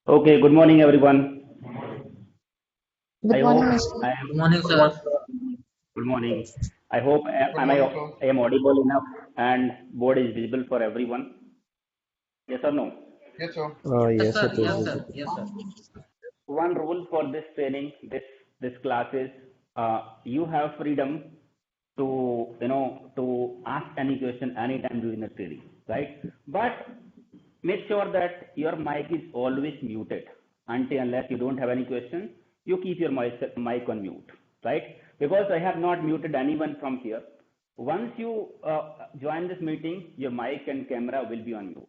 Okay, good morning, everyone. Good I morning, hope Mr. I am Good morning, sir. good morning. I hope Good morning, sir. I am audible enough and board is visible for everyone. Yes or no? Yes, sir. Yes, Yes, sir. it is Yes, sir. visible. Yes, sir. One rule for this training, this class is you have freedom to ask any question anytime during the training, right? But make sure that your mic is always muted until unless you don't have any question. You keep your mic on mute, right? Because I have not muted anyone from here. Once you join this meeting, your mic and camera will be on mute,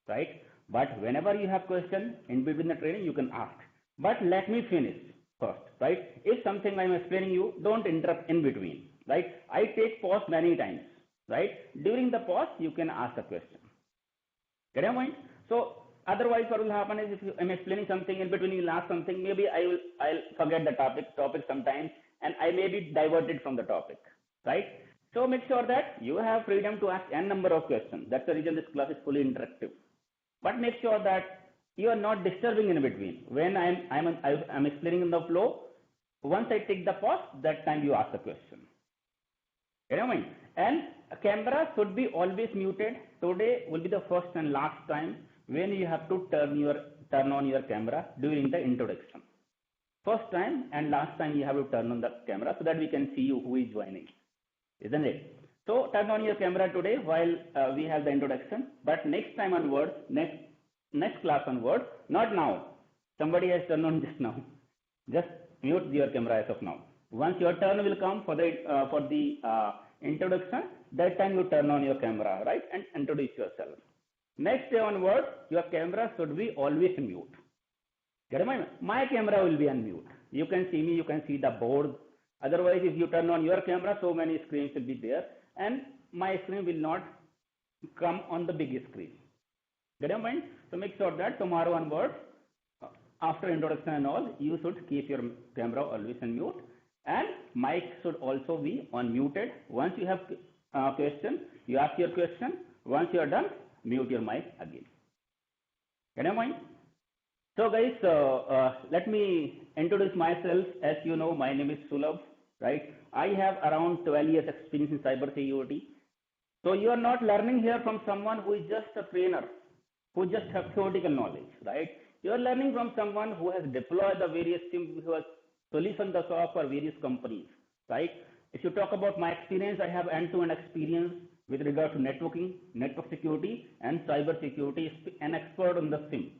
right? But whenever you have question in between the training, you can ask. But let me finish first, right? If something I'm explaining you, don't interrupt in between, right? I take pause many times, right? During the pause, you can ask a question. Get your point? So otherwise, what will happen is if I'm explaining something in between, you'll ask something. Maybe I'll forget the topic sometimes, and I may be diverted from the topic, right? So make sure that you have freedom to ask n number of questions. That's the reason this class is fully interactive. But make sure that you are not disturbing in between. When I'm explaining in the flow, once I take the pause, that time you ask the question. You know what I mean? And camera should be always muted. Today will be the first and last time when you have to turn on your camera during the introduction. First time and last time you have to turn on the camera so that we can see you who is joining, isn't it? So turn on your camera today while we have the introduction. But next time onwards, next class onwards, not now. Somebody has turned on just now. Just mute your camera as of now. Once your turn will come for the introduction, that time you turn on your camera, right, and introduce yourself. Next day onwards, your camera should be always mute. Get in mind? My camera will be on mute. You can see me, you can see the board. Otherwise, if you turn on your camera, so many screens will be there, and my screen will not come on the big screen. Get in mind? So make sure that tomorrow onwards, after introduction and all, you should keep your camera always on mute, and mic should also be unmuted. Once you have a question, you ask your question. Once you are done, mute your mic again. Get in mind? So guys, let me introduce myself. As you know, my name is Sulabh, right? I have around 12 years experience in cybersecurity. So you are not learning here from someone who is just a trainer, who just have theoretical knowledge, right? You are learning from someone who has deployed the various things, who has solutioned the SOC for various companies, right? If you talk about my experience, I have end-to-end experience with regard to networking, network security, and cyber security, an expert on the SIM.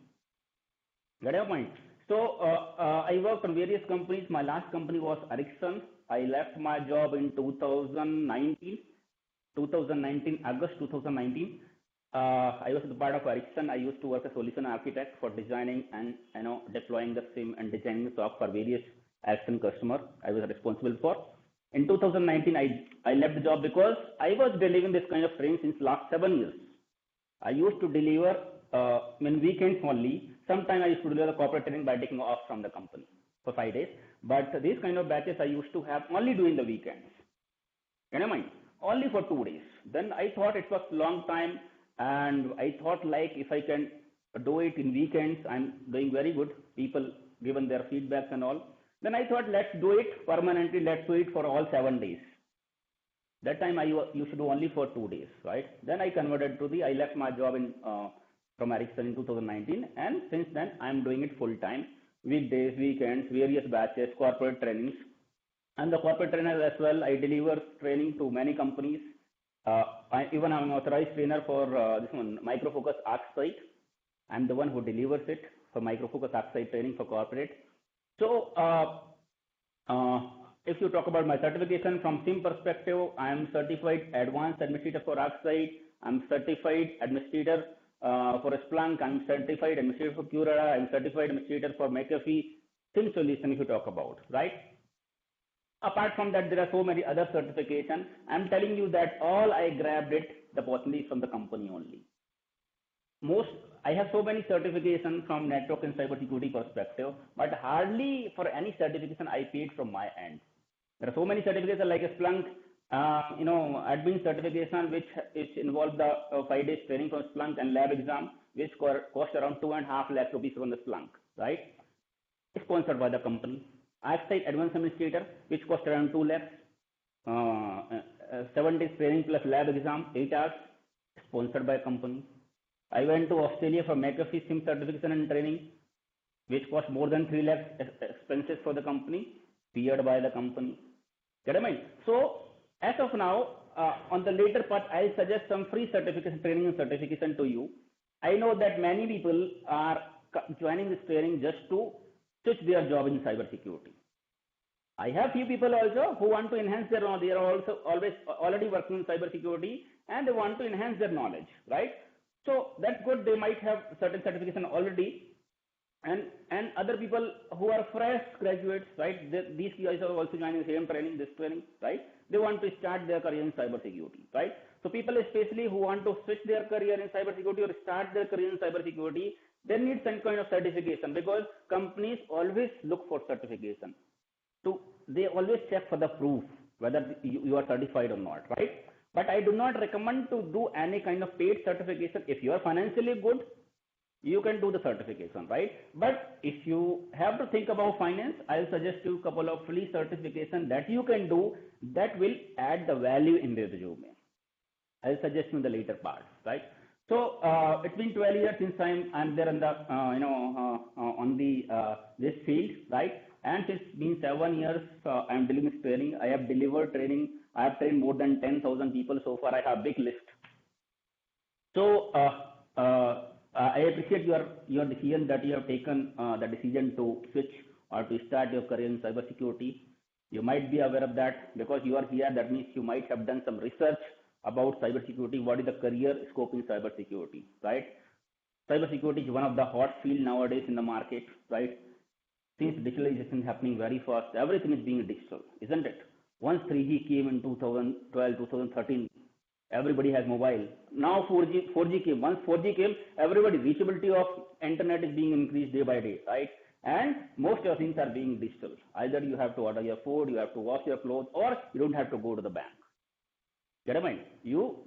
Get your point? So I worked on various companies. My last company was Ericsson. I left my job in 2019, August 2019. I was the part of Ericsson. I used to work as solution architect for designing and deploying the SIM and designing the SOC for various Ericsson customer. I was responsible for. In 2019, I left the job because I was delivering this kind of training since last 7 years. I used to deliver in weekends only. Sometimes I used to deliver the corporate training by taking off from the company for 5 days. But these kind of batches I used to have only during the weekends. Can you mind? Only for 2 days. Then I thought it was long time, and I thought like if I can do it in weekends, I'm doing very good. People given their feedbacks and all. Then I thought let's do it permanently. Let's do it for all 7 days. That time I used to do only for 2 days, right? Then I converted to I left my job from Ericsson in 2019, and since then I'm doing it full time, weekdays, weekends, various batches, corporate trainings. And the corporate trainer as well, I deliver training to many companies. I'm an authorized trainer for this one, Micro Focus ARCSIGHT. I'm the one who delivers it for Micro Focus ARCSIGHT training for corporate. So if you talk about my certification from SIM perspective, I am certified advanced administrator for ARCSIGHT. I'm certified administrator for Splunk. I'm certified administrator for QRADAR. I'm certified administrator for McAfee SIM solution if you talk about, right? Apart from that, there are so many other certifications. I'm telling you that all I grabbed it, the opportunity from the company only. I have so many certifications from network and cybersecurity perspective, but hardly for any certification I paid from my end. There are so many certifications like a Splunk, admin certification, which involves the 5 days training from Splunk and lab exam. which cost around 2.5 lakh rupees from the Splunk, right? Sponsored by the company. ARCSIGHT Advanced Administrator, which cost around 2 lakhs. 7 days training plus lab exam, 8 hours, sponsored by company. I went to Australia for McAfee SIEM certification and training, which cost more than 3 lakhs expenses for the company, paid by the company. Get I mean? So as of now, on the later part, I'll suggest some free certification, training and certification to you. I know that many people are joining this training just to switch their job in cybersecurity. I have few people also who want to enhance their knowledge. They are also already working in cybersecurity and they want to enhance their knowledge, right? So that's good. They might have certain certification already. And other people who are fresh graduates, right? These guys are also joining the same training, this training, right? They want to start their career in cybersecurity, right? So people especially who want to switch their career in cybersecurity or start their career in cybersecurity, they need some kind of certification because companies always look for certification. So they always check for the proof whether you are certified or not, right? But I do not recommend to do any kind of paid certification. If you are financially good, you can do the certification, right? But if you have to think about finance, I'll suggest you a couple of free certification that you can do that will add the value in the resume. I'll suggest you in the later part, right? So it's been 12 years since I'm there in the on the this field, right? And it's been 7 years I'm doing this training. I have delivered training. I have trained more than 10,000 people so far. I have a big list. So I appreciate your decision that you have taken the decision to switch or to start your career in cybersecurity. You might be aware of that because you are here. That means you might have done some research about cybersecurity. What is the career scope in cybersecurity, right? Cybersecurity is one of the hot field nowadays in the market, right? Since digitalization is happening very fast, everything is being digital, isn't it? Once 3G came in 2012, 2013, everybody has mobile. Now 4G came. Once 4G came, everybody reachability of internet is being increased day by day, right? And most of things are being digital. Either you have to order your food, you have to wash your clothes, or you don't have to go to the bank. Get a mind? You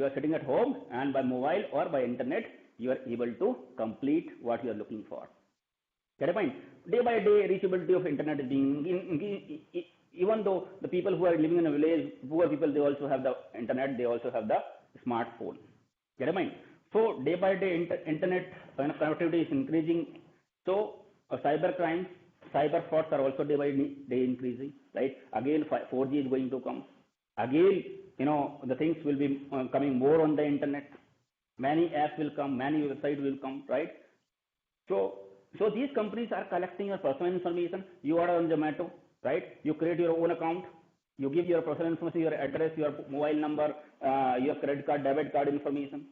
are sitting at home and by mobile or by internet, you are able to complete what you are looking for. Get a mind? Day by day, reachability of internet is being even though the people who are living in a village, poor people, they also have the internet, they also have the smartphone. Get a mind? So day by day, internet connectivity is increasing. So cyber crimes, cyber frauds are also day by day increasing, right? Again, 4G is going to come. Again, the things will be coming more on the internet. Many apps will come, many websites will come, right? So these companies are collecting your personal information. You order on Zomato, right? You create your own account. You give your personal information, your address, your mobile number, your credit card, debit card information.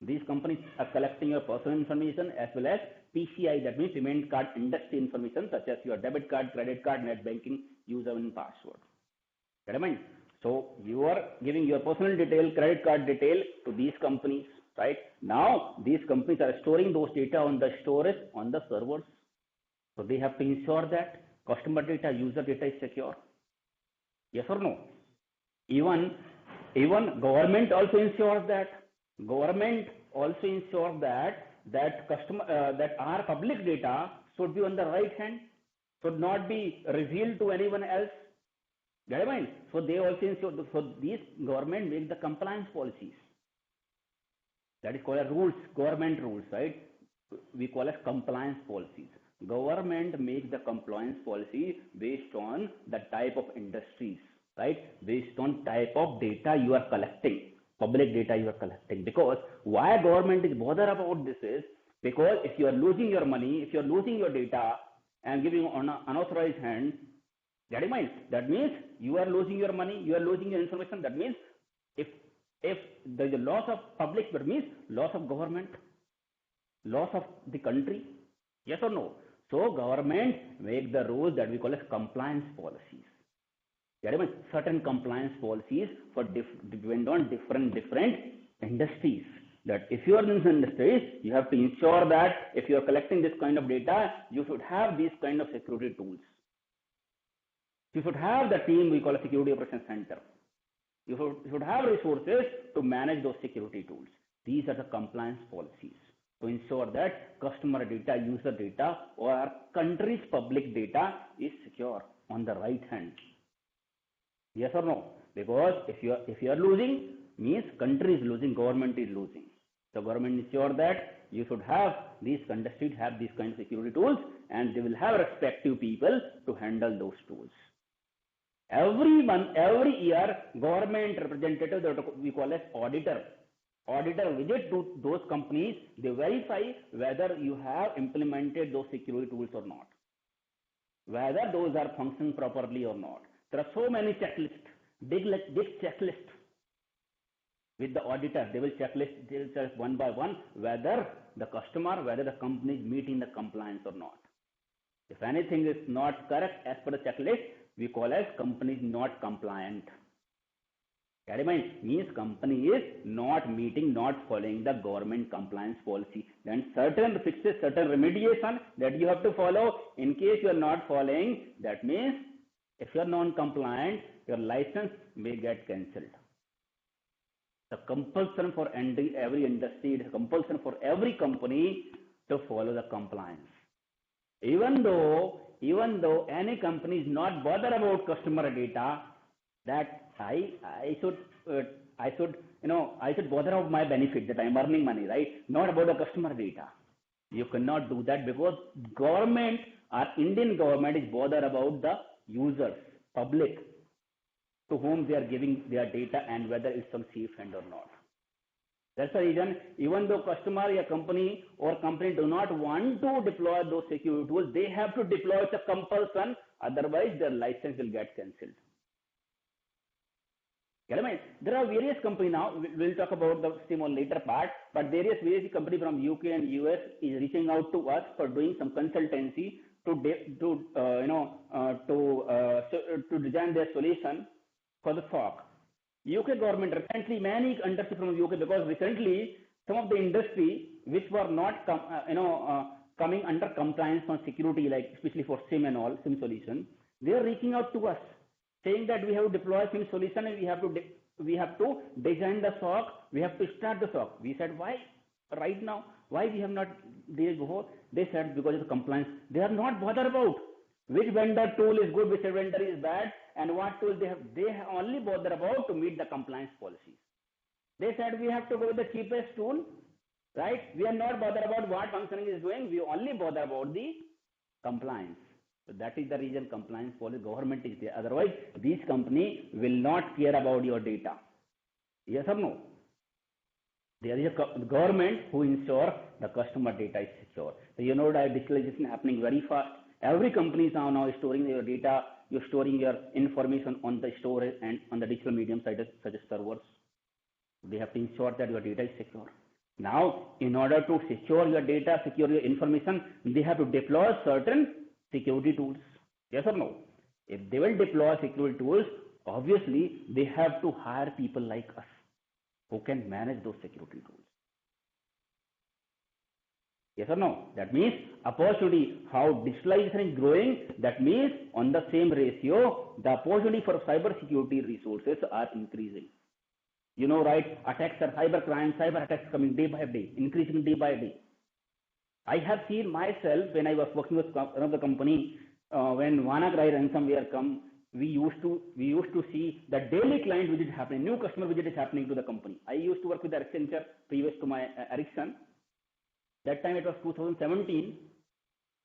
These companies are collecting your personal information as well as PCI, that means payment card industry information, such as your debit card, credit card, net banking, username and password. Get a mind? So you are giving your personal detail, credit card detail to these companies, right? Now these companies are storing those data on the storage on the servers. So they have to ensure that customer data, user data is secure. Yes or no? Even government also ensures that. Government also ensures that our public data should be on the right hand, should not be revealed to anyone else. Get a mind? So they also ensure. So these government make the compliance policies. That is called as rules, government rules, right? We call as compliance policies. Government makes the compliance policy based on the type of industries, right? Based on type of data you are collecting, public data you are collecting. Because why government is bothered about this is because if you are losing your money, if you are losing your data and giving on an unauthorized hand, get in mind, that means you are losing your money, you are losing your information. That means if there is a loss of public, that means loss of government, loss of the country. Yes or no? So government make the rules that we call as compliance policies. Get in mind, certain compliance policies for depend on different industries. That if you are in this industry, you have to ensure that if you are collecting this kind of data, you should have these kind of security tools. You should have the team we call a security operations center. You should have resources to manage those security tools. These are the compliance policies. to ensure that customer data, user data, or our country's public data is secure on the right hand. Yes or no? Because if you are losing, means country is losing, government is losing. So government ensure that you should have these industries have these kind of security tools, and they will have respective people to handle those tools. Every month, every year, government representative, that we call as auditor visit to those companies. They verify whether you have implemented those security tools or not, whether those are functioning properly or not. There are so many checklists, big checklist. With the auditor, they will checklist one by one whether the customer, whether the company is meeting the compliance or not. If anything is not correct as per the checklist, we call as company is not compliant. Carry mind, means company is not meeting, not following the government compliance policy. Then certain fixes, certain remediation that you have to follow. In case you are not following, that means if you are non-compliant, your license may get cancelled. The compulsion for every industry, the compulsion for every company to follow the compliance. Even though any company is not bothered about customer data, that I should bother about my benefit, that I am earning money, right? Not about the customer data. You cannot do that because government, our Indian government is bothered about the users, public, to whom they are giving their data and whether it's on safe hand or not. That's the reason, even though customer or company do not want to deploy those security tools, they have to deploy. It's a compulsion, otherwise their license will get cancelled. There are various companies now, we'll talk about the same on later part, but various companies from UK and US is reaching out to us for doing some consultancy to design their solution for the SOC. UK government recently, many industries from UK, because recently some of the industry which were not coming under compliance on security, like especially for SIM and all, SIM solution, they are reaching out to us saying that we have to deploy SIM solution and we have to design the SOC, we have to start the SOC. We said, why right now? Why we have not days before? They said because of the compliance. They are not bothered about which vendor tool is good, which vendor is bad, and what tool they have. They have only bothered about to meet the compliance policies. They said we have to go with the cheapest tool, right? We are not bothered about what functioning is doing. We only bother about the compliance. So that is the reason compliance policy government is there. Otherwise, these companies will not care about your data. Yes or no? There is a government who ensure the customer data is secure. So you know that digitalization happening very fast. Every company is now storing your data. You're storing your information on the storage and on the digital medium side, such as servers. They have to ensure that your data is secure. Now, in order to secure your data, secure your information, they have to deploy certain security tools. Yes or no? If they will deploy security tools, obviously they have to hire people like us who can manage those security tools. Yes or no? That means opportunity, how digitalization is growing, that means on the same ratio, the opportunity for cyber security resources are increasing. You know, right? Attacks are cyber crime, cyber attacks coming day by day, increasing day by day. I have seen myself when I was working with another company, when WannaCry ransomware come, we used to see the daily client visit happening, new customer visit is happening to the company. I used to work with Accenture previous to my Ericsson. That time it was 2017.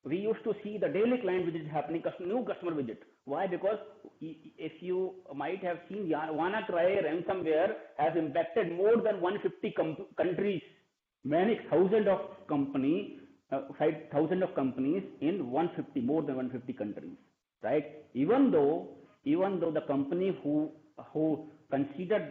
We used to see the daily client visit happening, new customer visit. Why? Because if you might have seen, WannaCry ransomware has impacted more than 150 countries, many thousands of companies in more than 150 countries, right? Even though the company who considered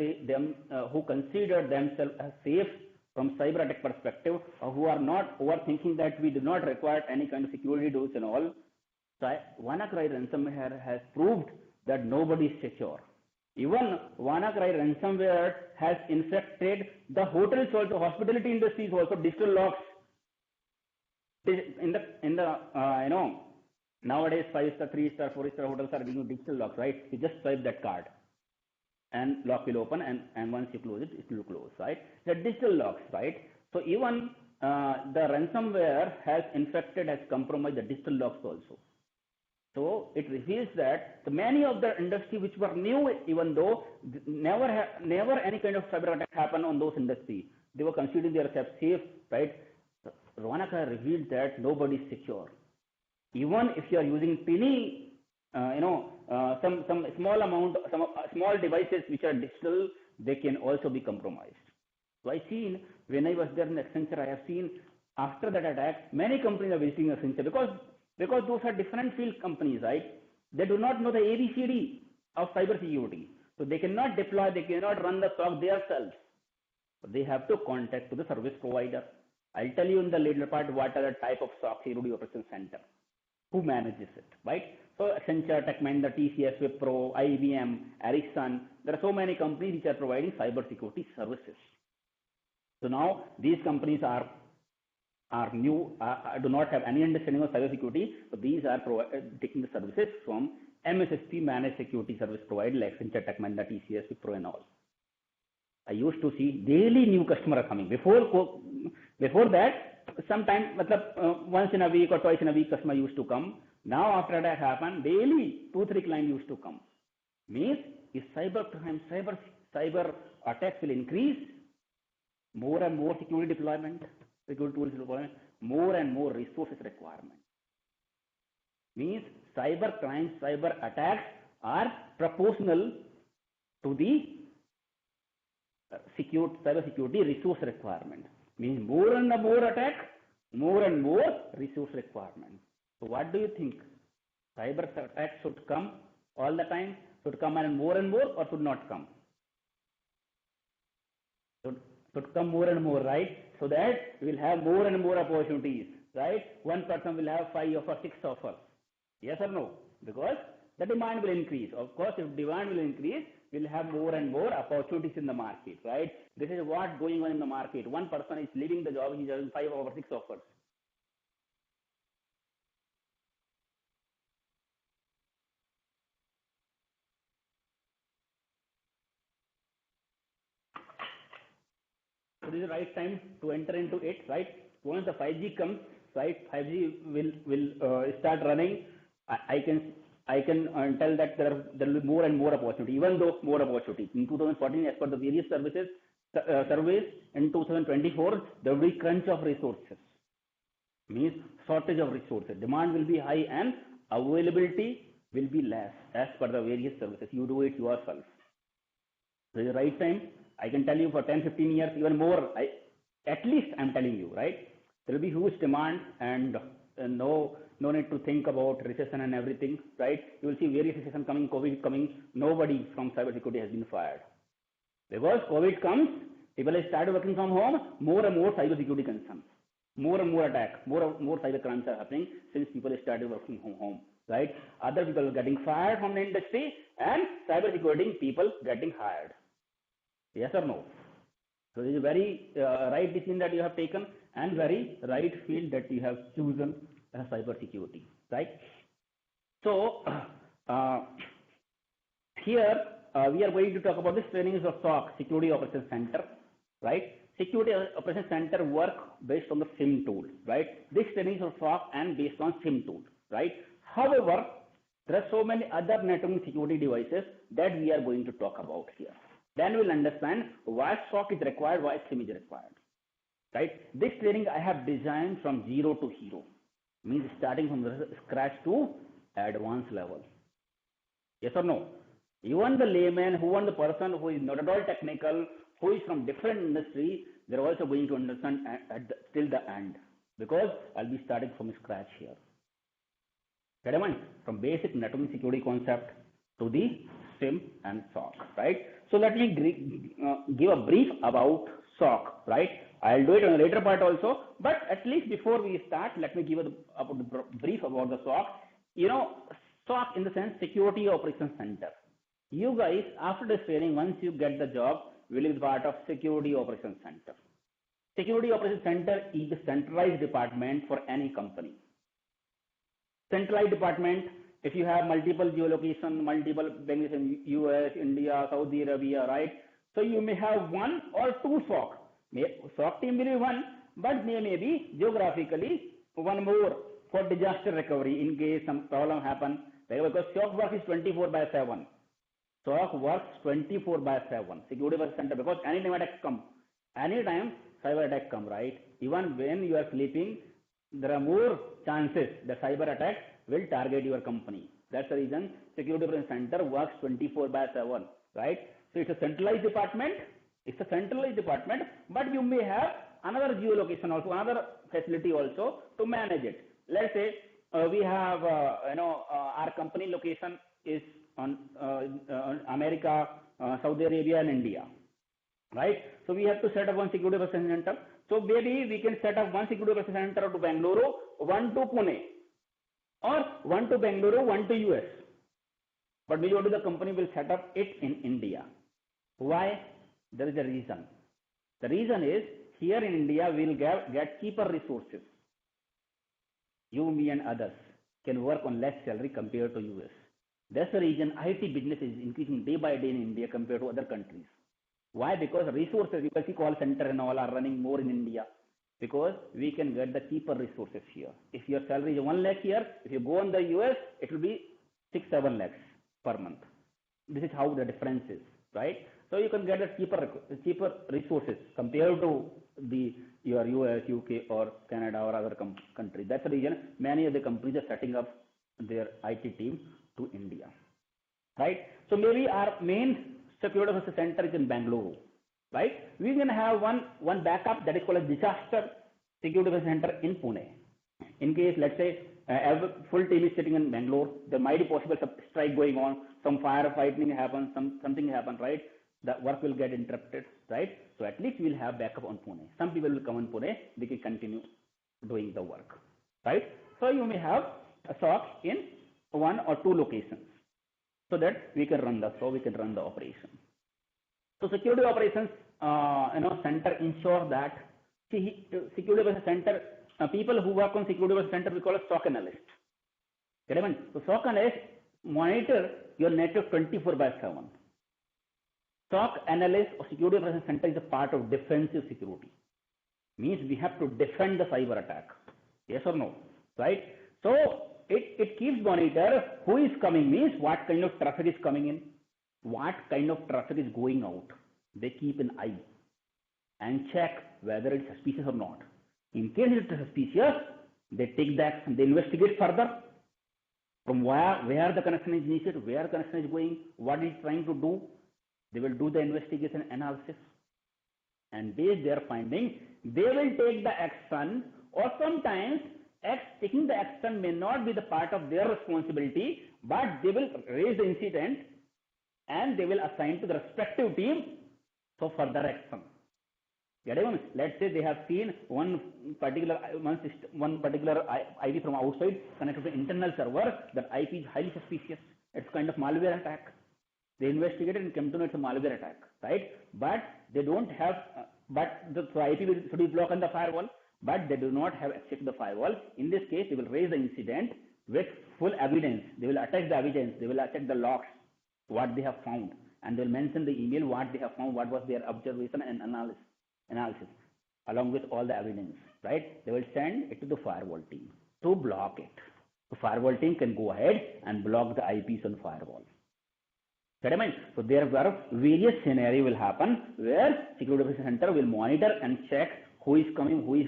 themselves as safe from cyber attack perspective, who are thinking that we do not require any kind of security tools and all, so WannaCry ransomware has proved that nobody is secure. Even WannaCry ransomware has infected the hotels also, hospitality industries also, digital locks. In the nowadays 5-star, 3-star, 4-star hotels are giving digital locks, right? You just swipe that card and lock will open, and once you close it, it will close, right? The digital locks, right? So even the ransomware has infected, has compromised the digital logs also. So it reveals that the many of the industry which were new, even though never any kind of cyber attack happened on those industries, they were considering themselves safe, right? Ronak revealed that nobody is secure. Even if you are using teeny, some small amount, some small devices which are digital, they can also be compromised. So I seen when I was there in Accenture, I have seen after that attack, many companies are visiting Accenture because those are different field companies, right? They do not know the ABCD of cybersecurity. So they cannot deploy, they cannot run the SOC themselves. They have to contact to the service provider. I'll tell you in the later part what are the type of SOC security operations center, who manages it, right? So Accenture, Tech Mahindra, TCS, Wipro, IBM, Ericsson, there are so many companies which are providing cybersecurity services. So now these companies are new, do not have any understanding of cybersecurity, but these are taking the services from MSSP, managed security service provider like Accenture, Tech Mahindra, TCS, Wipro and all. I used to see daily new customers coming. Before that, sometimes once in a week or twice in a week customer used to come. Now after that happened, daily 2-3 clients used to come. Means if cyber crime, cyber attacks will increase, more and more security deployment, security tools deployment, more and more resources requirement. Means cyber crimes, cyber attacks are proportional to the cyber security resource requirement. Means more and more attack, more and more resource requirement. So what do you think? Cyber attacks should come all the time, should come and more, or should not come? Should come more and more, right? So that we will have more and more opportunities, right? One person will have 5 offers, 6 offers. Yes or no? Because the demand will increase. Of course, if demand will increase, we'll have more and more opportunities in the market, right? This is what's going on in the market. One person is leaving the job, he's having 5 or 6 offers. So this is the right time to enter into it, right? Once the 5G comes, right, 5G will start running. I can tell that there will be more and more opportunity, even though more opportunity. In 2014, as per the various surveys, in 2024, there will be crunch of resources. Means shortage of resources. Demand will be high and availability will be less as per the various services. You do it yourself. So the right time, I can tell you for 10-15 years, even more, at least I'm telling you, right? There will be huge demand and no need to think about recession and everything, right? You will see various recession coming, COVID coming. Nobody from cybersecurity has been fired. Because COVID comes, people have started working from home, more and more cybersecurity concerns, more and more attacks, more cyber crimes are happening since people have started working from home, right? Other people are getting fired from the industry and cybersecurity people getting hired. Yes or no? So this is a very right decision that you have taken and very right field that you have chosen as cyber security, right? So here we are going to talk about this training of SOC, Security Operations Center, right? Security Operations Center work based on the SIEM tool, right? This training is of SOC and based on SIEM tool, right? However, there are so many other networking security devices that we are going to talk about here. Then we'll understand why SOC is required, why SIEM is required, right? This training I have designed from 0 to hero, means starting from the scratch to advanced level. Yes or no? Even the layman, even the person who is not at all technical, who is from different industry, they're also going to understand till the end, because I'll be starting from scratch here. From basic networking security concept to the SIEM and SOC, right? So let me give a brief about SOC, right? I'll do it on a later part also, but at least before we start, let me give a brief about the SOC. SOC in the sense Security Operations Center. You guys, after this training, once you get the job, will be part of Security Operations Center. Security Operations Center is the centralized department for any company. Centralized department, if you have multiple geolocation, multiple venues in US, India, Saudi Arabia, right? So you may have 1 or 2 SOC. SOC team will be 1, but they may be geographically one more for disaster recovery in case some problem happen. Because SOC work is 24/7. SOC works 24/7. Security Operations Center, because anytime attack come, anytime cyber attack come, right? Even when you are sleeping, there are more chances that cyber attack will target your company. That's the reason Security Operations Center works 24/7, right? So it's a centralized department. It's a centralized department, but you may have another geolocation also, another facility also to manage it. Let's say we have, our company location is on America, Saudi Arabia, and India, right? So we have to set up one Security Operations Center. So maybe we can set up one Security Operations Center to Bangalore, one to Pune, or one to Bangalore, one to US. But majority of the company will set up it in India. Why? There is a reason. The reason is, here in India we will get cheaper resources. You, me, and others can work on less salary compared to US. That's the reason IT business is increasing day by day in India compared to other countries. Why? Because resources, you can see call center and all are running more in India, because we can get the cheaper resources here. If your salary is 1 lakh here, if you go on the US, it will be 6-7 lakhs per month. This is how the difference is, right? So you can get a cheaper resources compared to your US, UK, or Canada, or other countries. That's the reason many of the companies are setting up their IT team to India, right? So maybe our main Security Operations Center is in Bangalore, right? We can have one backup that is called a disaster Security Operations Center in Pune. In case, let's say, every full team is sitting in Bangalore, there might be possible some strike going on, some firefighting happens, something happens, right? The work will get interrupted, right? So at least we'll have backup on Pune. Some people will come on Pune, they can continue doing the work, right? So you may have a SOC in 1 or 2 locations, so that we can run the operation. So Security Operations Center ensures that Security Operations Center people who work on Security Operations Center we call a SOC Analyst. So SOC Analyst monitor your network 24/7. SOC Analyst or Security Operations Center is a part of defensive security. Means we have to defend the cyber attack. Yes or no? Right? So it keeps monitor who is coming, means what kind of traffic is coming in, what kind of traffic is going out. They keep an eye and check whether it's suspicious or not. In case it is suspicious, they take the action, they investigate further from where the connection is initiated, where the connection is going, what it's trying to do. They will do the investigation analysis, and based their findings, they will take the action, or sometimes taking the action may not be the part of their responsibility, but they will raise the incident and they will assign to the respective team for further action. Let's say they have seen one particular IP from outside connected to the internal server. That IP is highly suspicious. It's kind of malware attack. They investigated and came to know it's a malware attack, right? But they don't have, the IP should be blocked on the firewall, but they do not have access to the firewall. In this case, they will raise the incident with full evidence. They will attack the evidence. They will attack the logs, what they have found, and they will mention the email, what they have found, what was their observation and analysis, along with all the evidence, right? They will send it to the firewall team to block it. The firewall team can go ahead and block the IPs on firewall. So there are various scenarios will happen where Security Operations Center will monitor and check who is coming, who is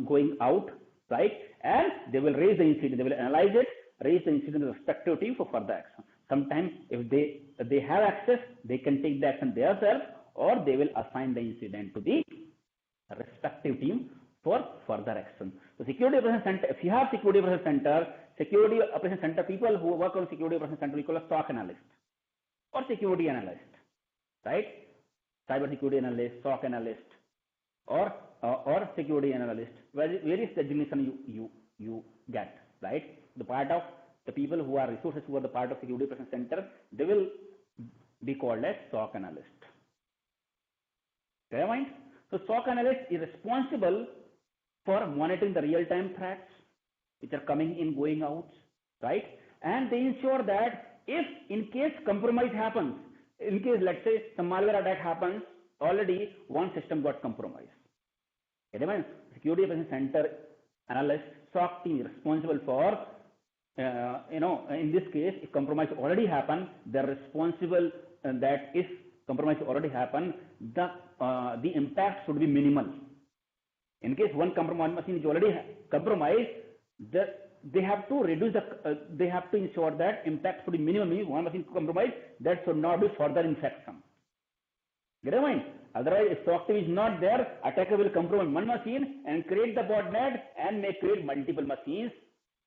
going out, right? And they will raise the incident. They will analyze it, raise the incident to the respective team for further action. Sometimes if they have access, they can take the action themselves, or they will assign the incident to the respective team for further action. So Security Operations Center, if you have Security Operations Center, people who work on Security Operations Center, we call a SOC Analyst or Security Analyst, right? Cyber Security Analyst, SOC Analyst, or Security Analyst. Various designation you get, right? The part of the people who are resources who are the part of Security Operations Center, they will be called as SOC Analyst. Clear mind? So SOC Analyst is responsible for monitoring the real-time threats which are coming in, going out, right? And they ensure that if in case compromise happens, in case let's say some malware attack happens, already one system got compromised. Security Security Operations Center analyst, SOC team responsible for, in this case, if compromise already happened, they're responsible that if compromise already happened, the impact should be minimal. In case one machine is already compromised, they have to reduce they have to ensure that impact should be minimal. Means one machine compromised, that should not be further infection. Get in mind? Otherwise, if SOC team is not there, attacker will compromise one machine and create the botnet and may create multiple machines.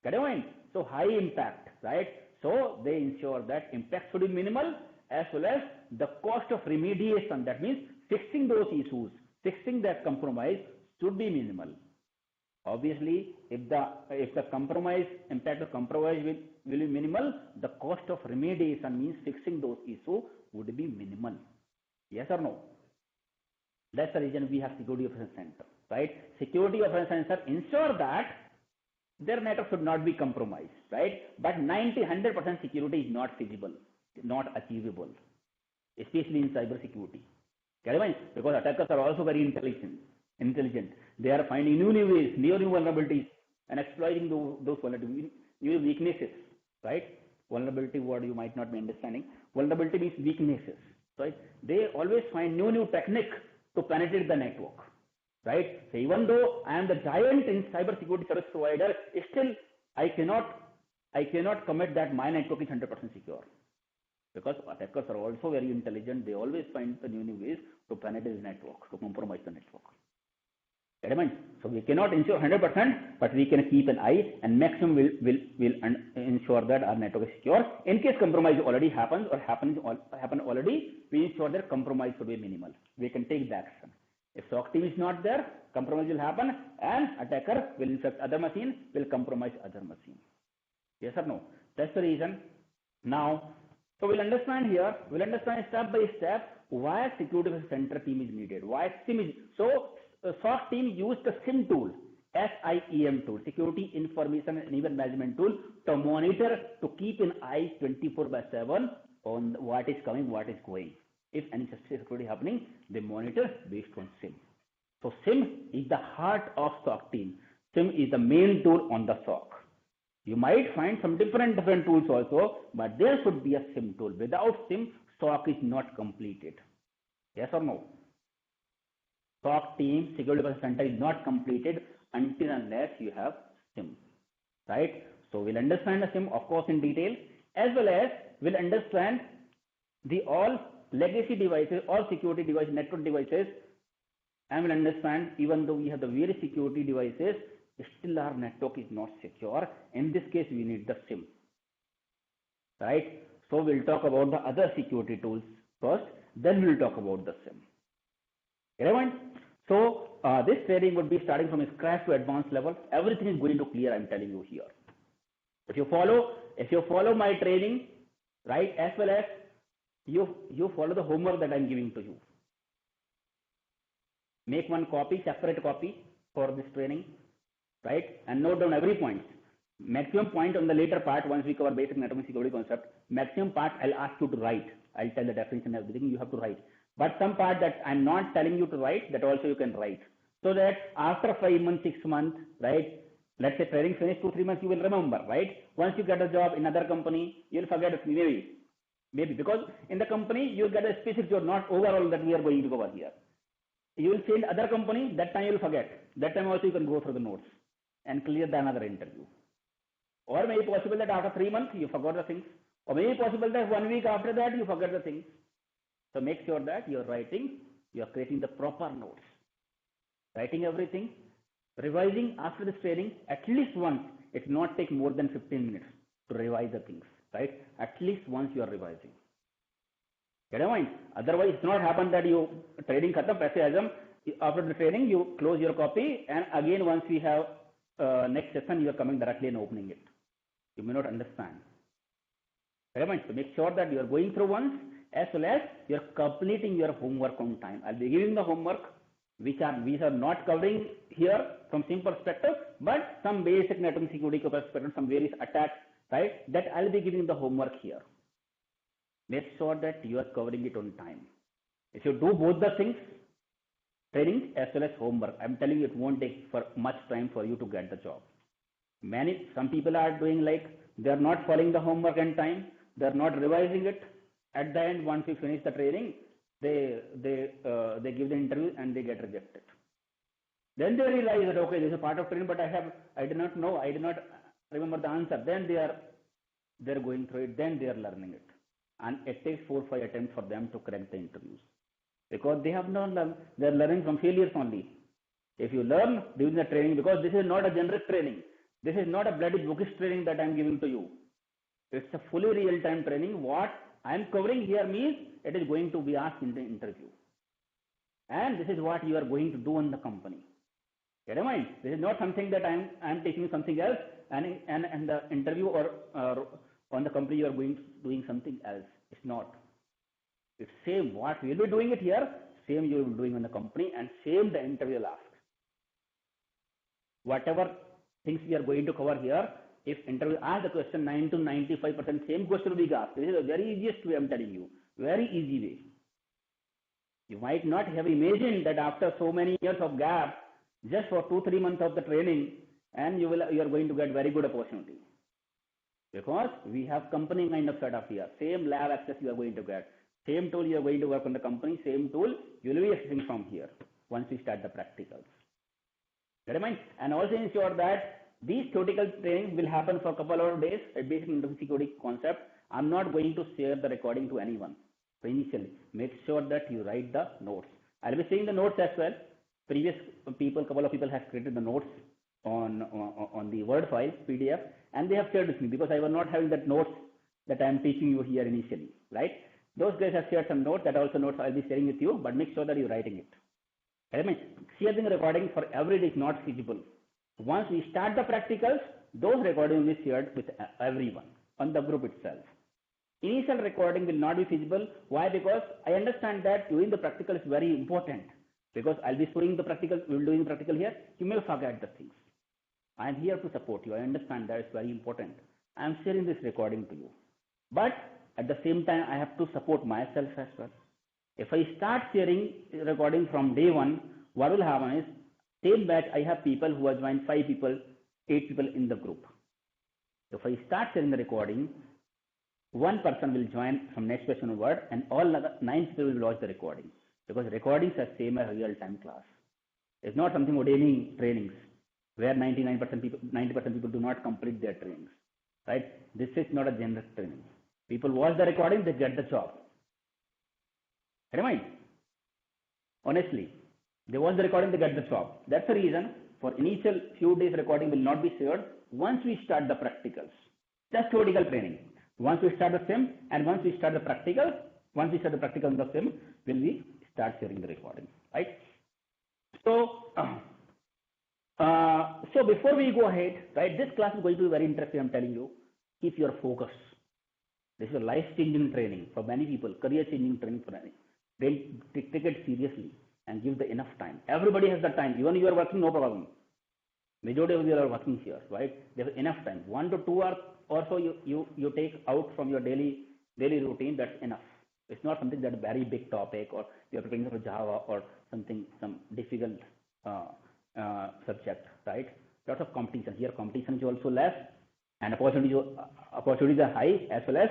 Get in mind? So high impact, right? So they ensure that impact should be minimal, as well as the cost of remediation. That means fixing those issues, fixing that compromise should be minimal. Obviously, if the compromise impact of compromise will be minimal, the cost of remediation means fixing those issues would be minimal. Yes or no? That's the reason we have Security Operations Center, right? Security Operations Center ensure that their network should not be compromised, right? But 100% security is not feasible, not achievable, especially in cyber security. Because attackers are also very intelligent. They are finding new ways, new vulnerabilities, and exploiting those vulnerabilities, new weaknesses, right? Vulnerability word you might not be understanding. Vulnerability means weaknesses, right? They always find new technique to penetrate the network, right? So even though I am the giant in cyber security service provider, still I cannot commit that my network is 100% secure. Because attackers are also very intelligent. They always find the new ways to penetrate the network, to compromise the network. So we cannot ensure 100%, but we can keep an eye, and maximum will ensure that our network is secure. In case compromise already happens or happened already, we ensure that compromise should be minimal. We can take the action. If SOC team is not there, compromise will happen, and attacker will infect other machine, will compromise other machine. Yes or no? That's the reason. Now, so we'll understand step by step why Security Operations Center team is needed. Why SIEM is so. SOC team used the SIEM tool, SIEM tool, Security Information and Event Management tool, to monitor, to keep an eye 24/7 on what is coming, what is going. If any security happening, they monitor based on SIEM. So SIEM is the heart of SOC team. SIEM is the main tool on the SOC. You might find some different tools also, but there should be a SIEM tool. Without SIEM, SOC is not completed. Yes or no? SOC team, Security Operations Center is not completed until unless you have SIEM, right? So we'll understand the SIEM, of course, in detail, as well as we'll understand the all legacy devices, all security devices, network devices, and we'll understand even though we have the various security devices, still our network is not secure. In this case, we need the SIEM, right? So we'll talk about the other security tools first, then we'll talk about the SIEM. Everyone? So this training would be starting from scratch to advanced level. Everything is going to clear, I'm telling you here. If you follow my training, right, as well as you follow the homework that I'm giving to you. Make one copy, separate copy for this training, right, and note down every point. Maximum point on the later part, once we cover basic network security concept, maximum part I'll ask you to write. I'll tell the definition and everything, you have to write. But some part that I'm not telling you to write, that also you can write. So that after 5 months, 6 months, right, let's say training finished 2-3 months, you will remember, right? Once you get a job in another company, you'll forget it maybe because in the company, you'll get a specific job, not overall that we are going to cover here. You will change other company, that time you'll forget. That time also you can go through the notes and clear the another interview. Or maybe possible that after 3 months, you forgot the things. Or maybe possible that 1 week after that, you forget the things. So make sure that you're writing, you're creating the proper notes, writing everything, revising after this training at least once. It will not take more than 15 minutes to revise the things, right? At least once you are revising. Get in mind? Otherwise, it's not happen that you training khatam, paise azam, after the training, you close your copy, and again, once we have next session, you are coming directly and opening it. You may not understand. Get in mind? So make sure that you are going through once, as well as you are completing your homework on time. I'll be giving the homework, which are not covering here from SIEM perspective, but some basic network security perspective, some various attacks, right? That I'll be giving the homework here. Make sure that you are covering it on time. If you do both the things, training as well as homework. I'm telling you, it won't take for much time for you to get the job. Some people are doing like they are not following the homework in time. They are not revising it. At the end, once we finish the training, they give the interview and they get rejected. Then they realize that okay, this is a part of training, but I did not know, I did not remember the answer. Then they're going through it. Then they are learning it, and it takes 4 or 5 attempts for them to crack the interviews because they have not learned. They're learning from failures only. If you learn during the training, because this is not a generic training. This is not a bloody bookish training that I'm giving to you. It's a fully real-time training. What I'm covering here means it is going to be asked in the interview. And this is what you are going to do in the company. Get in mind, this is not something that I'm teaching you something else and the interview or on the company you are doing something else. It's not. It's same what we'll be doing it here, same you will be doing in the company, and same the interview will ask. Whatever things we are going to cover here, if interview asks the question, 9 to 95% same question will be asked. This is the very easiest way I'm telling you. Very easy way. You might not have imagined that after so many years of gap, just for 2-3 months of the training, and you are going to get very good opportunity. Because we have company kind of setup here. Same lab access you are going to get. Same tool you are going to work on the company. Same tool you will be accessing from here once we start the practicals. Get in mind? And also ensure that these theoretical trainings will happen for a couple of days, a basic internet security concept. I'm not going to share the recording to anyone. So initially, make sure that you write the notes. I'll be sharing the notes as well. Couple of people have created the notes on the Word file, PDF, and they have shared with me because I was not having that notes that I'm teaching you here initially, right? Those guys have shared some notes, that also notes I'll be sharing with you, but make sure that you're writing it. I mean, sharing the recording for every day is not feasible. Once we start the practicals, those recordings will be shared with everyone on the group itself. Initial recording will not be feasible. Why? Because I understand that doing the practical is very important. Because I'll be showing the practical, we'll be doing the practical here, you may forget the things. I am here to support you. I understand that it's very important. I am sharing this recording to you. But at the same time, I have to support myself as well. If I start sharing recording from day one, what will happen is, same batch, I have people who have joined 5 people, 8 people in the group. If I start sharing the recording, one person will join from next question onward, and all other 9 people will watch the recording. Because recordings are same as real-time class. It's not something ordaining trainings where 90% people do not complete their trainings, right? This is not a generic training. People watch the recording, they get the job. Remind, honestly, they watch the recording, they get the job. That's the reason for initial few days recording will not be shared once we start the practicals. That's theoretical training. Once we start the SIM and once we start the practical, once we start the practical in the SIM, will we start sharing the recording, right? So before we go ahead, right, this class is going to be very interesting, I'm telling you. Keep your focus. This is a life-changing training for many people, career-changing training for many. Take it seriously and give the enough time. Everybody has the time. Even if you are working, no problem. Majority of you are working here, right? There is enough time. 1 to 2 hours or so you take out from your daily routine. That's enough. It's not something that's a very big topic, or you're preparing for Java or some difficult subject, right? Lots of competition. Here competition is also less, and opportunities are high, as well as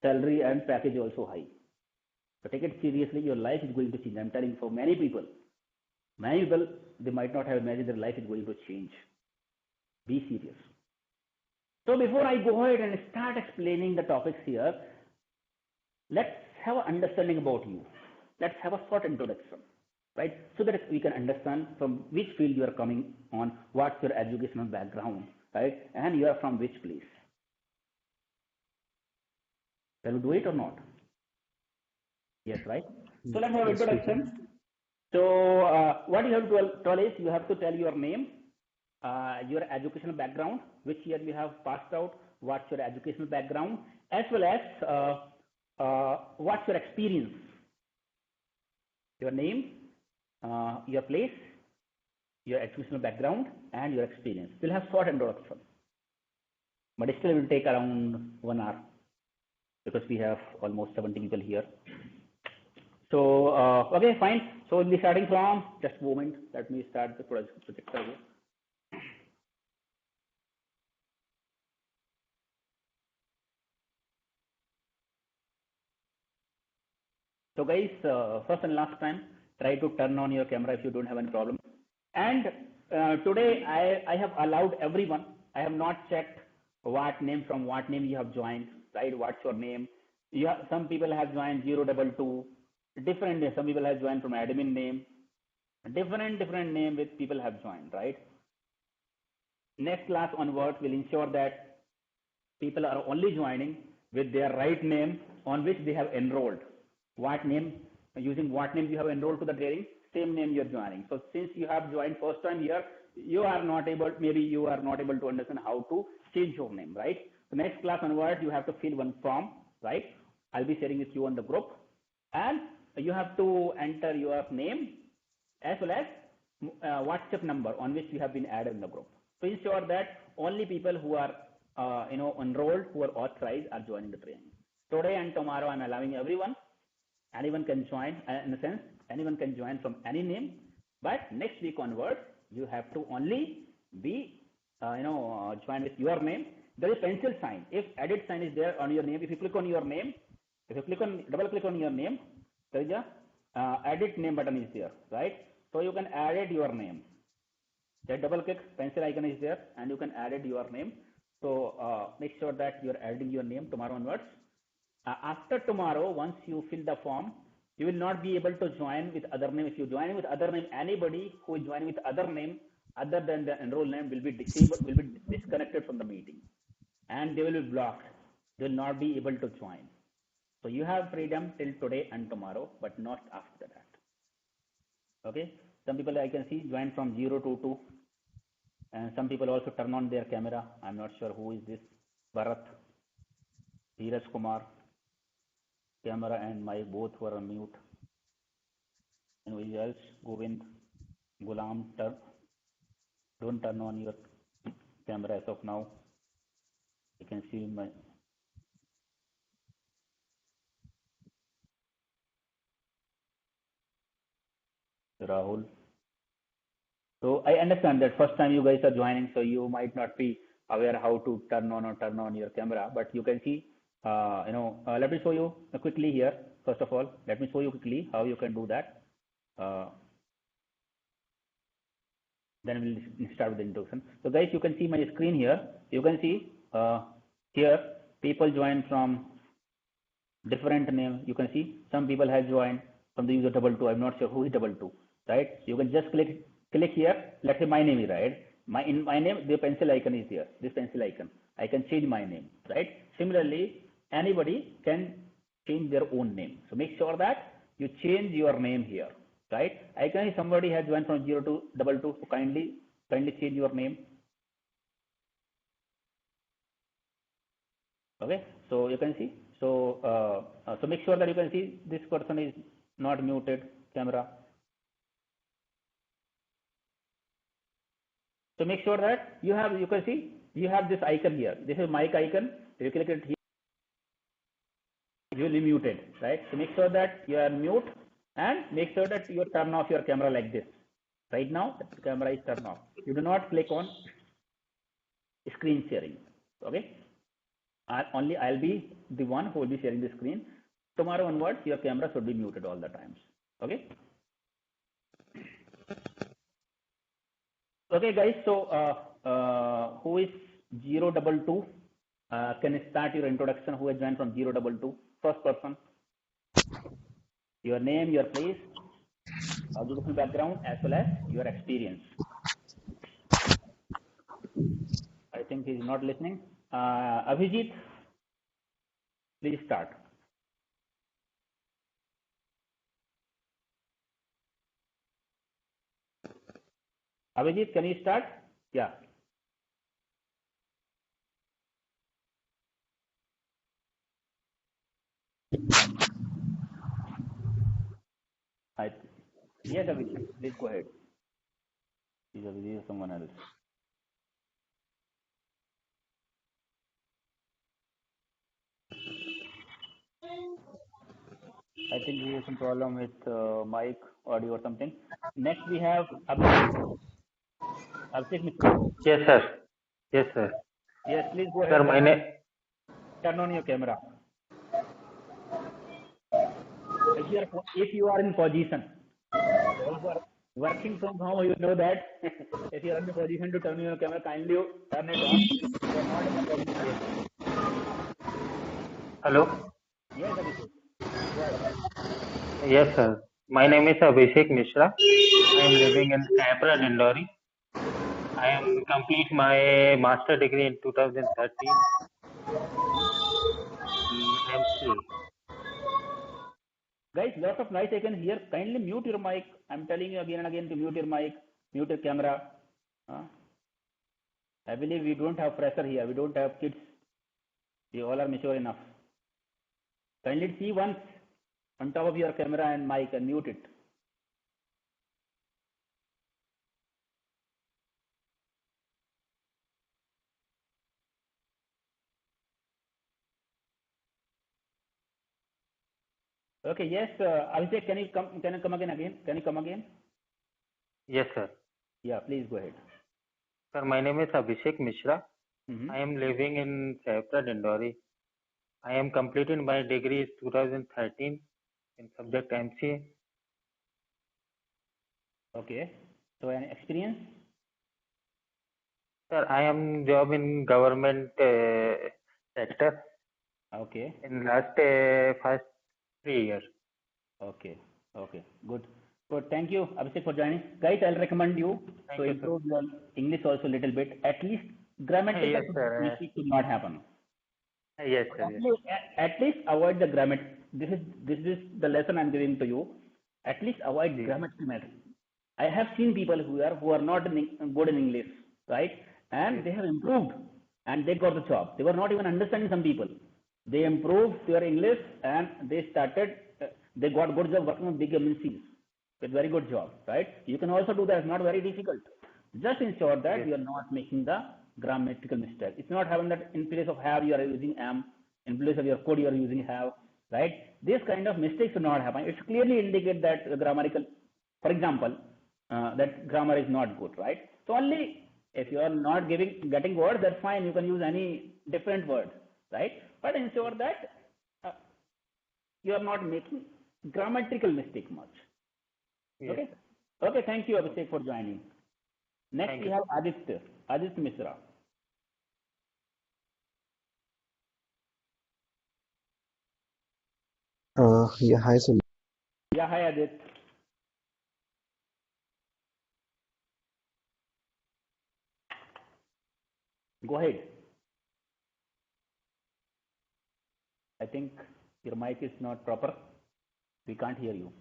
salary and package also high. So take it seriously. Your life is going to change. I'm telling you, for many people, they might not have imagined their life is going to change. Be serious. So before I go ahead and start explaining the topics here, let's have an understanding about you. Let's have a short introduction, right? So that we can understand from which field you are coming on, what's your educational background, right? And you are from which place. Can we do it or not? Yes, right? So let's have an introduction. So what you have to tell is, you have to tell your name, your educational background, which year you have passed out, what's your educational background, as well as what's your experience, your name, your place, your educational background, and your experience. We'll have short introduction, but it still will take around 1 hour because we have almost 70 people here. So, okay, fine. So we'll be starting from just a moment. Let me start the projector here. So guys, first and last time, try to turn on your camera if you don't have any problem. And today I have allowed everyone. I have not checked what name from what name you have joined, right? What's your name? You have, some people have joined 022, different. Some people have joined from admin name, different name with people have joined, right? Next class onwards will ensure that people are only joining with their right name on which they have enrolled. What name, using what name you have enrolled to the training, same name you are joining. So since you have joined first time here, you are not able, maybe you are not able to understand how to change your name, right? So next class onwards, you have to fill one form, right? I'll be sharing with you on the group, and you have to enter your name as well as WhatsApp number on which you have been added in the group. So ensure that only people who are enrolled, who are authorized, are joining the training. Today and tomorrow, I'm allowing everyone. Anyone can join. In a sense, anyone can join from any name. But next week onwards, you have to only be join with your name. There is pencil sign. If edit sign is there on your name, if you click on your name, if you double click on your name, there is a edit name button is there, right? So you can edit your name. That double click pencil icon is there, and you can edit your name. So make sure that you are adding your name tomorrow onwards. After tomorrow, once you fill the form, you will not be able to join with other name. If you join with other name, anybody who is joining with other name other than the enroll name will be disabled, will be disconnected from the meeting, and they will be blocked. They will not be able to join. So you have freedom till today and tomorrow, but not after that. Okay. Some people I can see join from 022, and some people also turn on their camera. I'm not sure who is this. Bharat, Dheeraj Kumar, camera and mic both were on mute. And who else? Govind, Gulam, don't turn on your camera as of now. You can see my Rahul. So I understand that first time you guys are joining, so you might not be aware how to turn on or turn on your camera, but you can see, let me show you quickly here. First of all, let me show you quickly how you can do that. Then we'll start with the introduction. So guys, you can see my screen here. You can see here people join from different name. You can see some people have joined from the user 22. I'm not sure who is 22, right? You can just click here. Let's say my name is right. In my name, the pencil icon is here. This pencil icon. I can change my name, right? Similarly, anybody can change their own name. So make sure that you change your name here, right? I can see somebody has joined from 0222. So kindly change your name. Okay. So you can see. So so make sure that you can see this person is not muted camera. So make sure that you can see you have this icon here. This is mic icon. If you click it here, you will be muted, right? So make sure that you are mute, and make sure that you turn off your camera like this. Right now, the camera is turned off. You do not click on screen sharing. Okay. I'll be the one who will be sharing the screen. Tomorrow onwards, your camera should be muted all the times. Okay. Okay, guys. So who is 022? Can start your introduction. Who has joined from 022? First person. Your name, your place, educational background, as well as your experience. I think he is not listening. Abhijit, please start. Abhijit, can you start? Yeah. Yes, Abhijit, please go ahead. Is Abhijit or someone else? I think we have some problem with mic, audio or something. Next we have Abhishek Mishra. Yes, sir. Yes, sir. Yes, please go Sir, ahead. my name. Turn on your camera. If you are in position, those who are working from home, you know that if you are in the position to turn on your camera, kindly turn it on. If you are not in a position yet. Hello. Yes, Abhishek. Go ahead. Yes, sir. My name is Abhishek Mishra. I am living in Capra, Indori. I am complete my master degree in 2013 in MC. Guys, lots of noise I can hear. Kindly mute your mic. I'm telling you again and again to mute your mic, mute your camera. I believe we don't have pressure here. We don't have kids. You all are mature enough. Kindly see once on top of your camera and mic and mute it. Okay, yes, Abhishek, can you come again? Can you come again? Yes, sir. Yeah, please go ahead. Sir, my name is Abhishek Mishra. Mm-hmm. I am living in Capra, Indori. I am completed my degree in 2013 in subject MC. Okay. So an experience? Sir, I am job in government sector Okay. in last first 3 years. Okay. Okay. Good. Good. Thank you, Abhishek, for joining. Guys, I'll recommend you to improve your English also a little bit. At least grammatical mistakes should not happen. Yes, sir. At least avoid the grammar. This is the lesson I'm giving to you. At least avoid grammatical matter. I have seen people who are not good in English, right? And they have improved and they got the job. They were not even understanding some people. They improved their English and they started. They got good job working on big MNCs with very good job, right? You can also do that. It's not very difficult. Just ensure that you are not making the grammatical mistake. It's not having that in place of have you are using am, in place of your code you are using have, right? This kind of mistakes should not happen. It clearly indicate that grammatical, for example, that grammar is not good, right? So only if you are not getting words, that's fine. You can use any different words, right? But ensure that you are not making grammatical mistake much. Yes. Okay. Okay. Thank you, Abhishek, for joining. Next, we have Aditya Mishra. Yeah, hi, Sandeep. Yeah, hi, Aditya. Go ahead. I think your mic is not proper. We can't hear you.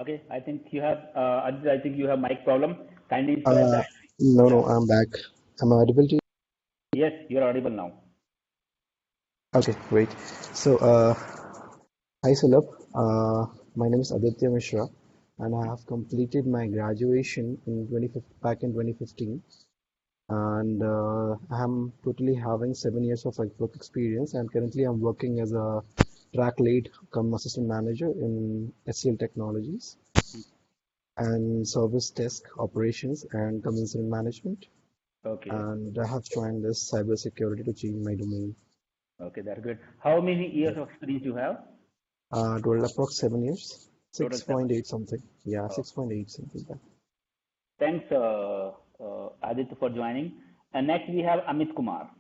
Okay, I think you have Aditya, I think you have mic problem. Kindly ensure that. No, I'm back. Am I audible to you? Yes, you are audible now. Okay, great. So, hi, Sulabh. My name is Aditya Mishra, and I have completed my graduation back in 2015. And I'm totally having 7 years of work experience, and currently I'm working as a track lead cum assistant manager in SEL Technologies and service desk operations and incident management. Okay. And I have joined this cybersecurity to change my domain. Okay, that's good. How many years of experience you have? Total approx 7 years, 6.8 something. Yeah, 6.8 something. Thanks, Aditya, for joining. And next we have Amit Kumar.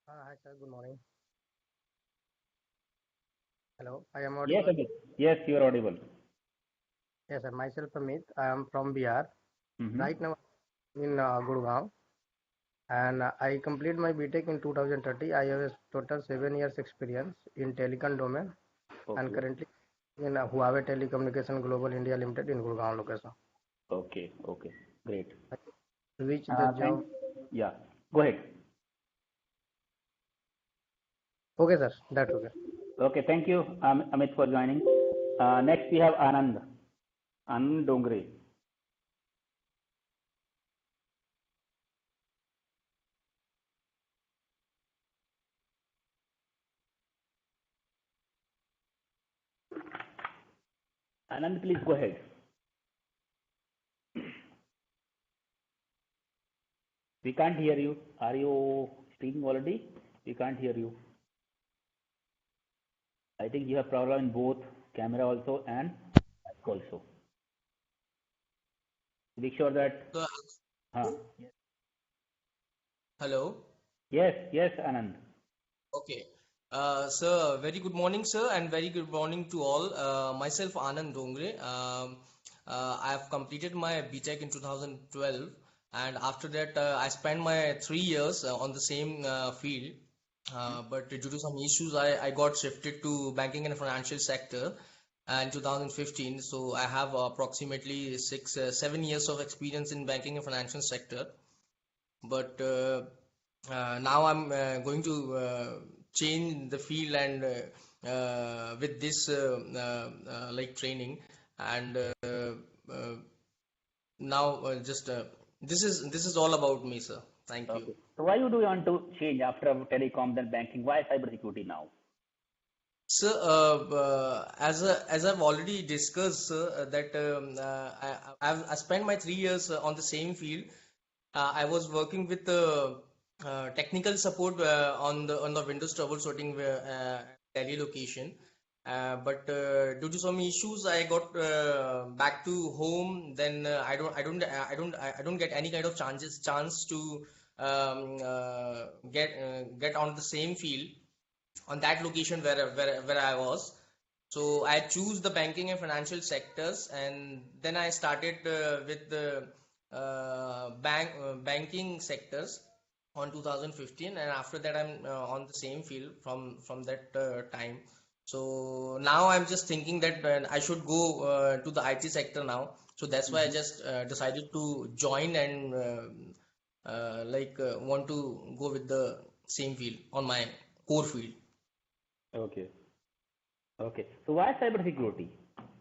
Hi, sir. Good morning. Hello, I am Yes, audible. Amit. Yes, you are audible. Yes, sir. Myself, Amit. I am from Bihar. Mm-hmm. Right now, in Gurgaon, and I complete my BTech in 2030. I have a total 7 years experience in telecom domain, and currently in Huawei Telecommunication Global India Limited in Gurgaon location. Okay, great. Which the job? Yeah, go ahead. Okay, sir. That's okay. Okay, thank you, Amit, for joining. Next we have Anand. Anand Dongre. Anand, please go ahead. We can't hear you. Are you speaking already? We can't hear you. I think you have problem in both camera also and mic also. Make sure that. Yes. Hello. Yes, Anand. Okay. Sir, very good morning, sir, and very good morning to all. Myself, Anand Dongre. I have completed my BTech in 2012, and after that, I spent my 3 years on the same field. But due to some issues, I got shifted to banking and financial sector in 2015. So I have approximately 7 years of experience in banking and financial sector. But now I'm going to change the field and with this like training, and now just this is all about me, sir. Thank you. So why do you want to change after telecom then banking? Why cybersecurity now? Sir, as I've already discussed, sir, that I spent my 3 years on the same field. I was working with technical support on the Windows troubleshooting Delhi location. But due to some issues, I got back to home. Then I don't get any kind of chance to get on the same field on that location where I was. So I choose the banking and financial sectors, and then I started with the banking sectors on 2015, and after that I'm on the same field from that time. So now I'm just thinking that I should go to the IT sector now. So that's why I just decided to join and want to go with the same field on my core field. Okay. So why cybersecurity?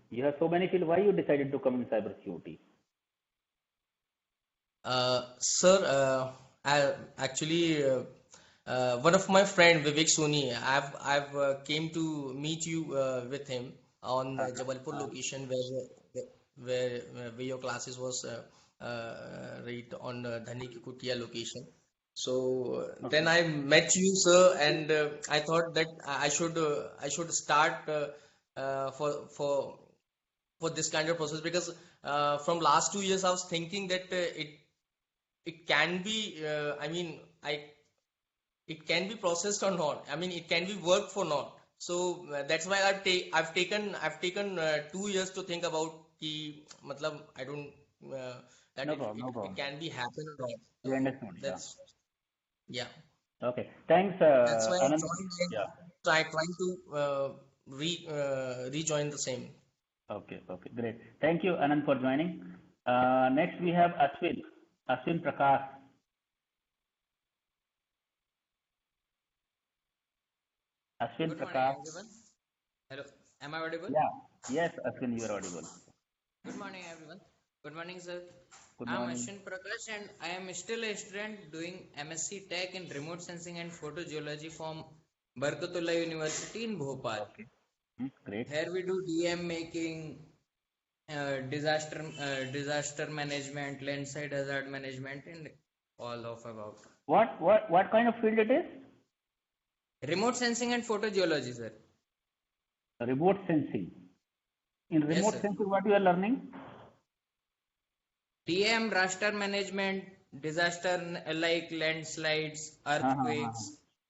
You have so many fields. Why you decided to come in cybersecurity? Sir, I actually one of my friend Vivek Soni, I've came to meet you with him on the Jabalpur location where your classes was right on Dhani ki Kutia location. So then I met you, sir, and I thought that I should start for this kind of process, because from last 2 years I was thinking that it can be it can be processed or not. I mean, it can be worked or not. So that's why I've taken 2 years to think about ki matlab I don't that No problem. it can be happen or not. We understand. That's yeah. Okay. Thanks, That's why I Anand. joined and Yeah. trying to rejoin the same. Okay. Great. Thank you, Anand, for joining. Next we have Ashwin. Ashwin Prakash. Ashwin Good morning, Prakash. everyone. Hello, am I audible? Yeah. Yes, Ashwin, you are audible. Good morning, everyone. Good morning, sir. Good I'm morning. Ashwin Prakash, and I am still a student doing MSc Tech in Remote Sensing and Photogeology from Barkatullah University in Bhopal. Okay. Great. Here we do DM making, disaster management, landside hazard management, and all of about. What kind of field it is? Remote Sensing and Photogeology, sir. Remote sensing. In Yes, remote sir. sensing, what you are learning? DM, raster management, disaster like landslides, earthquakes.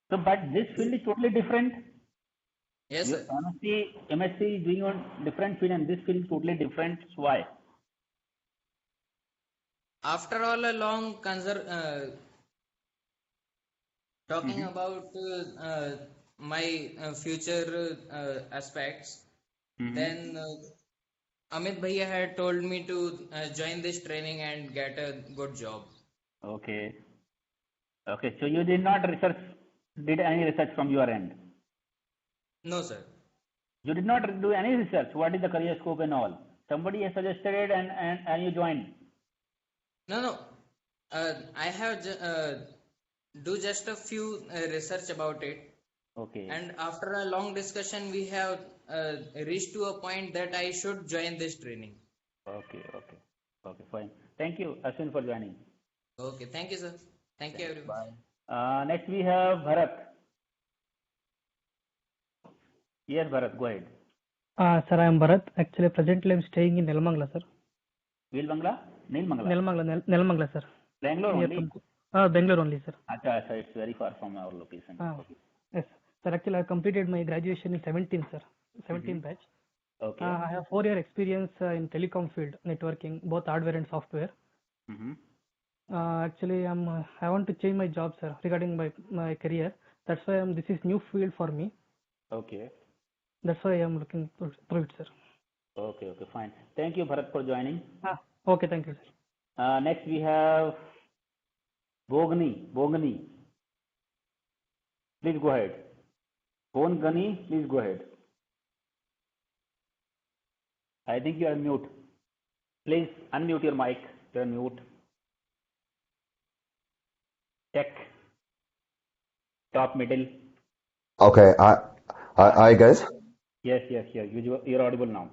So, but this field is totally different. Yes, Your sir. MSc is doing on different field, and this field is totally different. So why? After all, a long talking about my future aspects, then Amit Bhaiya had told me to join this training and get a good job. Okay. So you did not did any research from your end? No, sir. You did not do any research. What is the career scope and all? Somebody has suggested it and you joined. No. I have do just a few research about it. Okay. And after a long discussion, we have reached to a point that I should join this training. Okay, fine. Thank you, Ashwin, for joining. Okay, thank you, sir. Thank you, everyone. Bye. Next we have Bharat. Yes, Bharat, go ahead. Sir, I am Bharat. Actually, presently I am staying in Nelmangla, sir. Nilmangla? Nelmangla, sir. Bangalore only? Bangalore only, sir. Acha, it's very far from our location. Yes, sir. Actually, I completed my graduation in 17, sir. 17 batch. Okay. I have 4-year experience in telecom field, networking, both hardware and software. Actually, I want to change my job, sir, regarding my career. That's why this is new field for me. Okay. That's why I am looking through it, sir. Okay, fine. Thank you, Bharat, for joining. Okay, thank you, sir. Next we have Bogani. Please go ahead. Bogani, please go ahead. I think you are mute. Please unmute your mic. You are mute. Check. Top, middle. Okay. Hi guys. Yes. You're audible now.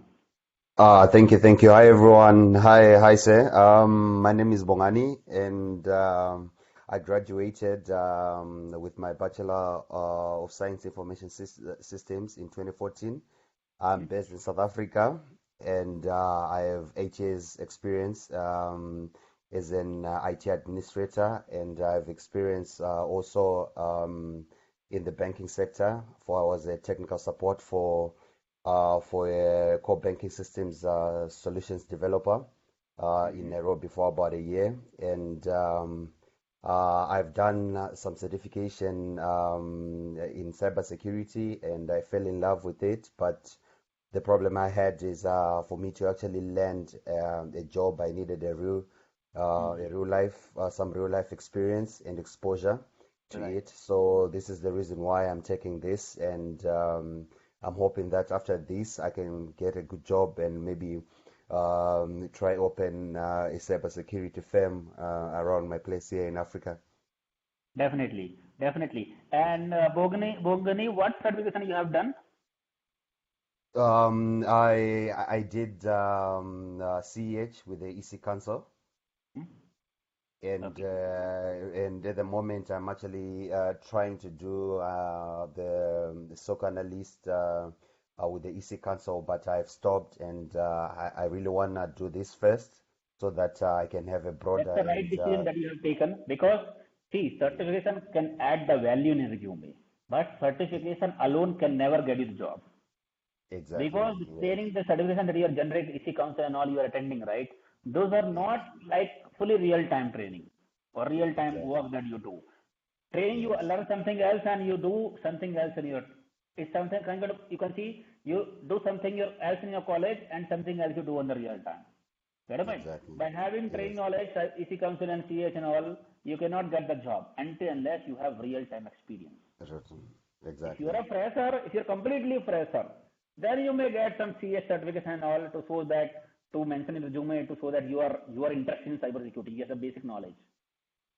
Thank you. Hi everyone. Hi sir. My name is Bongani, and I graduated with my Bachelor of Science Information Systems in 2014. I'm based in South Africa, and I have 8 years experience as an IT administrator, and I've experienced also in the banking sector. I was a technical support for a core banking systems solutions developer in Nairobi for about a year, and I've done some certification in cybersecurity, and I fell in love with it. But the problem I had is for me to actually land a job, I needed some real life experience and exposure to it. So this is the reason why I'm taking this, and I'm hoping that after this I can get a good job and maybe try open a cybersecurity firm around my place here in Africa. Definitely. And Bogani, what certification you have done? I did CEH with the EC Council, and at the moment I'm actually trying to do the SOC Analyst with the EC Council, but I've stopped, and I really want to do this first so that I can have a broader. That's the right decision that you have taken, because see, certification can add the value in a resume, but certification alone can never get you the job. Exactly. Because training, the certification that you are generating, EC Council and all you are attending, right? Those are not like fully real-time training or real-time work that you do. Training, you learn something else and you do something else in your. It's something kind of, you can see you do something else in your college and something else you do on the real time. Exactly. By having training knowledge, EC Council and CH and all, you cannot get the job unless you have real-time experience. Exactly. If you are a fresher, if you're completely fresher, then you may get some CS certification and all to show that, to mention in resume, to show that you are interested in cybersecurity, you have the basic knowledge.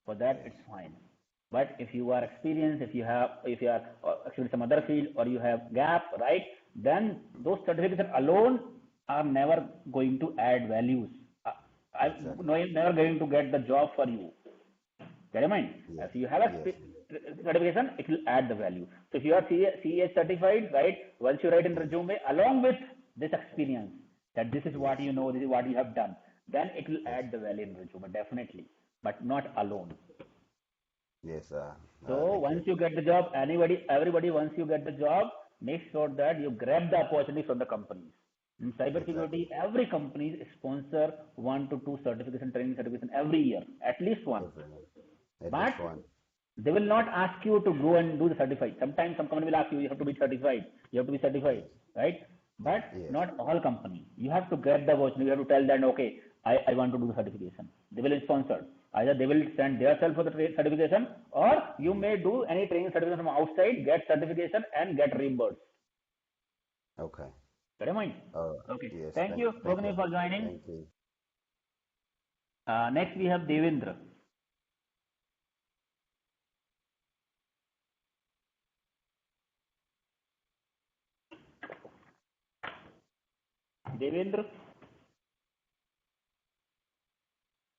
For that, it's fine. But if you are experienced, if you are actually some other field, or you have gap, right, then those certificates alone are never going to add values. I'm never going to get the job for you. Get in mind? If you have a certification, it will add the value. So if you are CEH certified, right, once you write in resume along with this experience, that this is what you know, this is what you have done, then it will add the value in resume, definitely, but not alone. Yes, sir. So once you get the job, everybody, once you get the job, make sure that you grab the opportunity from the companies. In cybersecurity, every company sponsor 1 to 2 certification, training certification every year, at least one. But they will not ask you to go and do the certified. Sometimes some company will ask you, you have to be certified, right? But not all companies. You have to get the opportunity. You have to tell them, okay, I want to do the certification. They will sponsor. Either they will send their self for the certification, or you may do any training certification from outside, get certification and get reimbursed. Okay. Got your mind? Uh, Okay. yes. Thank you, Thank Bogani, you. for joining. Thank you. Next, we have Devendra. Devendra,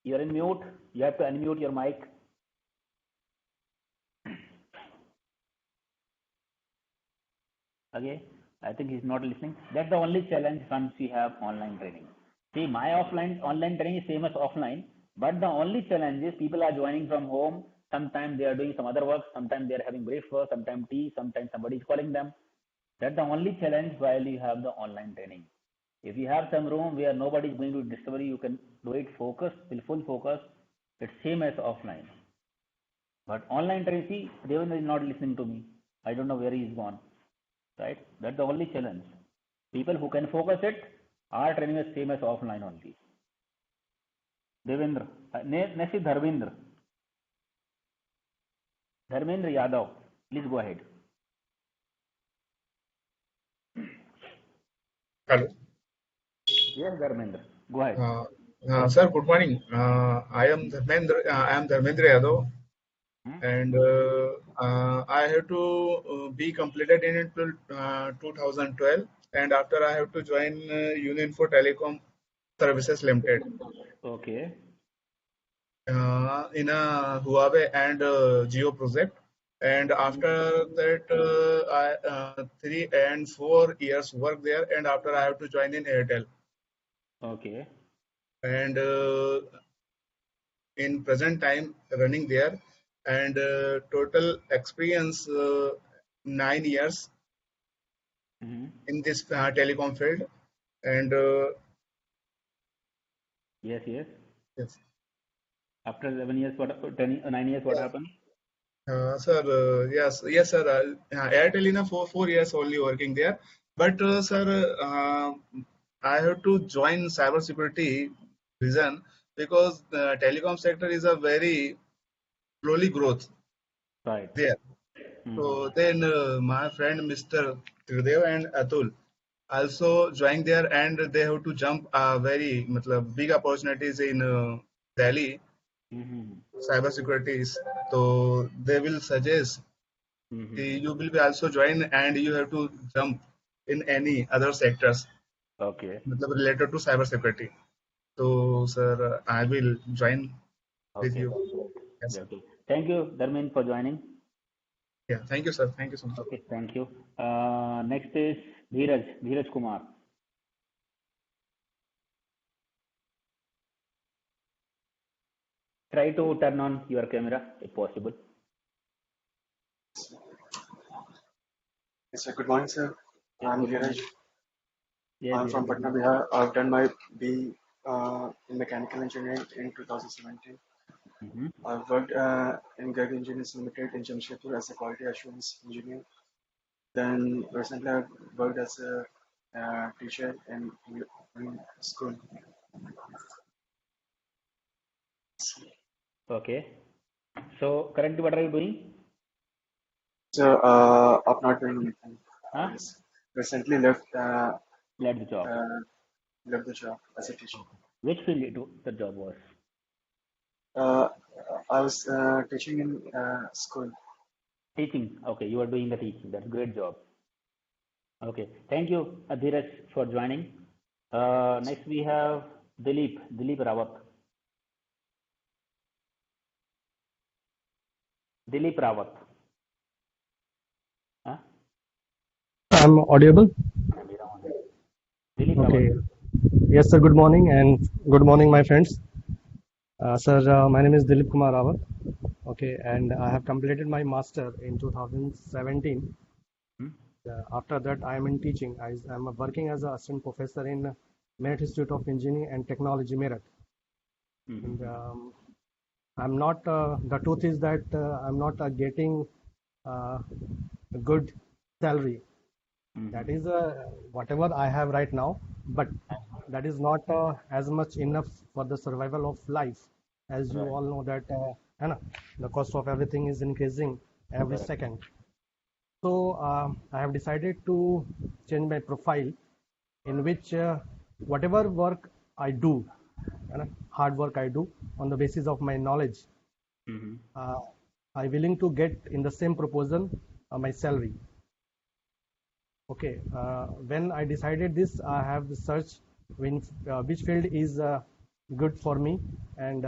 you're in mute. You have to unmute your mic. Okay, I think he's not listening. That's the only challenge once we have online training. See, my online training is same as offline, but the only challenge is people are joining from home. Sometimes they are doing some other work. Sometimes they are having breakfast. Sometimes tea. Sometimes somebody is calling them. That's the only challenge while you have the online training. If you have some room where nobody is going to disturb you, you can do it focus, with full focus. It's same as offline. But online training, see, Devendra is not listening to me. I don't know where he is gone. Right? That's the only challenge. People who can focus it, our training is same as offline only. Devendra. Next is Dharmendra. Dharmendra Yadav. Please go ahead. Hello. Yes, Dharmendra. Go ahead. Sir, good morning. I am Dharmendra Yadav, and I have to be completed in 2012, and after I have to join Uninfo Telecom Services Limited. Okay. In a Huawei and Geo project, and after that I 3 and 4 years work there, and after I have to join in Airtel. Okay. And in present time running there, and total experience 9 years in this telecom field. And yes. yes. After 9 years, what happened? Sir, yes, sir. Airtel in a 4 years only working there, but sir, I have to join cybersecurity reason because the telecom sector is a very slowly growth Right. there. So then my friend Mr. Tridev and Atul also joined there, and they have to jump very big opportunities in Delhi cybersecurities. So they will suggest you will be also join, and you have to jump in any other sectors Okay. related to cybersecurity. So sir, I will join with Okay. you. Yes. Okay. Thank you, Dharmendra, for joining. Yeah. Thank you, sir. Thank you so much. Okay. Thank you. Next is Dheeraj Kumar. Try to turn on your camera if possible. Yes, sir. Good morning, sir. Yes, I'm good morning. Dheeraj. Yes, I'm from Patna, Bihar. I've done my B in mechanical engineering in 2017. I've worked in Garg Engineers Limited in Jamshedpur as a quality assurance engineer. Then recently I've worked as a teacher in school. Okay. So currently, what are you doing? So I'm not doing anything. Huh? Recently left Left the job. Left the job as a teacher. Which field the job was? I was teaching in school. Teaching. Okay, you are doing the teaching. That's a great job. Okay, thank you, Dheeraj, for joining. Next we have Dilip Rawat. Dilip Rawat. Huh? I'm audible? Dilip Okay. Rawat. Yes, sir. Good morning, and good morning, my friends. Sir, my name is Dilip Kumar Rawat. Okay, and I have completed my master in 2017. After that, I am in teaching. I am working as an assistant professor in Merit Institute of Engineering and Technology, Merit. And I'm not. The truth is that I'm not getting a good salary. That is whatever I have right now, but that is not as much enough for the survival of life. As you all know that the cost of everything is increasing every second. So I have decided to change my profile, in which whatever work I do, hard work I do on the basis of my knowledge, I willing to get in the same proportion my salary. Okay, when I decided this, I have searched which field is good for me, and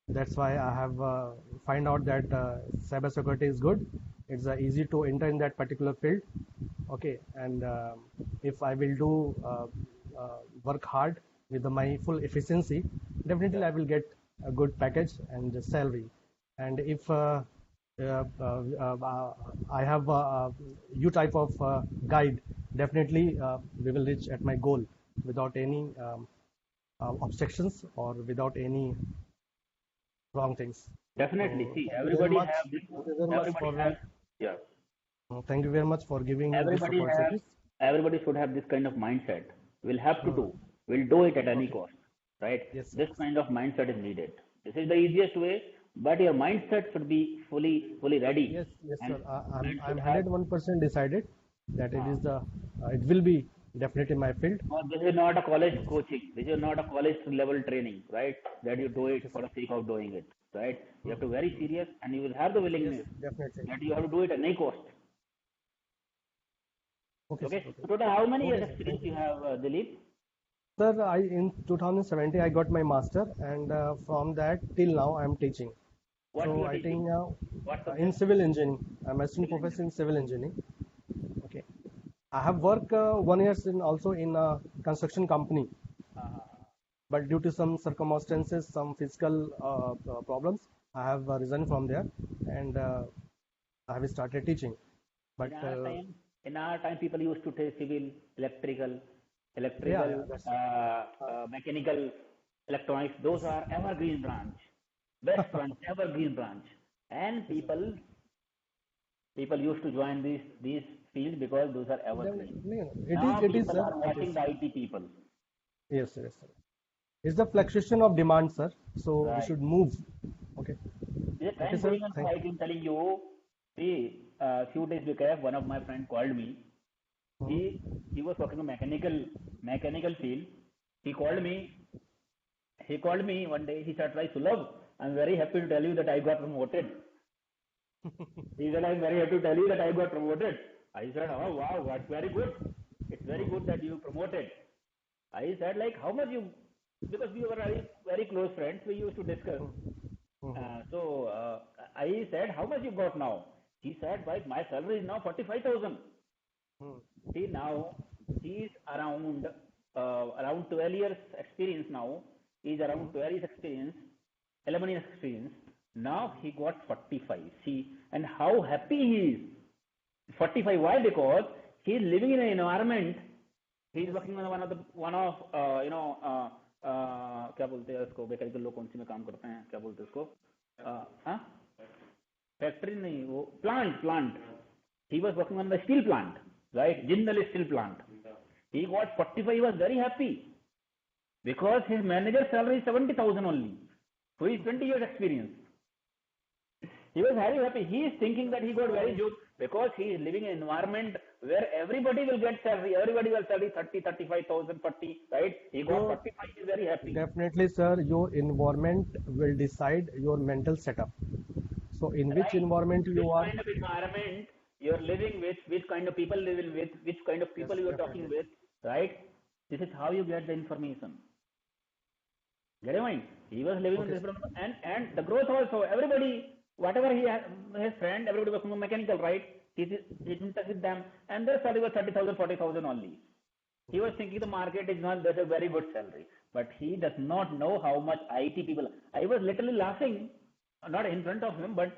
that's why I have find out that cyber security is good. It's easy to enter in that particular field. Okay, and if I will do work hard with my full efficiency, definitely I will get a good package and salary. And if I have U type of guide, definitely we will reach at my goal without any obstructions or without any wrong things. Definitely. So See, thank you very everybody much. have this. Thank you very much Everybody for have. Yeah. thank you very much for giving me this Everybody have. opportunity. Everybody should have this kind of mindset. We'll have to do. We'll do it at any Okay. cost, right? Yes, sir. This kind of mindset is needed. This is the easiest way, but your mindset should be fully ready. Yes, yes, And sir. I'm should have. 101% decided that it is the it will be definitely my field. No, this is not a college coaching. This is not a college level training, right? That you do it for the sake of doing it, right? You have to be very serious, and you will have the Yes, willingness definitely. that you have to do it at any cost. Okay, Okay. sir. Okay. So total, how many years Okay, sir. experience Thank you you. have, Dilip? Sir, in 2017 I got my master, and from that till now I am teaching. What So you are I teaching? think What in subject? civil engineering, I'm assistant Civil professor engineering. in civil engineering. Okay, I have worked 1 year in also in a construction company, but due to some circumstances, some physical problems, I have resigned from there, and I have started teaching. But In our time, people used to take civil, electrical, yeah, that's mechanical, electronics. Those are evergreen branch, best branch, evergreen branch. And people used to join these fields because those are evergreen. Now it is, people sir. are It watching is. the IT people. Yes, sir, yes, sir. It's the fluctuation of demand, sir. So we Right. should move. Okay. There's a Okay, trend sir. going on for Thank IT. I'm telling you. See, a few days back, one of my friend called me. you. He was working on mechanical field. He called me. He called me one day. He said, "Right, Sulabh, I'm very happy to tell you that I got promoted." He said, "I'm very happy to tell you that I got promoted." I said, "Oh wow, that's very good. It's very good that you promoted." I said, "Like, how much you?" Because we were very close friends. We used to discuss. I said, "How much you got now?" He said, "Like, my salary is now 45,000." See, now he's around 12 years experience now. He's around 12 years experience, 11 years experience. Now he got 45. See, and how happy he is. 45. Why? Because he's living in an environment. He's working on one of क्या बोलते हैं उसको, mechanical लोग कौन सी में काम करते हैं, क्या बोलते हैं उसको, फैक्ट्री नहीं, वो plant. He was working on the steel plant, right? Jindal steel plant. He got 45. He was very happy because his manager's salary is 70,000 only. So he's 20 years experience. He was very happy. He is thinking that he got very good because he is living in an environment where everybody will get salary. Everybody will salary 30, 35,000, 40, right? He got 45. He is very happy. Definitely, sir. Your environment will decide your mental setup. So, in which environment you are? Which kind of environment you're living with, which kind of people living with, which kind of people you are talking with, right? This is how you get the information. Get your mind? He was living on this, and the growth also. Everybody, whatever he has, his friend, everybody was from mechanical, right? He's in touch with them, and their salary was 30,000, 40,000 only. He was thinking the market is not, that's a very good salary, but he does not know how much IT people. I was literally laughing, not in front of him, but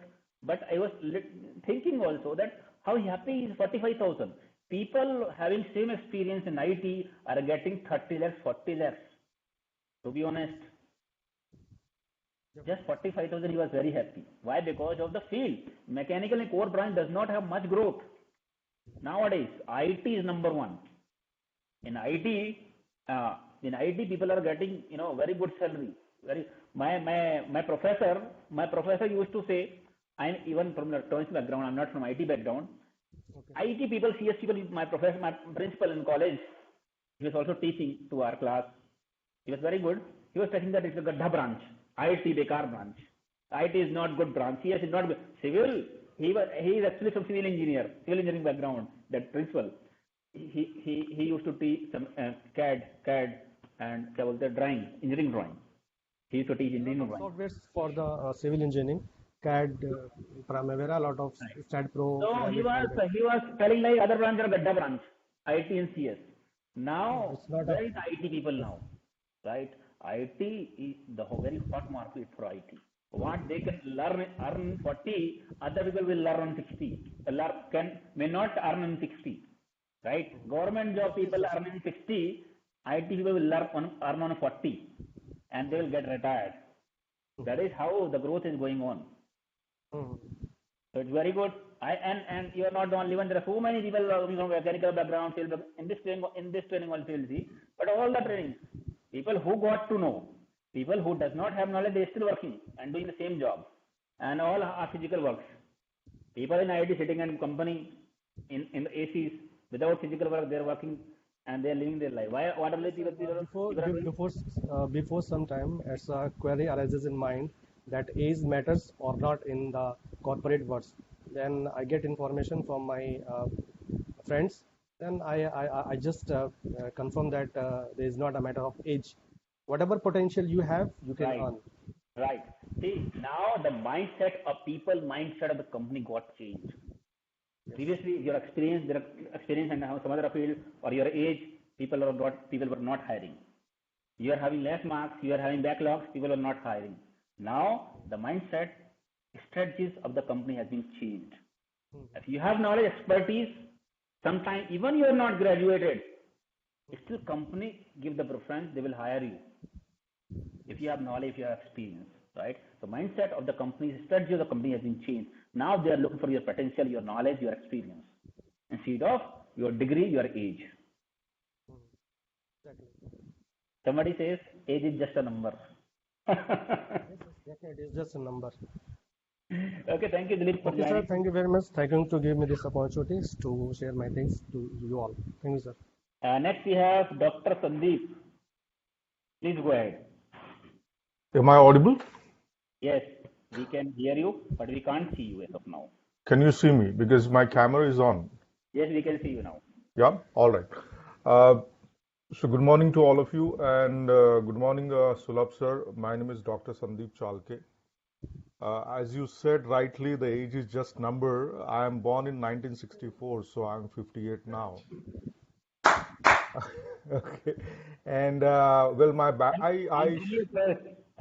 I was thinking also that how happy is 45,000. People having same experience in IT are getting 30 lakhs, 40 lakhs. To be honest, just 45,000, he was very happy. Why? Because of the field. Mechanical and core branch does not have much growth. Nowadays, IT is number one. In IT, people are getting very good salary. My professor used to say, I'm even from electronics background. I'm not from IT background. IT people, CS people, my professor, my principal in college, he was also teaching to our class. He was very good. He was telling that it's a Gadda branch, IT Bekar branch. IT is not good branch. CS is not good. Civil. He is actually from civil engineering background. That principal. He used to teach some CAD and drawing, engineering drawing. He used to teach engineering drawing. Softwares for the civil engineering, CAD, Primavera, a lot of STAT Pro. So he was telling like other branch are Gadda branch, IT and CS. Now where is IT people now, right? IT is the very hot market for IT. What they can earn 40, other people will learn on 60. May not earn on 60, right? Government job people earning 60, IT people will earn on 40, and they will get retired. That is how the growth is going on. So it's very good. And you are not the only one. There are so many people from mechanical background, in this training also you'll see. But all the trainings, people who got to know, people who does not have knowledge, they are still working and doing the same job. And all are physical works. People in IT sitting in company in the ACs without physical work, they are working and they are living their life. Why? What are the people? Before some time, as a query arises in mind that age matters or not in the corporate words. Then I get information from my friends. Then I just confirm that there is not a matter of age. Whatever potential you have, you can earn. Right. See, now the mindset of the company got changed. Previously, your experience in some other field or your age, people were not hiring. You are having less marks, you are having backlogs, people are not hiring. Now, the mindset, strategies of the company has been changed. If you have knowledge, expertise, sometimes even you are not graduated, still company give the preference, they will hire you. If you have knowledge, if you have experience, right? The mindset of the company, strategy of the company has been changed. Now they are looking for your potential, your knowledge, your experience, instead of your degree, your age. Exactly. Somebody says age is just a number. Yes, it is just a number. Okay, thank you, Dilip, for Okay, joining. sir, thank you very much. Thank you to give me this opportunity to share my things to you all. Thank you, sir. Next we have Dr. Sandeep. Please go ahead. Am I audible? Yes, we can hear you, but we can't see you as of now. Can you see me? Because my camera is on. Yes, we can see you now. Yeah, all right. So good morning to all of you, and good morning, Sulabh sir. My name is Dr. Sandeep Chalke. As you said rightly, the age is just number. I am born in 1964, so I'm 58 now. Okay, and well, my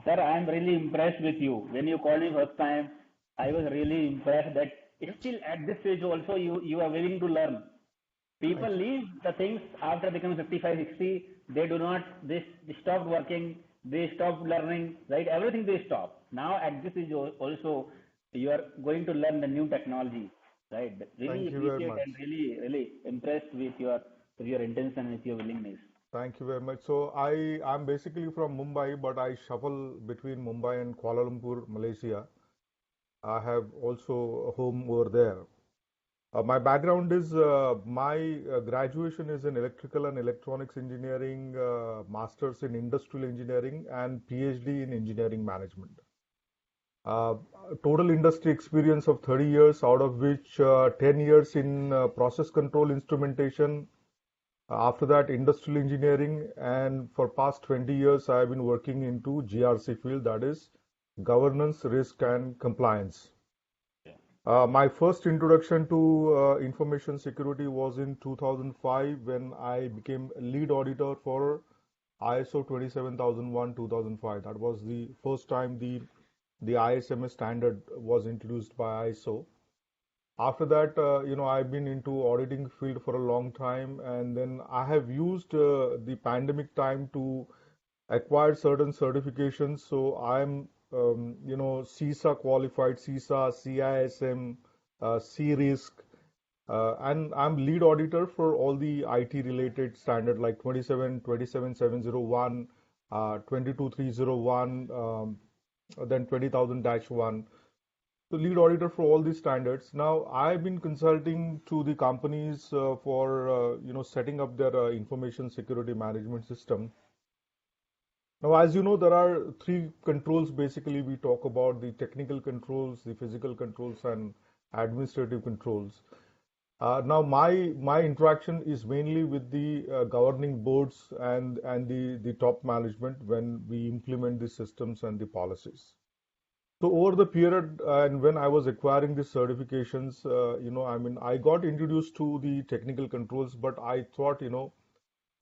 Sir, I am really impressed with you. When you called me first time, I was really impressed that still at this age also you are willing to learn. People leave the things after becoming 55, 60. They stop working, they stop learning, right? Everything they stop. Now at this age also, you are going to learn the new technology, right? Really appreciate and really impressed with your intention and with your willingness. Thank you very much. So I'm basically from Mumbai, but I shuffle between Mumbai and Kuala Lumpur, Malaysia. I have also a home over there. My background is my graduation is in electrical and electronics engineering, masters in industrial engineering, and PhD in engineering management. Total industry experience of 30 years, out of which 10 years in process control instrumentation. After that, industrial engineering, and for past 20 years, I have been working into GRC field, that is governance, risk, and compliance. My first introduction to information security was in 2005 when I became lead auditor for ISO 27001-2005. That was the first time the ISMS standard was introduced by ISO. After that, I've been into auditing field for a long time, and then I have used the pandemic time to acquire certain certifications. So I'm CISA qualified, CISA, CISM, C-Risk, and I'm lead auditor for all the IT related standard like 27701, 22301, then 20000-1. the lead auditor for all these standards. Now, I've been consulting to the companies for setting up their information security management system. Now, as you know, there are three controls basically we talk about: the technical controls, the physical controls, and administrative controls. Now, my interaction is mainly with the governing boards and the top management when we implement the systems and the policies. So over the period and when I was acquiring these certifications, I got introduced to the technical controls, but I thought,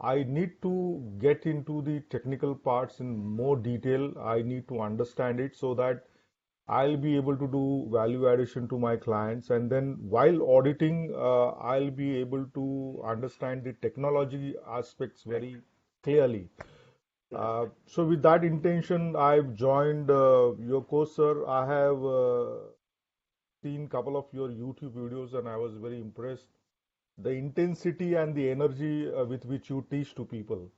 I need to get into the technical parts in more detail. I need to understand it so that I'll be able to do value addition to my clients. And then while auditing, I'll be able to understand the technology aspects very clearly. So with that intention, I've joined your course, sir. I have seen a couple of your YouTube videos and I was very impressed. The intensity and the energy with which you teach to people.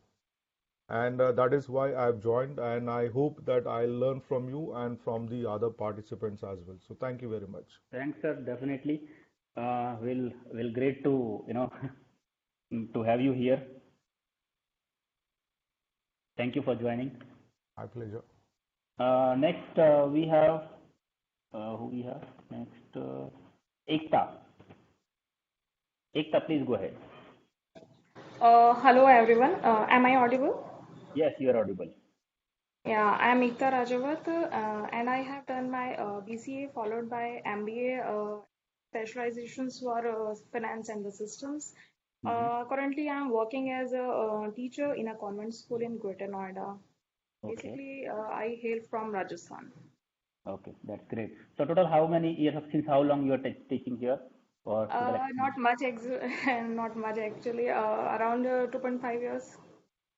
And that is why I've joined, and I hope that I'll learn from you and from the other participants as well. So thank you very much. Thanks, sir. Definitely. Will great to to have you here. Thank you for joining. My pleasure. Next, we have who we have next? Ekta. Ekta, please go ahead. Hello everyone. Am I audible? Yes, you are audible. Yeah, I am Ekta Rajawat, and I have done my BCA followed by MBA specializations for finance and the systems. Currently, I am working as a teacher in a convent school in Greater Noida. Okay. Basically, I hail from Rajasthan. Okay, that's great. So total, how many years? Since how long you are teaching here? Or Not much, not much actually. Around 2.5 years.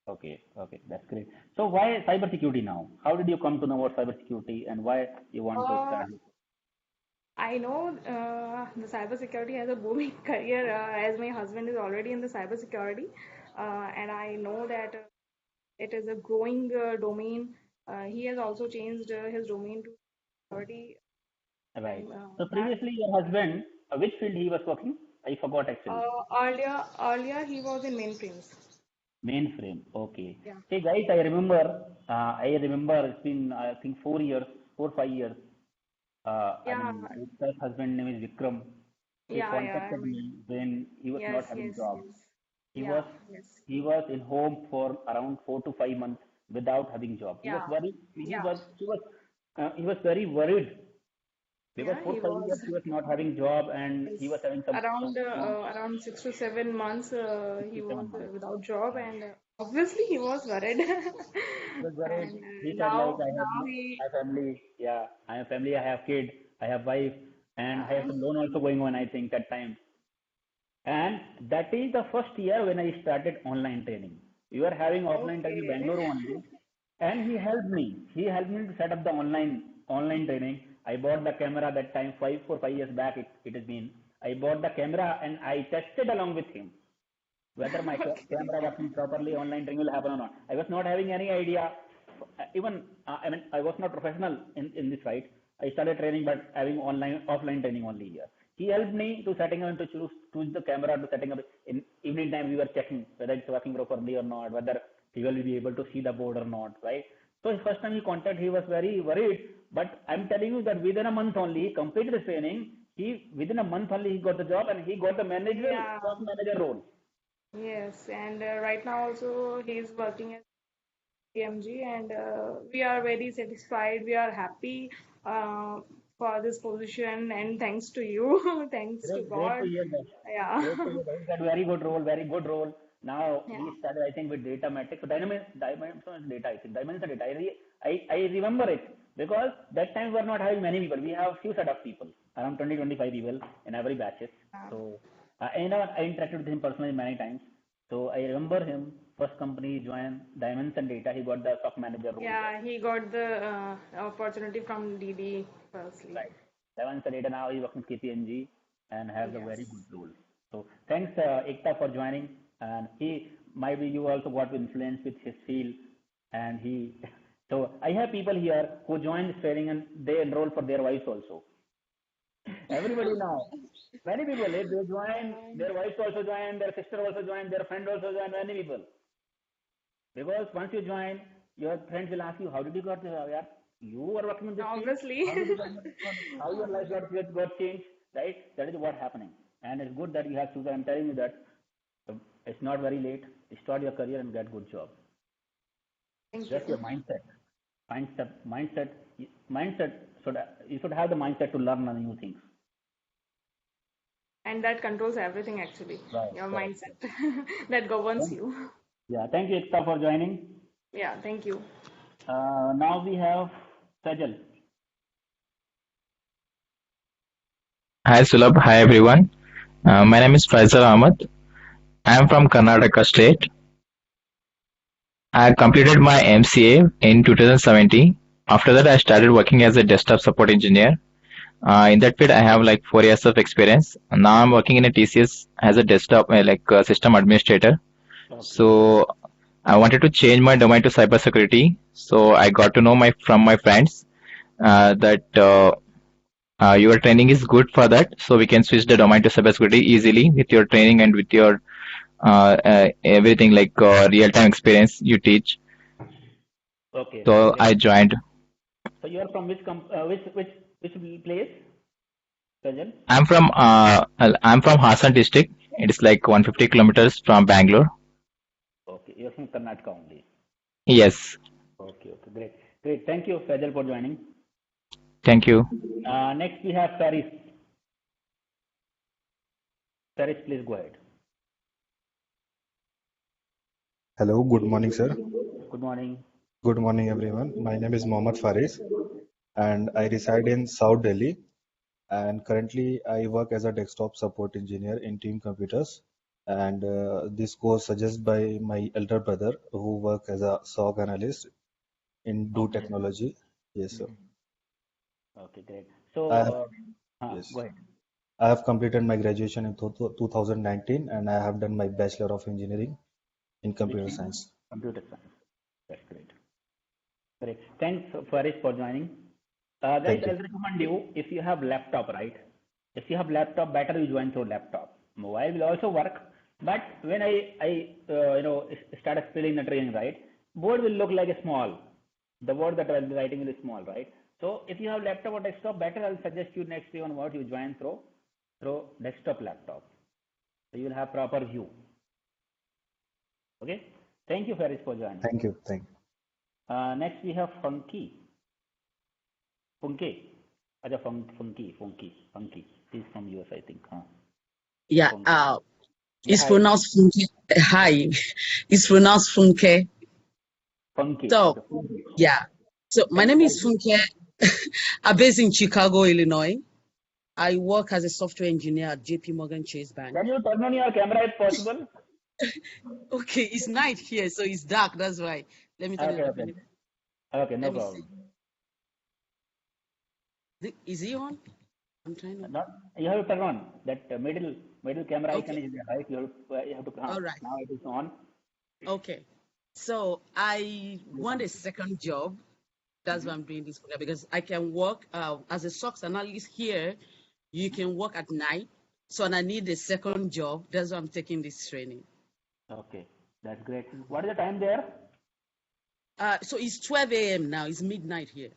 Okay, that's great. So why cybersecurity now? How did you come to know about cybersecurity and why you want to start? I know the cybersecurity has a booming career as my husband is already in the cybersecurity, and I know that it is a growing domain. He has also changed his domain to security. Right. So previously, your husband, which field he was working? I forgot actually. Earlier he was in mainframes. Mainframe. Okay. Yeah. Hey guys, I remember. It's been I think 4 years, 5 years. Yeah. His husband name is Vikram. He contacted me when he was not having job. Yes. He was in home for around 4 to 5 months without having job. He was very he was very worried because for 5 years he was not having job and he was having some around 6 to 7 months he was without job, and obviously he was worried. He was worried. And He said now like, I have family, I have family, I have kid, I have wife, and I have some loan also going on, I think, that time. And that is the first year when I started online training. We were having offline training in Bangalore only, and he helped me. He helped me to set up the online training. I bought the camera that time, 4 or 5 years back it has been. I bought the camera and I tested along with him whether my camera working properly, online training will happen or not. I was not having any idea. Even I was not professional in this side. I started training, but having offline training only here. He helped me to setting up to choose the camera, to setting up. In evening time we were checking whether it's working properly or not, whether he will be able to see the board or not, right? So his first time he contacted, he was very worried. But I'm telling you that within a month only, he completed the training. Within a month only he got the job and he got the manager role. Yes, and right now also he is working as PMG, and we are very satisfied. We are happy for this position, and thanks to you, thanks to God. Great to hear that. Yeah. Great to hear that. He's got very good role. Now he started, I think, with data metrics. So dimension data, I think. Dimension data. I remember it because that time we were not having many people. We have few set of people, around 20-25 people in every batches. So I interacted with him personally many times. So I remember him. First company he joined Dimension Data. He got the SOC manager role. Yeah, he got the opportunity from DD firstly. Right. Dimension Data, now he works in KPMG and has a very good role. So thanks Ekta for joining. And he maybe you also got influence with his field. And so I have people here who join this training and they enroll for their wives also. Everybody now. Many people, if they join, their wife also join, their sister also join, their friend also join, many people. Because once you join, your friends will ask you, how did you got this? Yeah, you were working in this field. Obviously. How did you how your life got changed, right? That is what happening. And it's good that you have chosen. I'm telling you that it's not very late. Start your career and get good job. Just your mindset. Mindset. You should have the mindset to learn new things. And that controls everything actually. Right, Your right. mindset that governs you. Yeah, thank you, Ekta, for joining. Yeah, thank you. Now we have Sajal. Hi Sulabh, hi everyone. My name is Faisal Ahmed. I am from Karnataka state. I completed my MCA in 2017. After that, I started working as a desktop support engineer. In that field, I have like 4 years of experience. And now I'm working in a TCS as a desktop, system administrator. Okay. So I wanted to change my domain to cybersecurity. So I got to know from my friends that your training is good for that. So we can switch the domain to cybersecurity easily with your training and with your everything like real-time experience you teach. Okay. So Okay. I joined. So you are from which place, Sajal? I'm from Hassan district. It is like 150 kilometers from Bangalore. Okay, you're from Karnataka only. Yes. Okay, great. Great. Thank you, Sajal, for joining. Thank you. Next we have Paris. Paris, please go ahead. Hello, good morning, sir. Good morning. Good morning, everyone. My name is Mohammad Faris, and I reside in South Delhi. And currently, I work as a desktop support engineer in Team Computers. And this course suggested by my elder brother, who works as a SOC analyst in Do Technology. Yes, sir. Okay, great. So, yes. go ahead. I have completed my graduation in 2019, and I have done my Bachelor of Engineering in Computer Science. Computer Science. That's great. Great. Thanks, Faris, for joining. Guys, I'll recommend you, if you have laptop, right? If you have laptop, better you join through laptop. Mobile will also work, but when I start explaining the training, right, board will look like a small. The word that I'll be writing is small, right? So if you have laptop or desktop, better I'll suggest you next day on what you join through desktop laptop. So you will have proper view. Okay. Thank you, Faris, for joining. Thank you. Thank you. Next we have Funky. Funky. Funky. He's from US, I think. Huh? Yeah. It's pronounced Funky. Hi. It's pronounced Funke. Funky. So, yeah. So my name is Funke. I'm based in Chicago, Illinois. I work as a software engineer at JP Morgan Chase Bank. Can you turn on your camera if possible? Okay, it's night here, so it's dark. That's why. Let me turn it off. Okay, no problem. Is he on? I'm trying to. No, you have to turn on that middle camera icon is there, right? You have to. All right. Now it is on. Okay. So I want a second job. That's why I'm doing this because I can work as a SOC analyst here. You can work at night. So and I need a second job. That's why I'm taking this training. Okay, that's great. What is the time there? So it's 12 a.m. now. It's midnight here.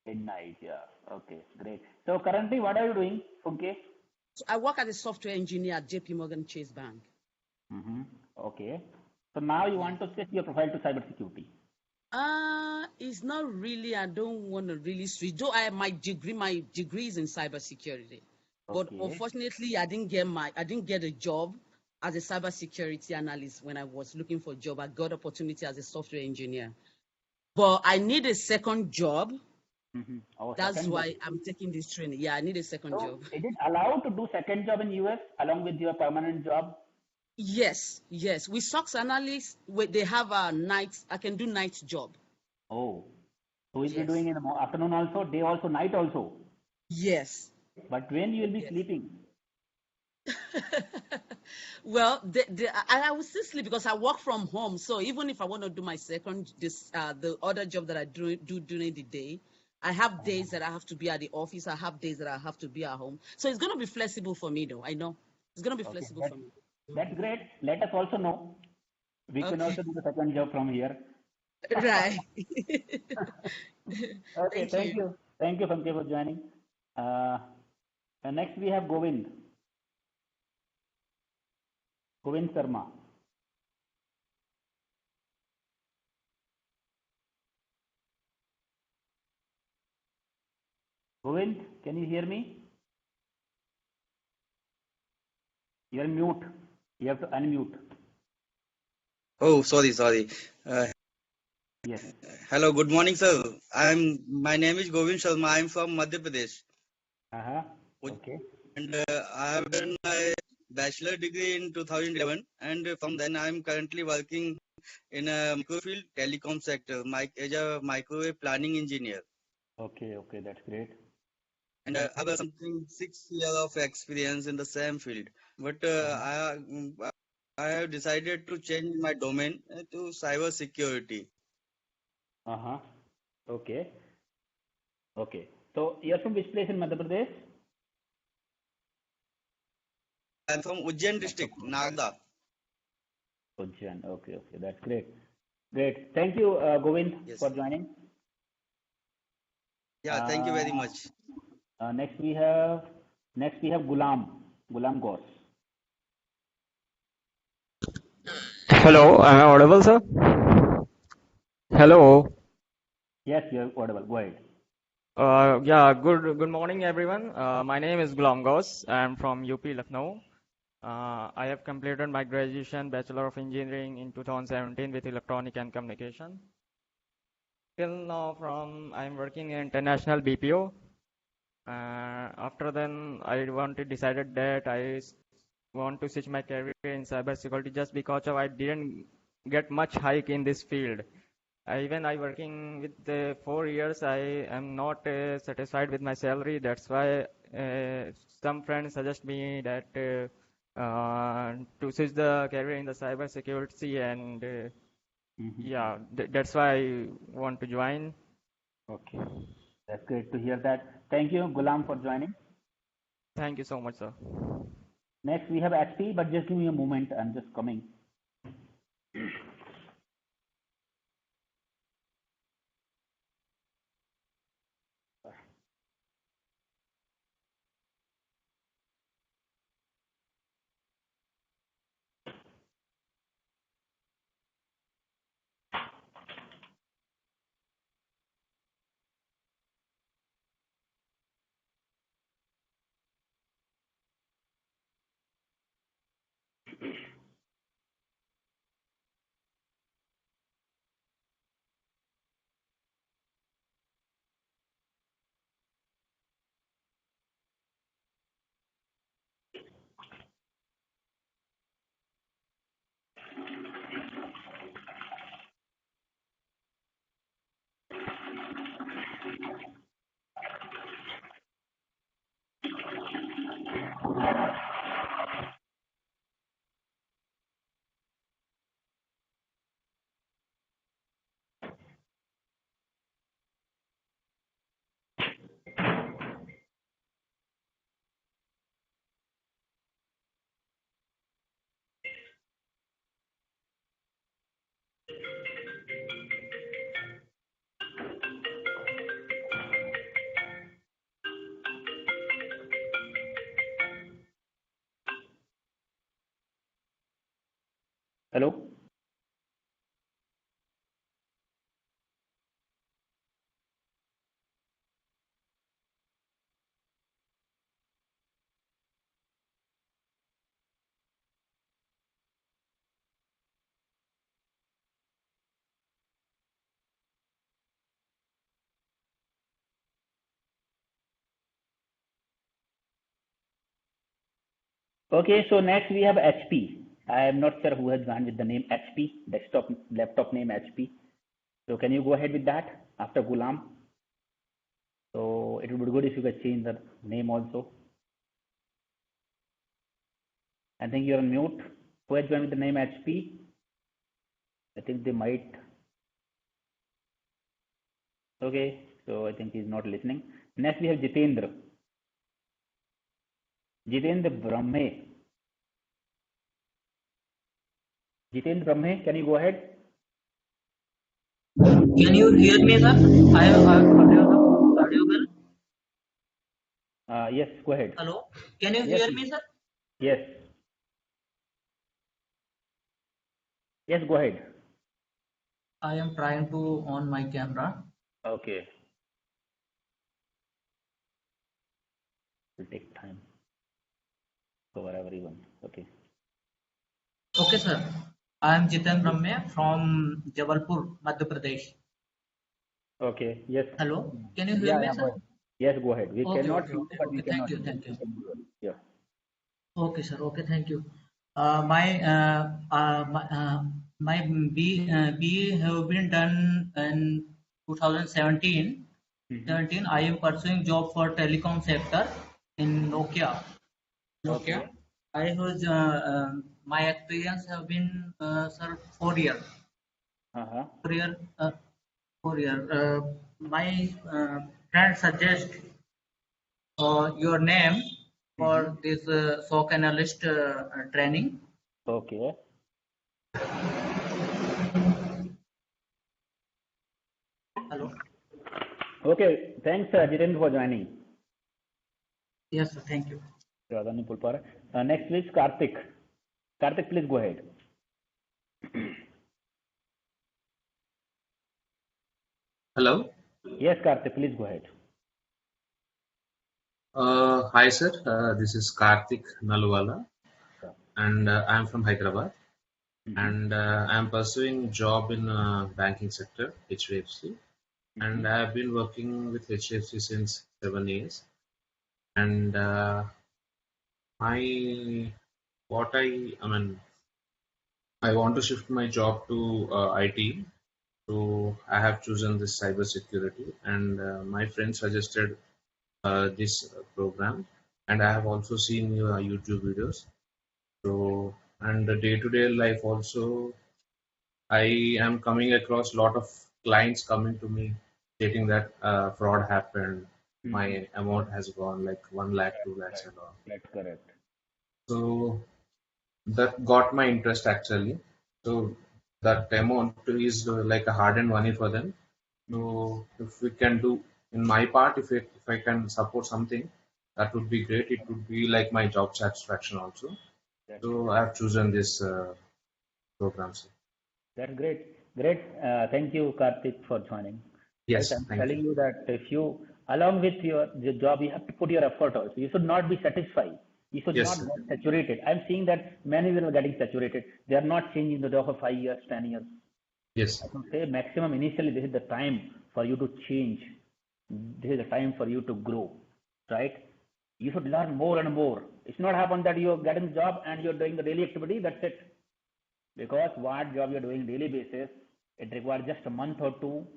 Midnight, yeah. Okay, great. So currently, what are you doing, Funke? So I work as a software engineer at JP Morgan Chase Bank. Okay. So now you want to switch your profile to cybersecurity? It's not really. I don't want to really switch. Though my degree is in cybersecurity, but unfortunately, I didn't get a job as a cybersecurity analyst when I was looking for a job. I got opportunity as a software engineer, but I need a second job. That's why I'm taking this training. Yeah, I need a second job. Is it allowed to do second job in US along with your permanent job? Yes. With SOC analysts, they have a night. I can do night job. Oh, so you'll be doing in the afternoon also, day also, night also? Yes. But when you will be sleeping? Well, I will still sleep because I work from home. So even if I want to do my second, the other job that I do during the day, I have days that I have to be at the office. I have days that I have to be at home. So it's going to be flexible for me, though. I know it's going to be flexible for me. That's great. Let us also know. We can also do the second job from here. Right. Okay, thank you. Thank you, Pankaj, for joining. And next we have Govind. Govind Sharma. Govind, can you hear me? You're on mute. You have to unmute. Oh, sorry. Yes. Hello, good morning, sir. My name is Govind Sharma. I'm from Madhya Pradesh. Okay. And I have done my bachelor degree in 2011, and from then I'm currently working in a microfield telecom sector, as a microwave planning engineer. Okay, that's great. And I have something 6 years of experience in the same field. But I have decided to change my domain to cyber security. Okay. So you're from which place in Madhya Pradesh? I'm from Ujjain district, Nagda. Ujjain. Okay. That's great. Thank you, Govind, for joining. Yeah, thank you very much. Next we have Gulam Ghosh. Hello, am I audible, sir? Hello. Yes, you're audible. Go ahead. Yeah, good morning, everyone. My name is Gulam Ghosh. I'm from UP, Lucknow. I have completed my graduation, Bachelor of Engineering in 2017 with Electronic and Communication. Till now, I'm working in international BPO. After then, I decided that I want to switch my career in cybersecurity just because I didn't get much hike in this field. Even I working with 4 years, I am not satisfied with my salary. That's why some friends suggest me that to switch the career in the cybersecurity, and yeah, that's why I want to join. Okay, that's great to hear that. Thank you, Gulam, for joining. Thank you so much, sir. Next we have HP, but just give me a moment. I'm just coming. Hello. Okay, so next we have HP. I am not sure who has gone with the name HP, laptop name HP. So can you go ahead with that after Gulam? So it would be good if you could change the name also. I think you're on mute. Who has joined with the name HP? I think they might. Okay, So I think he's not listening. Next we have Jitendra. Jitendra Brahme. Jitendra Brahme, can you go ahead? Can you hear me, sir? I am audible. Yes, go ahead. Hello. Can you Yes, hear me, sir? yes. Yes, go ahead. I am trying to on my camera. Okay. Will take time. So whatever you want. Okay. Okay, sir. I am Jiten Brahme from Jabalpur, Madhya Pradesh. Okay. Yes. Hello. Can you hear me, Yeah, sir? go ahead. Yes, go ahead. We Okay, cannot okay, see you, okay, but we okay. Thank cannot you, hear thank you. you. Yeah. Okay, sir. Okay, thank you. My BE have been done in 2017. 17. I am pursuing job for telecom sector in Nokia. Okay. I was my experience have been sir 4 year. Uh-huh. 4 year. 4 year. My friend suggest your name for this SOC Analyst Training. Okay. Hello. Okay. Thanks, Jitendra, for joining. Yes, sir. Thank you. Next is Karthik. Karthik, please go ahead. Hello. Yes, Karthik, please go ahead. Hi, sir. This is Karthik Nalwala, and I'm from Hyderabad. And I'm pursuing job in banking sector, HDFC. And I've been working with HDFC since 7 years. And I want to shift my job to IT. So I have chosen this cyber security, and my friend suggested this program, and I have also seen your YouTube videos. So, and the day-to-day life also, I am coming across a lot of clients coming to me stating that fraud happened, my amount has gone like 1 lakh, 2 lakhs and all. That's correct. So that got my interest actually. So that amount is like a hard-earned money for them. So if we can do, in my part, if I can support something, that would be great. It would be like my job satisfaction also. So I have chosen this program. Sir. That's great. Great. Thank you, Karthik, for joining. Yes, right? I'm thank telling you. you that if you, along with your job, you have to put your effort also. You should not be satisfied. You should Yes, not sir. get saturated. I'm seeing that many people are getting saturated. They are not changing the job for 5 years, 10 years. Yes. I can say maximum initially this is the time for you to change. This is the time for you to grow, right? You should learn more and more. It's not happen that you're getting the job and you're doing the daily activity, that's it. Because what job you're doing daily basis, it requires just a month or two,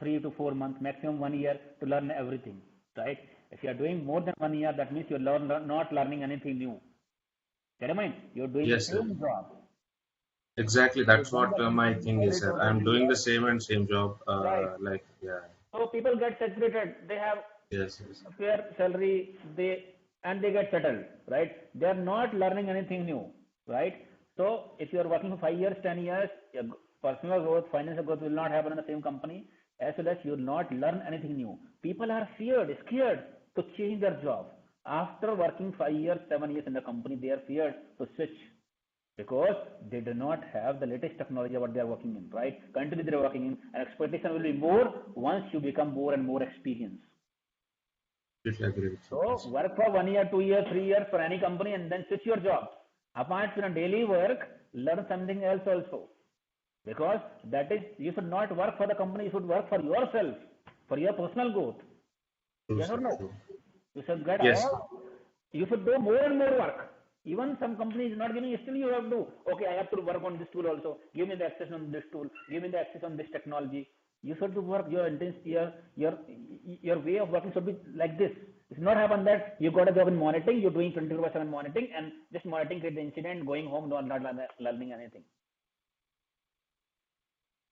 3 to 4 months, maximum 1 year to learn everything, right? If you are doing more than 1 year, that means you're not learning anything new. Get in mind, you're doing Yes, the sir. same job. Exactly. You're That's doing what the my same thing is, sir. I'm doing the same job. right? Like, yeah. So people get saturated. They have Yes, yes. a fair salary, and they get settled, right? They are not learning anything new, right? So if you are working for 5 years, 10 years, your personal growth, financial growth will not happen in the same company, as well as you will not learn anything new. People are scared to change their job. After working 5 years, 7 years in the company, they are feared to switch because they do not have the latest technology what they are working in, right? Currently they are working in, and expectation will be more once you become more and more experienced. Completely agree with you. So work for 1 year, 2 years, 3 years for any company and then switch your job. Apart from daily work, learn something else also. Because that is, you should not work for the company, you should work for yourself, for your personal growth. True, Yes or sir, no? true. You should get Yes. you should do more and more work. Even some companies not giving, still you have to, okay, I have to work on this tool also. Give me the access on this tool. Give me the access on this technology. You should do work, your way of working should be like this. It's not happen that you got a job in monitoring, you're doing 24/7 monitoring and just monitoring create the incident, going home, not learning anything.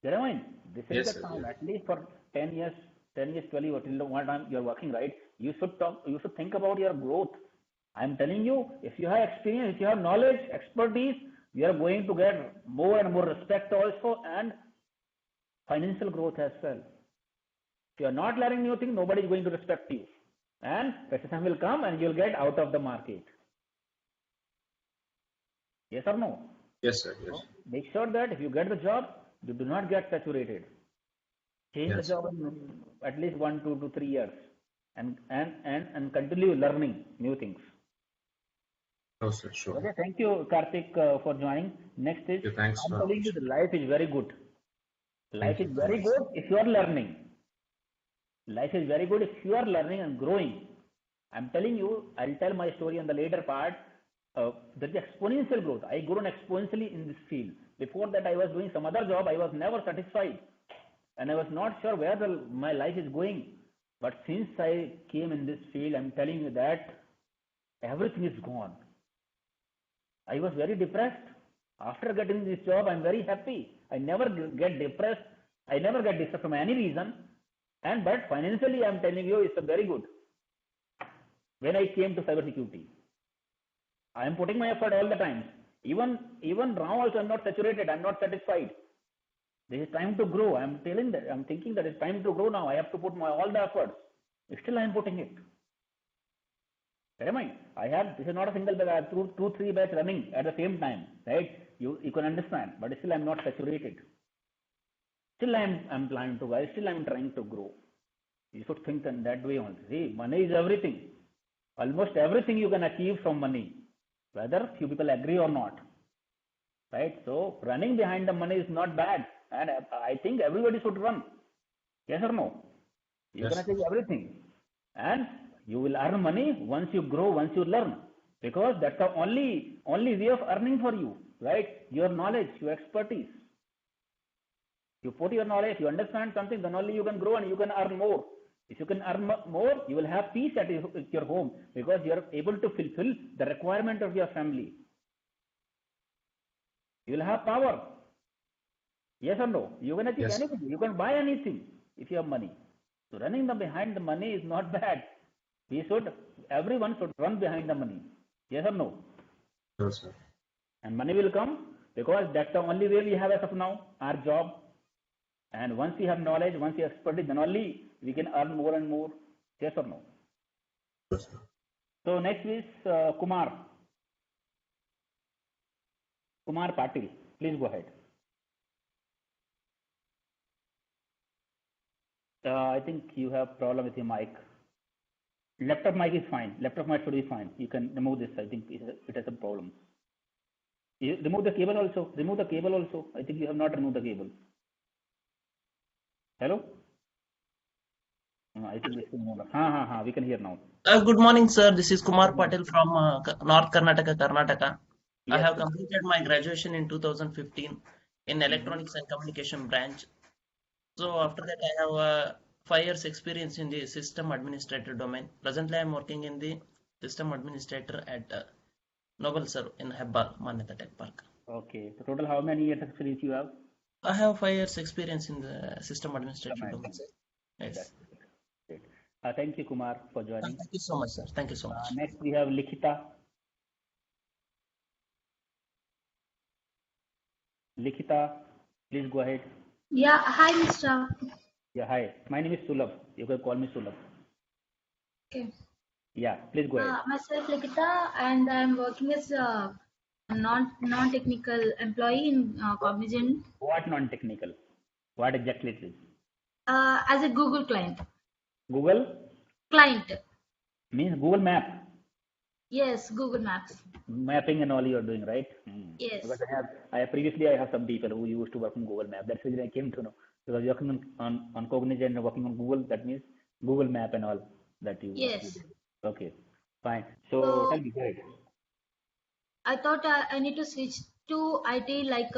Get I mean? This is Yes, the sir. time, Yes. at least for 10 years, 10 years, 12 years, till what time you're working, right? You should think about your growth. I'm telling you, if you have experience, if you have knowledge, expertise, you are going to get more and more respect also, and financial growth as well. If you are not learning new things, nobody is going to respect you. And recession will come and you'll get out of the market. Yes or no? Yes, sir. Yes. So make sure that if you get the job, you do not get saturated. Change the job in at least 1 to 3 years and continue learning new things. No, sir, sure. Okay, thank you, Karthik, for joining. Next is, thanks I'm telling you, life is very good. Life is very good if you are learning. Life is very good if you are learning and growing. I'm telling you, I'll tell my story on the later part. There's exponential growth. I grew exponentially in this field. Before that, I was doing some other job. I was never satisfied. And I was not sure where my life is going. But since I came in this field, I'm telling you that everything is gone. I was very depressed. After getting this job, I'm very happy. I never get depressed. I never get distressed for any reason. But financially, I'm telling you, it's very good. When I came to cybersecurity, I am putting my effort all the time. Even now also, I'm not saturated. I'm not satisfied. There is time to grow. I'm thinking that it's time to grow now. I have to put all the efforts. Still, I'm putting it. Never mind. This is not a single batch. I have 2-3 batch running at the same time, right? You can understand. But still, I'm not saturated. Still, I'm planning to. Still, I'm trying to grow. You should think in that way only. See, money is everything. Almost everything you can achieve from money, whether few people agree or not, right? So running behind the money is not bad, and I think everybody should run. Yes or no? You can achieve everything, and you will earn money once you grow, once you learn, because that's the only way of earning for you, right? Your knowledge, your expertise. You put your knowledge, you understand something, then only you can grow and you can earn more. If you can earn more, you will have peace at your home because you are able to fulfill the requirement of your family. You will have power. Yes or no? You can achieve anything. You can buy anything if you have money. So running behind the money is not bad. Everyone should run behind the money. Yes or no? Yes, sir. And money will come because that's the only way we have as of now, our job. And once we have knowledge, once we have expertise, then only we can earn more and more. Yes or no? Yes, sir. So next is Kumar. Kumar Patil. Please go ahead. I think you have problem with your mic. Laptop mic is fine. Laptop mic should be fine. You can remove this. I think it has a problem. Remove the cable also. Remove the cable also. I think you have not removed the cable. Hello? I think this is more. We can hear now. Good morning, sir. This is Kumar Patil from North Karnataka, Karnataka. Yes, I have completed my graduation in 2015 in Electronics and Communication branch. So after that, I have 5 years experience in the system administrator domain. Presently, I am working in the system administrator at Noble Sir in Hebbal, Manyata Tech Park. Okay. So total, how many years experience you have? I have 5 years experience in the system administrator domain. Yes. Great. Thank you, Kumar, for joining. Thank you so much, sir. Thank you so much. Next, we have Likhita. Likhita, please go ahead. Yeah, hi, Mr. Yeah, hi. My name is Sulabh. You can call me Sulabh. Okay. Yeah, please go ahead. Myself, Likita, and I'm working as a non-technical employee in Cognizant. What non-technical? What exactly it is? As a Google client. Google? Client. Means Google Map. Yes, Google Maps. Mapping and all you are doing, right? Yes. Because I have some people who used to work on Google Map. That's the reason I came to know. Because working on Cognizant and working on Google, that means Google Map and all that you. Yes. Okay, fine. So tell me, go ahead. I thought I need to switch to IT, like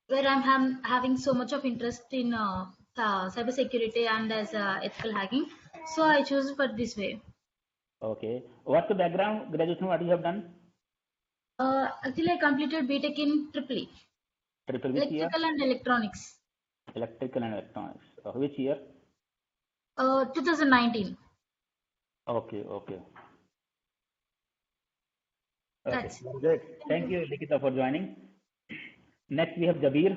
where I'm having so much of interest in cybersecurity and as ethical hacking. So I chose for this way. Okay. What's the background graduation? What you have done? Actually, I completed BTech in EEE. Triple which Electrical year? and Electronics. Electrical and Electronics. Which year? 2019. Okay, okay. Okay, That's great. thank Thank you. you, Likita, for joining. Next, we have Jabir.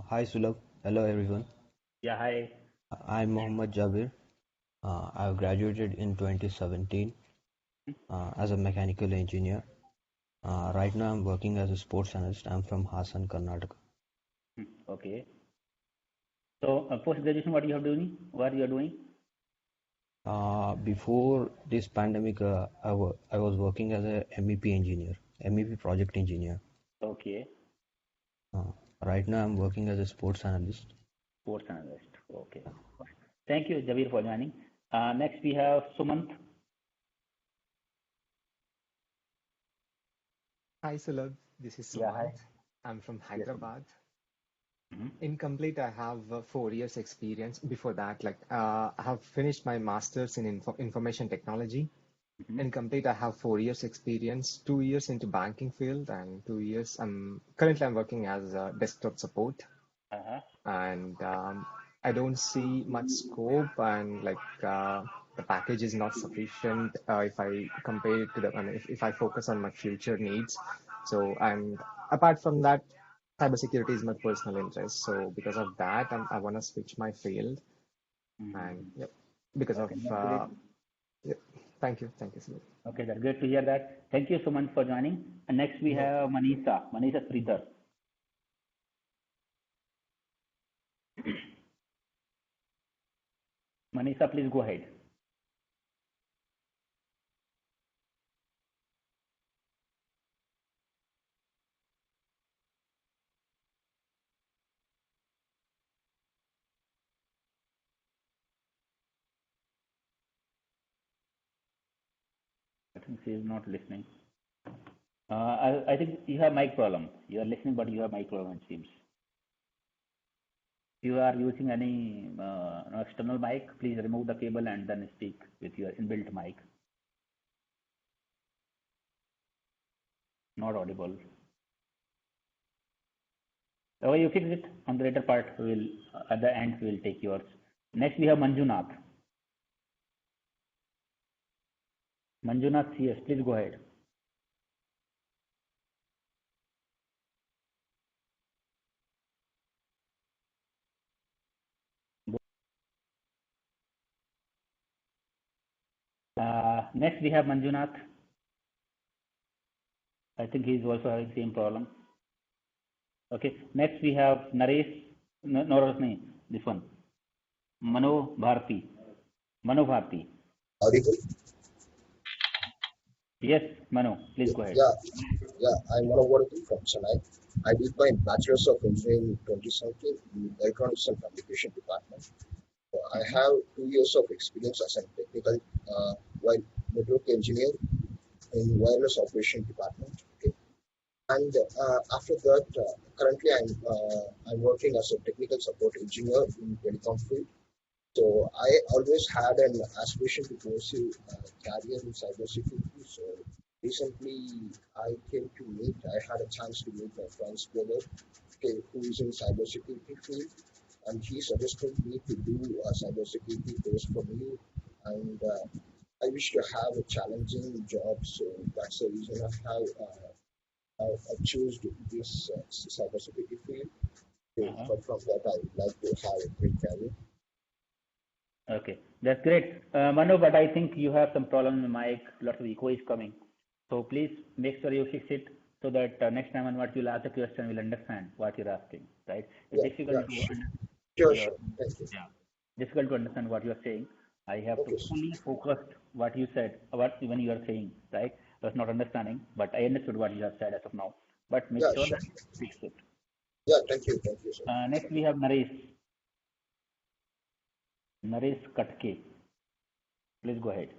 Hi Sulabh. Hello everyone. Yeah, hi. I'm Mohammad Jabir. I've graduated in 2017 as a mechanical engineer. Right now I'm working as a sports analyst. I'm from Hassan, Karnataka. Okay. So, post-graduation, what you are doing? What you are doing? Before this pandemic, I was working as a MEP engineer, MEP project engineer. Okay. Right now I'm working as a sports analyst. Sports analyst. Okay. Thank you, Jabir, for joining. Next, we have Sumant. Hi Sulabh, this is Yeah, hi. Sumant. I'm from Yes. Hyderabad. Mhm. In complete, I have 4 years experience. Before that, I have finished my master's in information technology. In complete, I have 4 years experience, 2 years into banking field, and 2 years. Currently I'm working as a desktop support, Uh-huh. and I don't see much scope, and the package is not sufficient if I compare it to the. I mean, if I focus on my future needs. So, and apart from that, cybersecurity is my personal interest. So because of that, I want to switch my field, and yep, because of Okay, that's great. yep. Thank you, sir. Okay, that's great to hear that. Thank you, Sumant, for joining. And next, we No. have Manisha Sridhar. Manisha, please go ahead. I think she is not listening. I think you have mic problem. You are listening, but you have mic problem, it seems. If you are using any external mic, please remove the cable and then speak with your inbuilt mic. Not audible. Oh, you fix it on the later part. We will at the end we will take yours. Next we have Manjunath. Manjunath, yes, please go ahead. Next we have Manjunath. I think he is also having same problem. Okay. Next we have Naresh. No, this one. Mano Bharti. Audible? Yes, Mano, please go ahead. I'm Manovarti from Chennai. I did my Bachelor's of Engineering in 2017 in Electronics and Communication Department. I have 2 years of experience as a technical while network engineer in wireless operation department. Okay. And after that, currently I'm working as a technical support engineer in telecom field. So I always had an aspiration to pursue a career in cybersecurity. So recently I came to meet, I had a chance to meet my friend's brother, okay, who is in cybersecurity field, and he suggested me to do a cybersecurity course for me. And I wish to have a challenging job, so that's the reason I chose this cybersecurity field. Okay, from that I would like to have a great career. Okay, that's great. Manu, but I think you have some problem in the mic, lots of echo is coming. So please make sure you fix it so that next time when what you'll ask the question, we'll understand what you're asking, right? It's difficult to Sure. Thank you. difficult to understand what you're saying. I have to fully focused what you said, what even you are saying, right? I was not understanding, but I understood what you have said as of now. But make sure that you fix it. Yeah, thank you, sir. Next we have Naresh Katke. Please go ahead.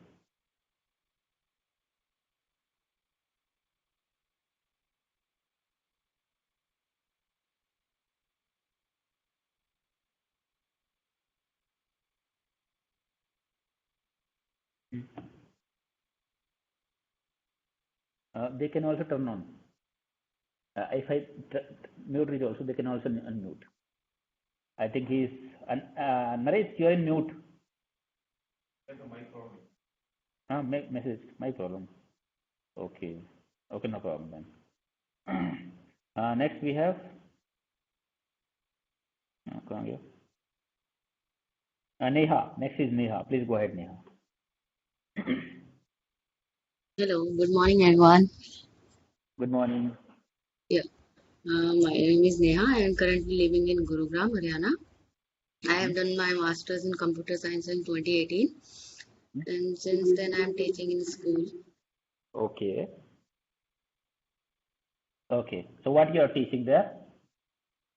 They can also turn on. If I mute Rich also, they can also unmute. I think he's Naresh, you're in mute. Message, my problem. Okay, no problem then. Next we have Neha. Next is Neha. Please go ahead, Neha. Hello, good morning, everyone. Good morning. Yeah, my name is Neha. I am currently living in Gurugram, Haryana. I have done my master's in computer science in 2018, and since then I am teaching in school. Okay. So what you are teaching there?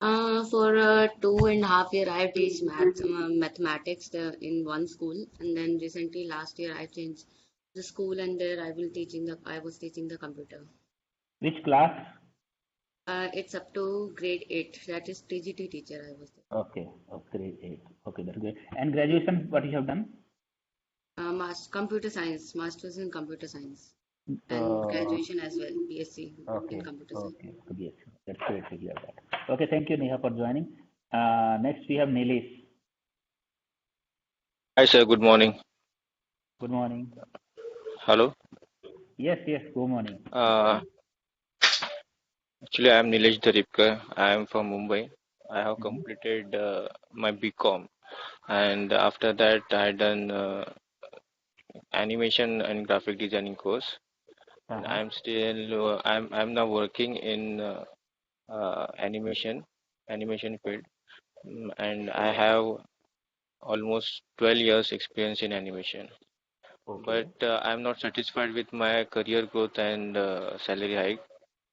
For 2.5 years, I have teach mathematics in one school, and then recently last year I changed the school, and there I was teaching the computer. Which class? It's up to grade 8. That is TGT teacher I was there. Okay, grade 8. Okay, that's good. And graduation, what you have done? Computer science, master's in computer science, and graduation as well, BSc in computer science. Okay, BSc. That's great to hear that. Okay, thank you, Neha, for joining. Next, we have Nilesh. Hi, sir. Good morning. Good morning. Hello. Yes. Good morning. Actually, I am Nilesh Dharipkar. I am from Mumbai. I have completed my BCom, and after that, I done animation and graphic designing course. I'm still I'm now working in animation field, and I have almost 12 years experience in animation. But I'm not satisfied with my career growth and salary hike.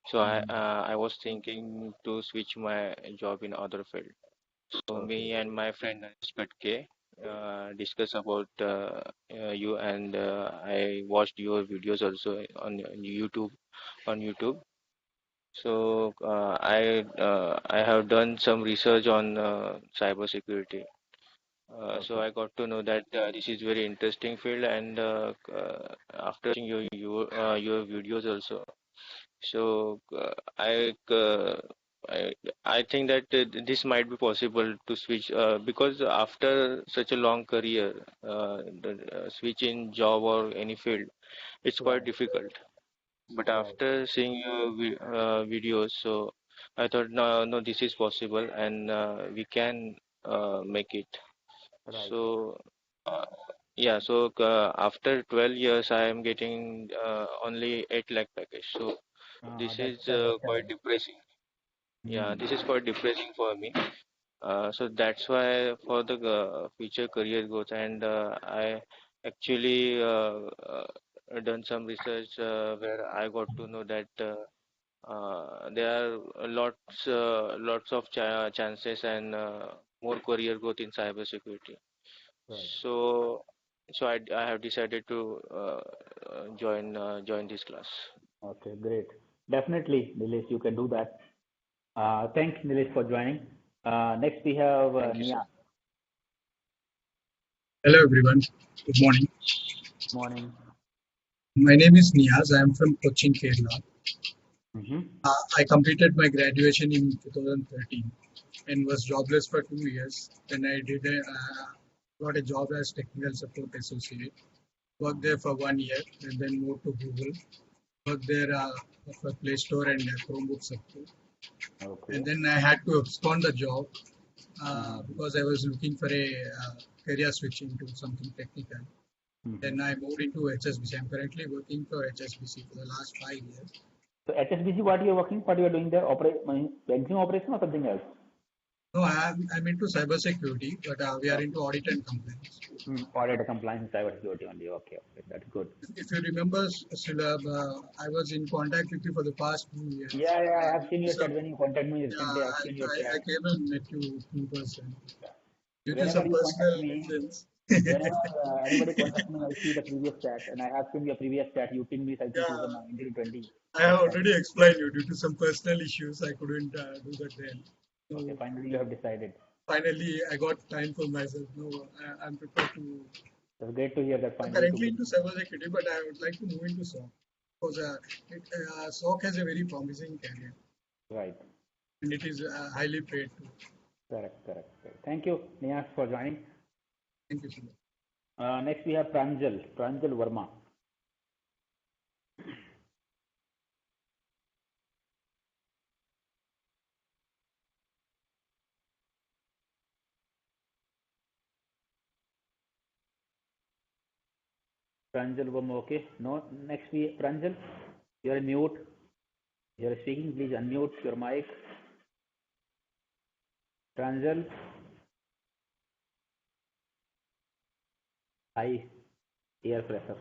So I was thinking to switch my job in other field. So me and my friend SPERT discuss about you, and I watched your videos also on YouTube. So I have done some research on cyber security. So I got to know that this is very interesting field, and after watching your videos also, so I think that this might be possible to switch because after such a long career, switch in job or any field, it's quite difficult. But after seeing your videos, so I thought no, this is possible, and we can make it. So yeah, so after 12 years, I am getting only 8 lakh package. So this is quite depressing. Yeah, this is quite depressing for me. So that's why for the future career growth, and I actually done some research where I got to know that there are lots of chances and more career growth in cybersecurity. So I have decided to join this class. Okay, great. Definitely, Nilesh, you can do that. Thanks, Nilesh, for joining. Next, we have Niyaz. Hello everyone, good morning. Morning. My name is Niyaz. I am from Cochin, Kerala. I completed my graduation in 2013 and was jobless for 2 years. Then I got a job as technical support associate. Worked there for 1 year and then moved to Google. Worked there for Play Store and Chromebook support. And then I had to abscond the job because I was looking for a career switching to something technical. Then I moved into HSBC. I'm currently working for HSBC for the last 5 years. So HSBC, what you are doing there? Banking operation or something else? No, I'm into cybersecurity, but we are into audit and compliance. Audit and compliance and cybersecurity only. Okay, that's good. If you remember, Sulabh, I was in contact with you for the past 2 years. Yeah, I have seen your chat when you contacted me recently. I came and met you in person. Due to some personal reasons. Whenever anybody contacts me, I see the previous chat, and I have seen your previous chat. You pinged me, I think, 2019-20. I have already explained you. Due to some personal issues, I couldn't do that then. So okay, finally you have decided. Finally, I got time for myself. No, I'm prepared to. That's great to hear that. I'm currently into cybersecurity, but I would like to move into SOC because SOC has a very promising career. Right. And it is highly paid too. Correct. Thank you, Niyas, for joining. Thank you so much. Next we have Pranjal Verma. Pranjal Verma, okay. No, next we Pranjal, you're on mute. You're speaking, please unmute your mic. Pranjal, high air pressure.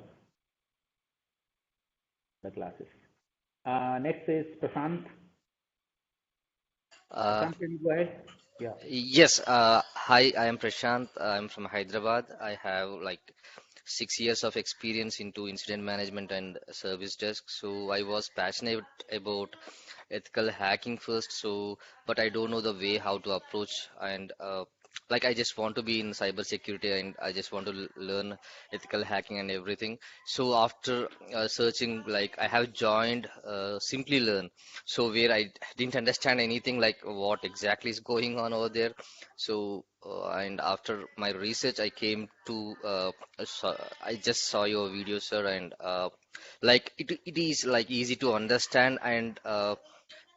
The classes. Next is Prashant. Prashant, can you go ahead? Yeah. Yes, hi, I am Prashant. I'm from Hyderabad. I have like 6 years of experience into incident management and service desk. So I was passionate about ethical hacking first. So, but I don't know the way how to approach and like I just want to be in cybersecurity and I just want to learn ethical hacking and everything. So after searching, like I have joined Simply Learn, so where I didn't understand anything like what exactly is going on over there. So and after my research, I came to I just saw your video, sir, and like it is like easy to understand and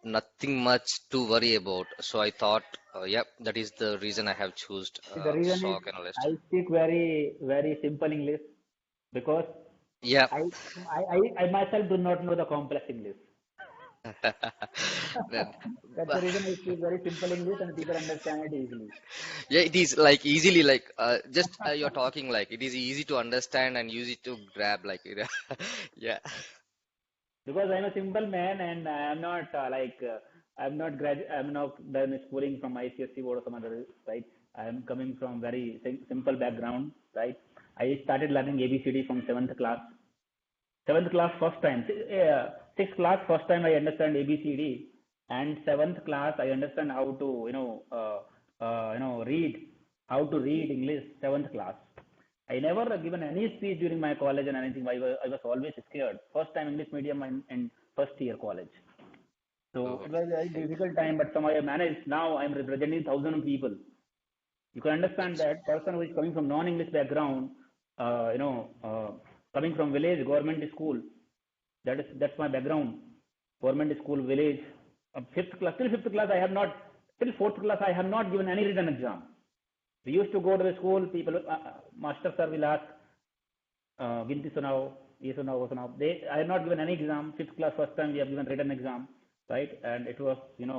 nothing much to worry about. So I thought, yep, that is the reason I have chosen The reason is SOC analyst. I speak very simple English because Yeah. I myself do not know the complex English. Then, That's the reason I speak very simple English and people understand it easily. yeah, it is like easily like just you're talking like it is easy to understand and easy to grab like yeah. Because I'm a simple man and I'm not I'm not done schooling from ICSC board or some other, right? I'm coming from very simple background, right? I started learning ABCD from seventh class. Seventh class first time, sixth class first time I understand ABCD, and seventh class I understand how to read English. Seventh class. I never given any speech during my college and anything. I was always scared. First time English medium in first year college. So it was a very difficult time, but somehow I managed. Now I'm representing thousands of people. You can understand that person who is coming from non-English background, coming from village government school. That's my background. Government school, village. Fifth class till fifth class I have not. Till fourth class I have not given any written exam. We used to go to the school, people, master sir will ask, Ginti sunao, ye sunao, wo sunao. I have not given any exam. Fifth class first time we have given written exam, right? And it was,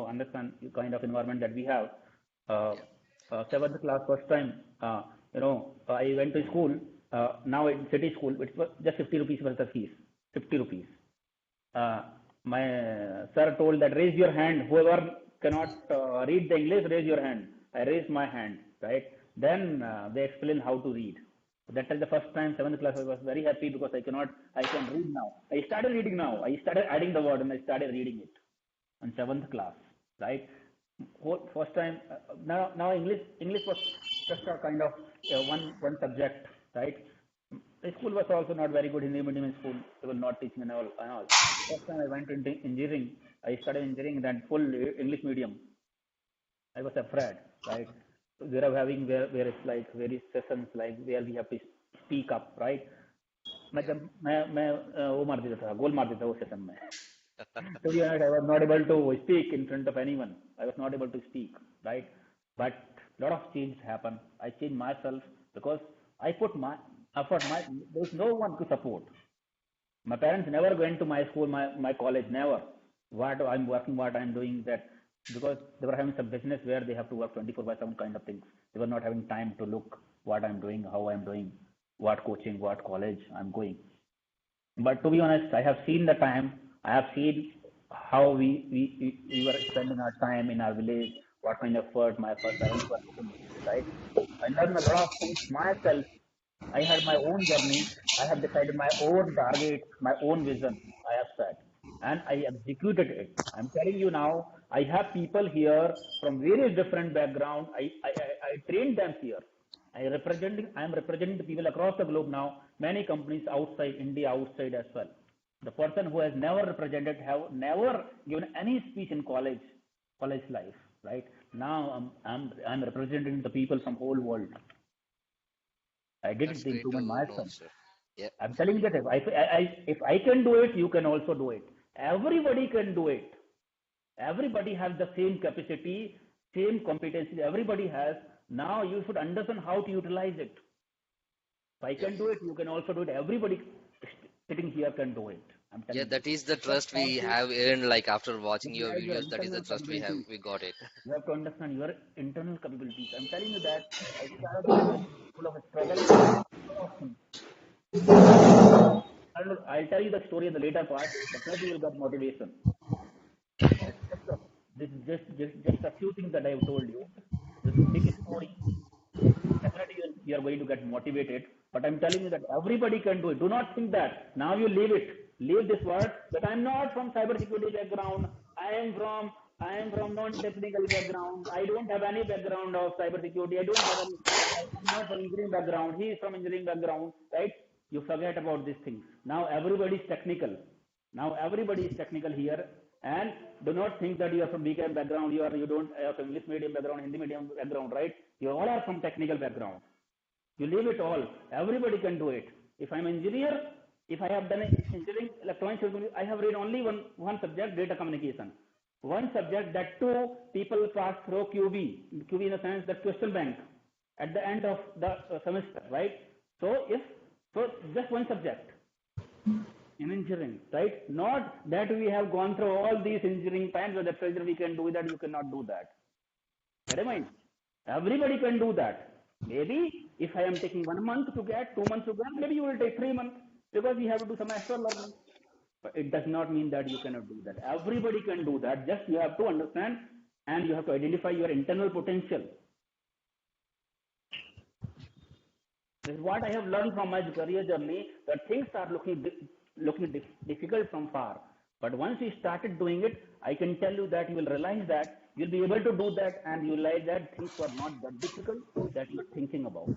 understand the kind of environment that we have. Seventh class first time, I went to school. Now in city school, it was just 50 rupees was the fees. 50 rupees. My sir told that raise your hand. Whoever cannot read the English, raise your hand. I raised my hand, right? Then they explain how to read. That is the first time, seventh class, I was very happy because I can read now. I started reading now. I started adding the word and I started reading it in seventh class, right? First time, now English was just a kind of one subject, right? The school was also not very good. Hindi medium school, they were not teaching and all. First time I went into engineering, I studied engineering, then full English medium. I was afraid, right? We are having where it's like various sessions like where we have to speak up, right? मैं वो मार देता था, गोल मार देता वो session में. To be honest, I was not able to speak in front of anyone. I was not able to speak, right? But a lot of change happened. I changed myself because I put my effort. There is no one to support. My parents never went to my school, my college, never. What I'm working, what I'm doing, that because they were having some business where they have to work 24/7 kind of things. They were not having time to look what I'm doing, how I'm doing, what coaching, what college I'm going. But to be honest, I have seen the time. I have seen how we were spending our time in our village, what kind of effort my parents were putting, right? I learned a lot of things myself. I had my own journey. I have decided my own target, my own vision. I have set, and I executed it. I'm telling you now. I have people here from various different backgrounds. I trained them here. I am representing the people across the globe now. Many companies outside India, outside as well. The person who has never represented, have never given any speech in college life, right? Now I'm representing the people from whole world. I did That's the great to improvement know, myself. sir. Yeah. I'm telling you that if I can do it, you can also do it. Everybody can do it. Everybody has the same capacity, same competency. Everybody has. Now you should understand how to utilize it. If I can do it, you can also do it. Everybody sitting here can do it. I'm telling Yeah, you. that is the You just trust have we to have earned, like after watching your utilize your videos. That is the internal trust we have. capabilities. We got it. You have to understand your internal capabilities. I'm telling you that I wish I have been full of struggle. I'll tell you the story in the later part. Definitely you will get motivation. This is just a few things that I have told you. This is a big story. Definitely you are going to get motivated. But I'm telling you that everybody can do it. Do not think that now you leave it. Leave this word that I'm not from cybersecurity background. I am from non-technical background. I don't have any background of cybersecurity. I'm not from engineering background. He is from engineering background, right? You forget about these things. Now everybody is technical. Now everybody is technical here, and do not think that you are from BCom background. You don't have English medium background, Hindi medium background, right? You all are from technical background. You leave it all. Everybody can do it. If I'm an engineer, if I have done engineering electronics, I have read only one subject, data communication. One subject that two people pass through QB in the sense that question bank at the end of the semester, right? So just one subject in engineering, right? Not that we have gone through all these engineering times where the pressure we can do that, you cannot do that. Never mind. Everybody can do that. Maybe if I am taking 1 month to get, 2 months to get, maybe you will take 3 months because you have to do some extra learning. But it does not mean that you cannot do that. Everybody can do that. Just you have to understand and you have to identify your internal potential. This is what I have learned from my career journey, that things are looking difficult from far. But once you started doing it, I can tell you that you will realize that you'll be able to do that, and you realize that things are not that difficult that you're thinking about.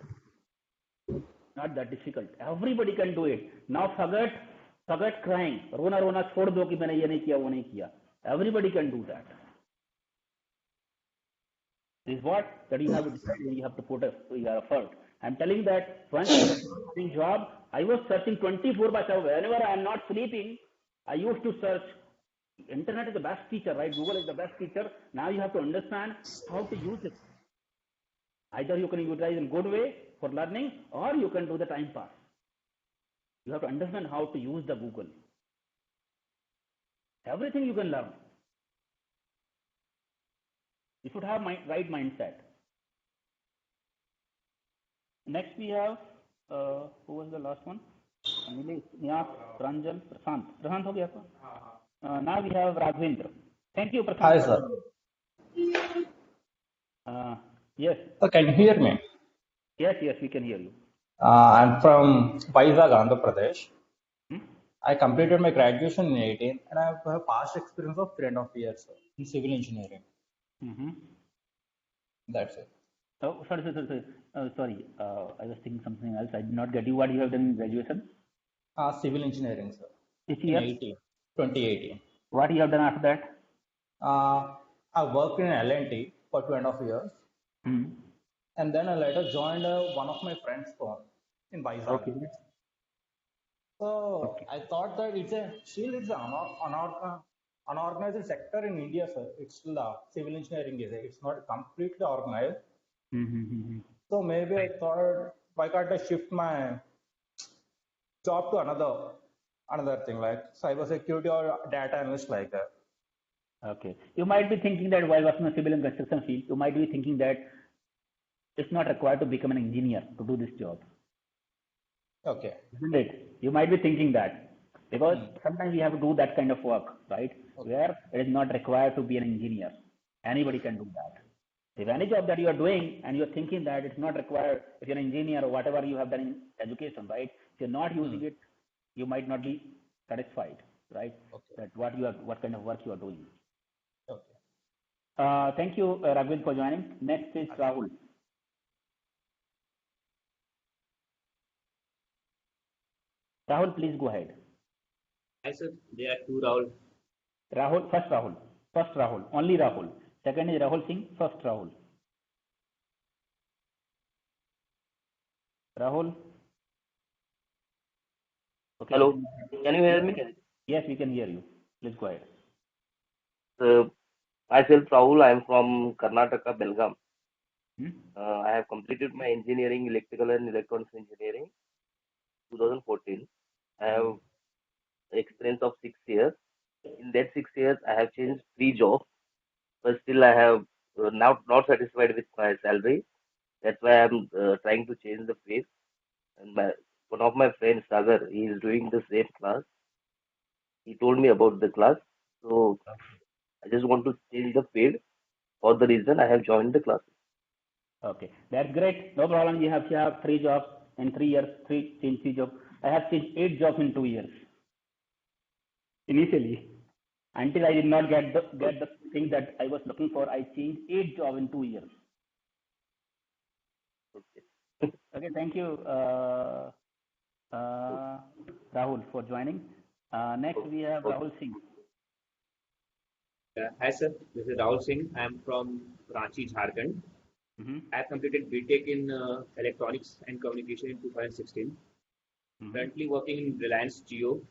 Not that difficult. Everybody can do it. Now forget crying. रोना छोड़ दो कि मैंने ये नहीं किया, वो नहीं किया. Everybody can do that. This is what that you have to decide, and you have to put your effort. I'm telling that once I was doing job, I was searching 24/7. Whenever I am not sleeping, I used to search. Internet is the best teacher, right? Google is the best teacher. Now you have to understand how to use it. Either you can utilize in good way for learning, or you can do the time pass. You have to understand how to use the Google. Everything you can learn. You should have right mindset. Next we have, who was the last one? Nilesh, Nyas, Pranjal, Prashant. Prashant ho gaya apa? Now we have Raghavendra. Thank you, Prashant. Hi, sir. Yes. Can you hear me? Yes, we can hear you. I'm from Vizag, Andhra Pradesh. I completed my graduation in 2018 and I have a past experience of 3.5 years in civil engineering. That's it. Oh, sorry. Sorry. I was thinking something else. I did not get you. What you have done in graduation? Civil engineering, sir. Which year? 2018. What you have done after that? I worked in L&T for 2.5 years. And then I later joined one of my friend's firm in Vizag. Okay. So I thought that it's an unorganized sector in India, sir. It's still civil engineering it's not completely organized. So maybe I thought, why can't I shift my job to another thing like cybersecurity or data analyst like that. Okay. You might be thinking that while working in civil and construction field, you might be thinking that it's not required to become an engineer to do this job. Okay. Isn't it? You might be thinking that because sometimes we have to do that kind of work, right? Okay. Where it is not required to be an engineer. Anybody can do that. If any job that you are doing and you're thinking that it's not required, if you're an engineer or whatever you have done in education, right? If you're not using it, you might not be satisfied, right? Okay. That what kind of work you are doing. Okay. Thank you, Raghavendra, for joining. Next is Rahul. Rahul, please go ahead. Hi, sir. There are two Rahul. Rahul, first Rahul. First Rahul. Only Rahul. Second is Rahul Singh. First Rahul. Rahul. Okay. Hello. Can you hear me? Yes, we can hear you. Please go ahead. Myself Rahul. I am from Karnataka, Belgaum. Hmm? I have completed my engineering, electrical and electronics engineering, 2014. I have experience of 6 years. In that 6 years, I have changed 3 jobs, but still I have not satisfied with my salary. That's why I'm trying to change the field. And one of my friends, Sagar, he is doing the same class. He told me about the class, so I just want to change the field. For the reason I have joined the class. Okay, that's great. No problem. You have 3 jobs in 3 years. Change 3 jobs. I have changed 8 jobs in 2 years. Initially, until I did not get the thing that I was looking for, I changed 8 jobs in 2 years. Okay, thank you, Rahul, for joining. Next, we have Rahul Singh. Hi, sir. This is Rahul Singh. I am from Ranchi, Jharkhand. I have completed BTech in Electronics and Communication in 2016. Currently working in Reliance Jio,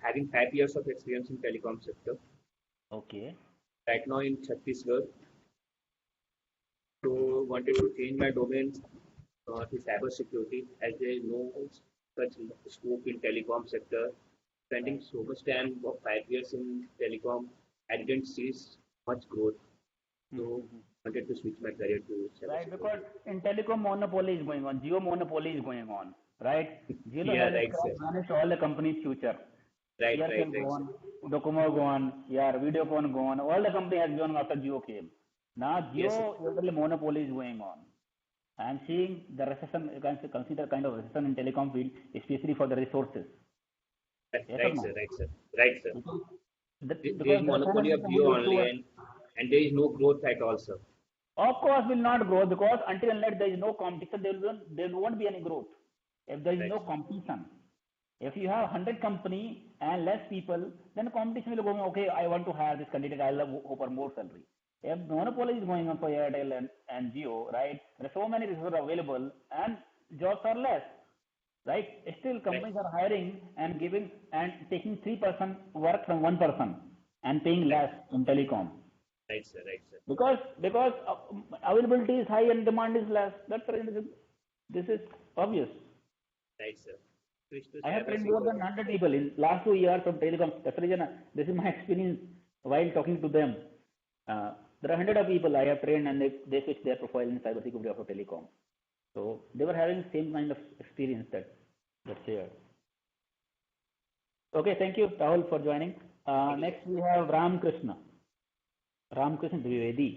having 5 years of experience in telecom sector. Okay. Right now in Chhattisgarh. So wanted to change my domain to cyber security, as there is no such scope in telecom sector. Spending so much time of 5 years in telecom, I didn't see much growth. So wanted to switch my career to cyber Right, security. because in telecom monopoly is going on, Jio monopoly is going on, right? Jio Yeah, has right, sir. managed all the company's future. Right, Airtel right, gone, Docomo gone, Videocon gone, all the company has gone after Jio came. Now Jio totally monopoly is going on. I am seeing the recession, you can consider kind of recession in telecom field, especially for the resources. Yes or Right, no? sir. Right, sir. Right, sir. There Because is monopoly of Jio only, and there is no growth at all, sir. Of course, will not grow because until unless there is no competition, there won't be any growth. If there is no competition, if you have 100 company and less people, then competition will go. Okay, I want to hire this candidate. I will offer more salary. If monopoly is going on for Airtel and Jio, right? There are so many resources available and jobs are less, right? Still, companies are hiring and giving and taking 3% work from 1% and paying less in telecom. Right, sir. Right, sir. Because availability is high and demand is less. That's the reason. This is obvious. Right, sir. I have trained more than 100 people in last 2 years of telecom. That's the reason. This is my experience while talking to them. There are 100 of people I have trained and they switched their profile in cybersecurity after telecom. So they were having the same kind of experience that shared. Okay, thank you, Rahul, for joining. Next we have Ram Krishna Dwivedi.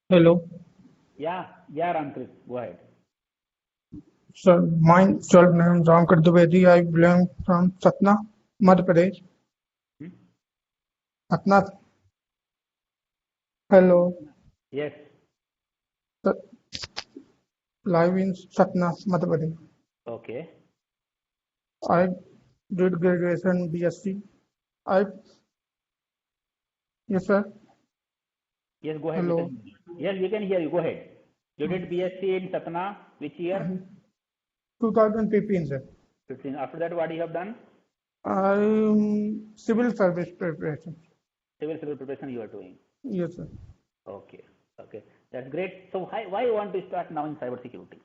Hello. Yeah, Ram Krishna, go ahead. Sir, myself name is Ramkar Dwivedi. I belong from Satna, Madhya Pradesh. Satna. Hello. Yes. Sir, live in Satna, Madhya Pradesh. Okay. I did graduation BSc. Yes, sir. Yes, go ahead. Hello. Yes, we can hear you. Go ahead. You did BSc in Satna, which year? 2015, sir. 15. After that, what you have done? Civil service preparation. Civil preparation you are doing. Yes, sir. Okay. That's great. So why you want to start now in cybersecurity?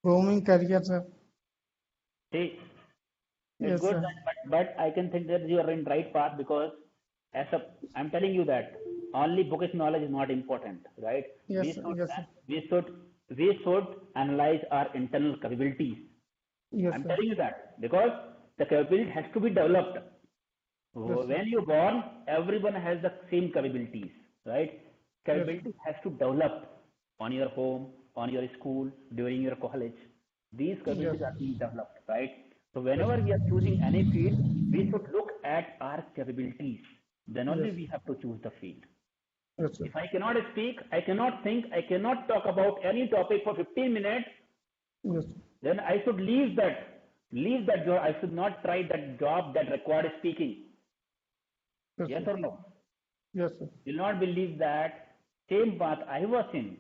Roaming career, sir. See, yes, it's good, sir. but I can think that you are in right path because I'm telling you that only bookish knowledge is not important, right? Yes, sir. We should analyze our internal capabilities. Yes, I'm sir. telling you that because the capability has to be developed. Yes, when you're born, everyone has the same capabilities, right? Capability has to develop on your home, on your school, during your college. These capabilities are being developed, right? So whenever we are choosing any field, we should look at our capabilities. Then only we have to choose the field. Yes, sir. If I cannot speak, I cannot think, I cannot talk about any topic for 15 minutes, Yes. then I should leave that job. I should not try that job that required speaking. Yes, Yes sir. or no? Yes, sir. You'll not believe that same path I was in.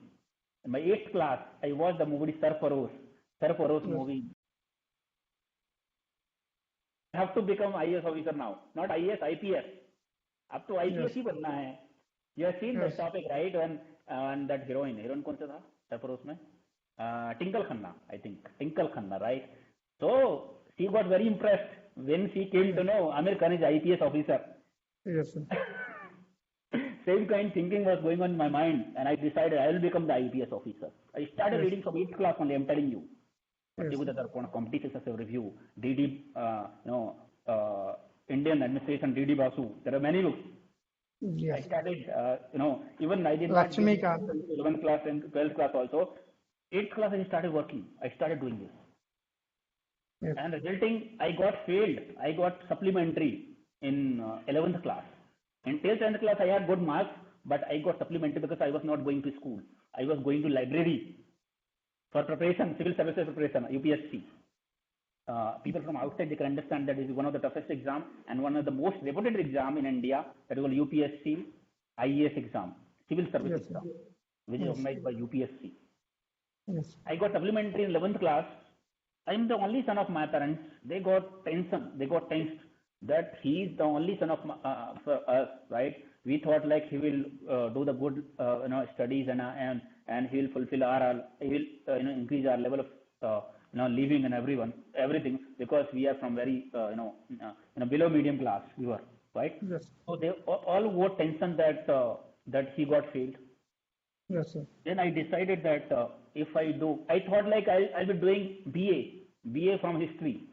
In my 8th class, I watched the movie Sarfarosh Yes. movie. I have to become IAS officer now. Not IAS, IPS. Up to IPS Yes. ही बनना है. You have seen that Yes. topic, right? When that heroine कौन सा था Sarfarosh में? Tinkle Khanna, I think. Tinkle Khanna, right? So she got very impressed when she came to know Amir Khan is IPS officer. Yes, sir. Same kind thinking was going on in my mind, and I decided I will become the IPS officer. I started Yes. reading from 8th class only. I'm telling you. Yes. Particular competition review, DD, Indian administration, DD Basu. There are many books. I Yes. started, even I did not Lakshmi give Kant. 11th class and 12th class also. 8th class I started working. I started doing this. Yes. And resulting, I got failed. I got supplementary in 11th class. In 10th class, I had good marks, but I got supplementary because I was not going to school. I was going to library for preparation, civil services preparation, UPSC. People from outside, they can understand that this is one of the toughest exam and one of the most reputed exam in India, that is called UPSC IAS exam, civil service Yes, sir. exam, which is Yes. organized by UPSC. Yes. I got supplementary in 11th class. I am the only son of my parents. They got tension. They got tensed that he is the only son of for us, right? We thought like he will do the good, studies and he will fulfill he will increase our level of living and everything, because we are from very below medium class we were, right? Yes. So they all got tension that he got failed. Yes, sir. Then I decided that if I thought like I'll be doing BA from history.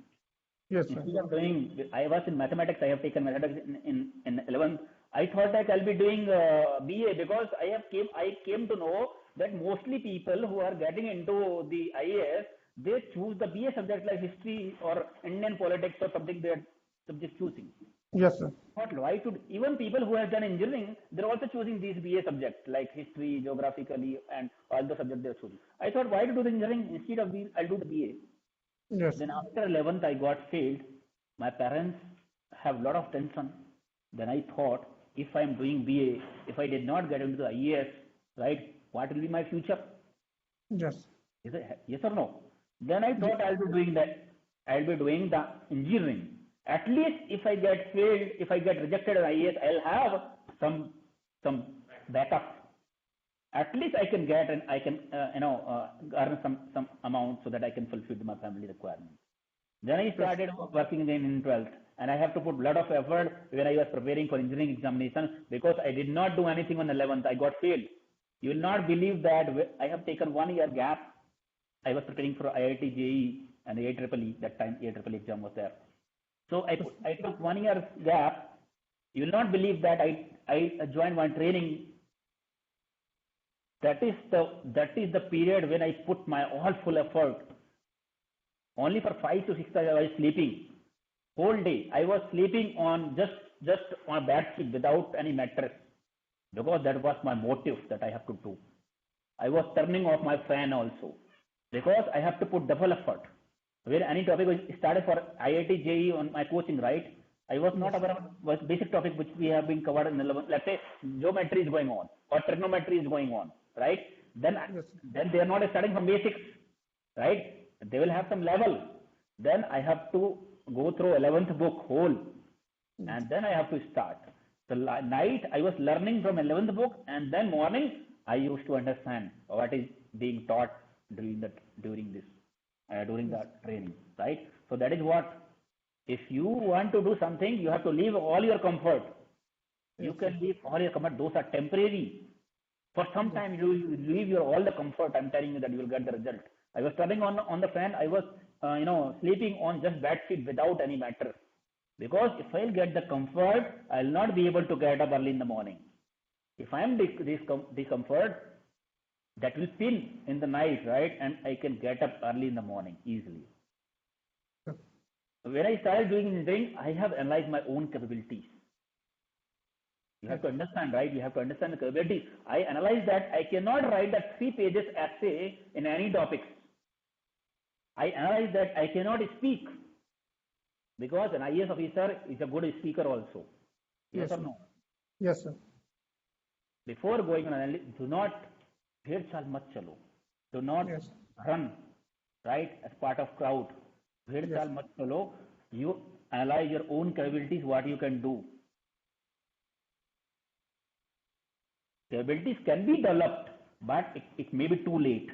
Yes, sir. Instead of doing, I was in mathematics. I have taken mathematics in 11th. I thought that I'll be doing BA because I came to know that mostly people who are getting into the IAS, they choose the BA subject like history or Indian politics or something they're subject choosing. Yes, sir. What why should even people who have done engineering, they're also choosing these BA subjects like history, geographically, and all the subjects they're choosing. I thought, why to do the engineering instead of these? I'll do the BA. Yes. Then after 11th, I got failed. My parents have a lot of tension. Then I thought, if I'm doing BA, if I did not get into the IAS, right, what will be my future? Yes. Is it, yes or no? Then I thought I'll be doing that. I'll be doing the engineering. At least if I get failed, if I get rejected in IAS, I'll have some backup. At least I can get and I can earn some amount so that I can fulfill my family requirements. Then I started working again in 12th, and I have to put a lot of effort when I was preparing for engineering examination, because I did not do anything on 11th. I got failed. You will not believe that I have taken 1 year gap. I was preparing for IIT JEE and the AEEE. That time AEEE exam was there. So I took 1 year gap. You will not believe that I joined one training. That is the period when I put my all full effort. Only for 5 to 6 hours I was sleeping. Whole day I was sleeping on just on a bed sheet without any mattress, because that was my motive that I have to do. I was turning off my fan also, because I have to put double effort. When any topic was started for IIT JEE on my coaching, right? I was not aware of basic topic which we have been covered in 11. Let's say geometry is going on or trigonometry is going on, right? Then they are not starting from basics, right? They will have some level. Then I have to go through 11th book whole, and then I have to start. The night I was learning from 11th book, and then morning I used to understand what is being taught during the training, right? So that is what. If you want to do something, you have to leave all your comfort. You can leave all your comfort. Those are temporary. For some time, you leave all the comfort. I'm telling you that you will get the result. I was turning on the fan. I was, sleeping on just bed sheet without any mattress. Because if I'll get the comfort, I'll not be able to get up early in the morning. If I am discomfort, that will pin in the night, right? And I can get up early in the morning easily. When I started doing engineering, I have analyzed my own capabilities. You have to understand, right? You have to understand the capabilities. I analyze that I cannot write that 3 pages essay in any topics. I analyze that I cannot speak because an IAS officer is a good speaker also. Yes, or no? Yes, sir. Before going on analysis, do not bhed chal mat chalo. Do not run, right, as part of crowd. Bhed chal mat chalo. You analyze your own capabilities, what you can do. Capabilities can be developed, but it may be too late.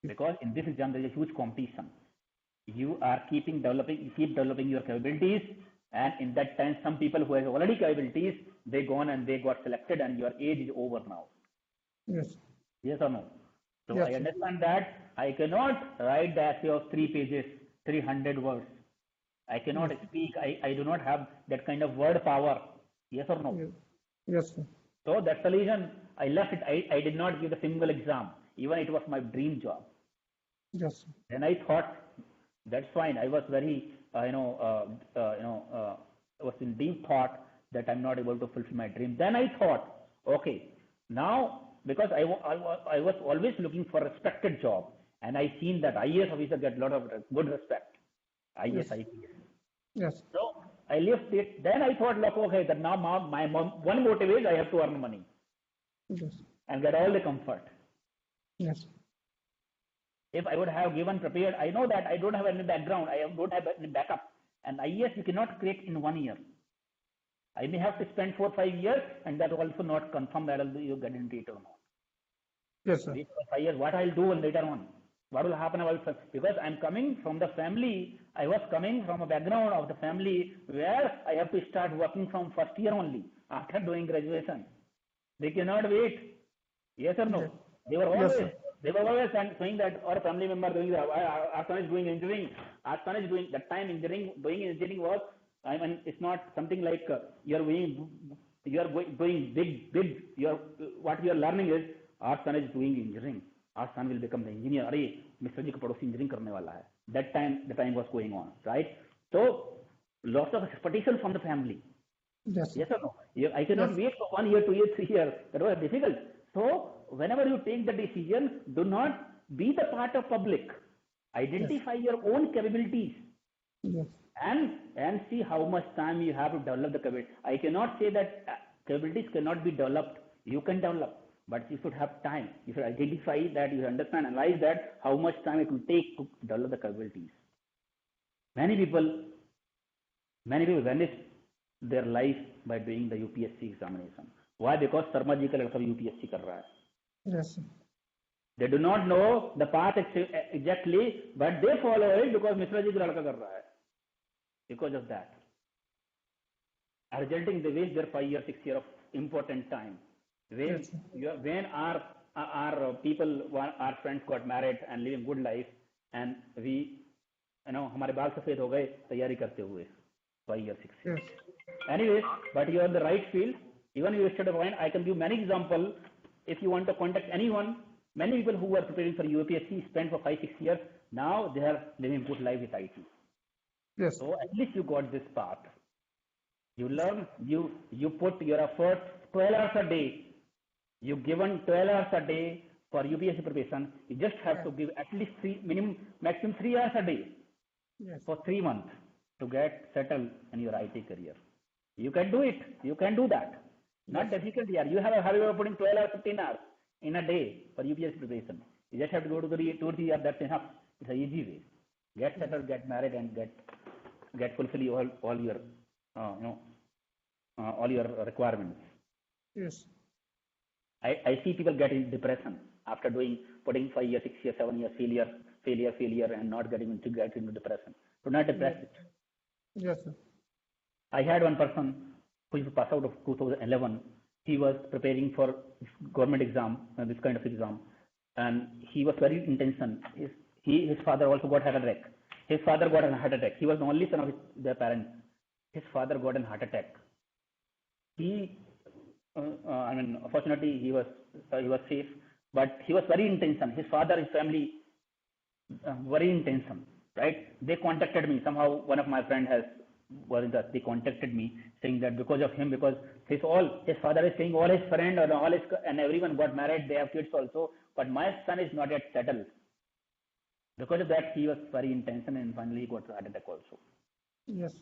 Because in this exam, there is a huge competition. You are keep developing your capabilities, and in that time, some people who have already capabilities, they gone and they got selected, and your age is over now. Yes. Yes or no? So Yes, I understand that I cannot write the essay of 3 pages, 300 words. I cannot speak. I do not have that kind of word power. Yes or no? Yes, sir. So that's the reason I left it. I did not give a single exam, even it was my dream job. Yes. Then I thought, that's fine. I was very, I was in deep thought that I'm not able to fulfill my dream. Then I thought, okay, now because I was always looking for a respected job, and I seen that IAS officer get a lot of good respect. IAS, IPS. Yes. So I left it. Then I thought, look, okay, that now my one motive is I have to earn money. Yes. And get all the comfort. Yes. If I would have prepared, I know that I don't have any background, I don't have any backup. And IAS you cannot create in 1 year. I may have to spend 4 or 5 years, and that also not confirm that you get into it or not. Yes, sir. Wait for 5 years, what I'll do later on. What will happen because I'm coming from the family, I was coming from a background of the family where I have to start working from first year only after doing graduation. They cannot wait. Yes or no? Yes. They were always Yes, saying that our family member doing that. Our son is doing engineering. Our son is doing that time doing engineering work. I mean, it's not something like you are doing big. What you are learning is our son is doing engineering. Our son will become the engineer. Arey, Mr. Ji ka padhosi engineering karne wala hai. That time, the time was going on, right? So, lots of expectations from the family. Yes. Yes or no? I cannot wait for 1 year, 2 years, 3 years. That was difficult. So, whenever you take the decision, do not be the part of public. Identify your own capabilities. Yes. And see how much time you have to develop the capability. I cannot say that capabilities cannot be developed. You can develop, but you should have time. You should identify that, you understand, analyze that, how much time it will take to develop the capabilities. Many people vanish their life by doing the UPSC examination. Why? Because Sharma ji ka ladka UPSC kar raha hai. Yes. They do not know the path exactly, but they follow it because Mishra ji ka ladka kar raha hai. Because of that, resulting they waste their 5 years, 6 years of important time. When our people, our friends got married and living good life, and we, हमारे बाल सफेद हो गए तैयारी करते हुए 5 years, 6 years. Anyway, but you are in the right field. Even you wasted a point. I can give many examples. If you want to contact anyone, many people who were preparing for UPSC spent for 5, 6 years. Now they are living good life with IT. Yes. So at least you got this path. You learn, you put your effort 12 hours a day. You given 12 hours a day for UPSC preparation. You just have to give at least maximum 3 hours a day for 3 months to get settled in your IT career. You can do it. You can do that. Not difficult here. You have a habit of putting 12 hours, 15 hours in a day for UPSC preparation. You just have to go to the 2 or 3 years. That's enough. It's an easy way. Get settled, get married, and get fulfill all your all your requirements. Yes. I see people get in depression after putting 5 years, 6 years, 7 years failure, and not getting into depression. Do not depress it. Yes, sir. I had one person who is passed out of 2011. He was preparing for government exam, this kind of exam, and he was very intense. His father also got heart attack. His father got a heart attack. He was the only son of their parents. His father got a heart attack. Unfortunately, he was safe, but he was very intense. His father, his family, very intense. Right? They contacted me. Somehow, one of my friends has they contacted me saying that because of him, because his father is saying all his friend or all his and everyone got married, they have kids also, but my son is not yet settled. Because of that, he was very intense, and finally he got heart attack also. Yes.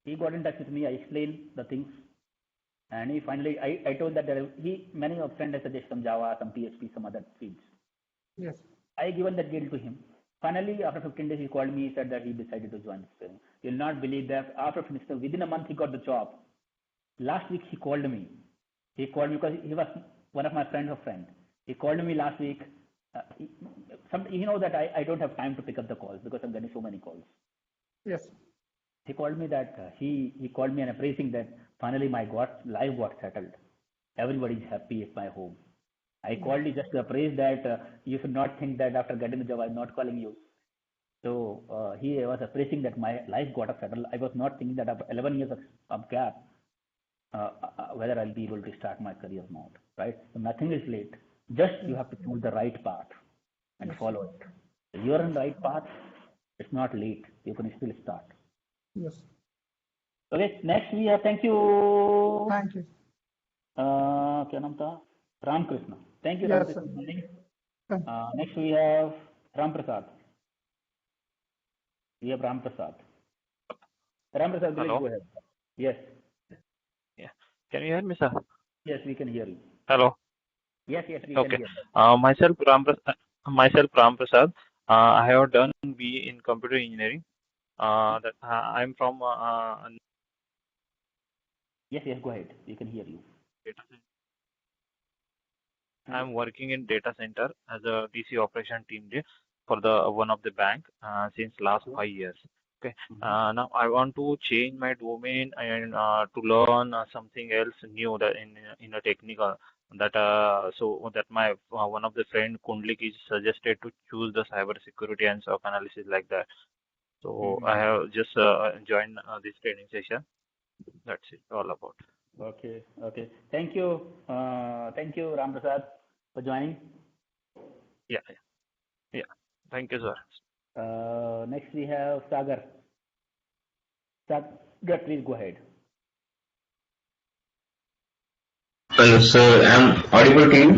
He got in touch with me. I explained the things, and he finally, I told that many of friends suggested some Java, some PHP, some other fields. Yes. I given that deal to him. Finally, after 15 days, he called me. He said that he decided to join this training. You'll not believe that after finishing, within a month, he got the job. Last week, he called me. He called me because he was one of my friends of friend. He called me last week. That I don't have time to pick up the calls because I'm getting so many calls. Yes. He called me that he called me and appraising that finally my life got settled. Everybody is happy at my home. I called you just to appraise that you should not think that after getting the job I'm not calling you. So he was appraising that my life got settled. I was not thinking that after 11 years of gap, whether I'll be able to start my career or not. Right? So nothing is late. Just you have to choose the right path and follow it. If you're on the right path, it's not late. You can still start. Yes. Okay. Next we have. Thank you. Thank you. क्या नाम था? Ram Krishna. Thank you, Yes, Ram Krishna. Next we have Ram Prasad. We have Ram Prasad. Ram Prasad, please go ahead. Yes. Yeah. Can you hear me, sir? Yes, we can hear you. Hello. Yes, we Okay. can hear you. Myself Ram Prasad. I have done BE in computer engineering. I'm from Yes, go ahead. We can hear you. data center. I'm working in data center as a DC operation team lead for one of the bank since last 5 years. Okay. Now I want to change my domain and to learn something else new that in a technical so that my one of the friend Kundlik is suggested to choose the cyber security and SOC analysis like that. So I have just joined this training session. That's it all about. Okay. Thank you, Ram Prasad, for joining. Yeah. Thank you, sir. Next we have Sagar. Sagar, please go ahead. Hello, sir. I'm audible to you?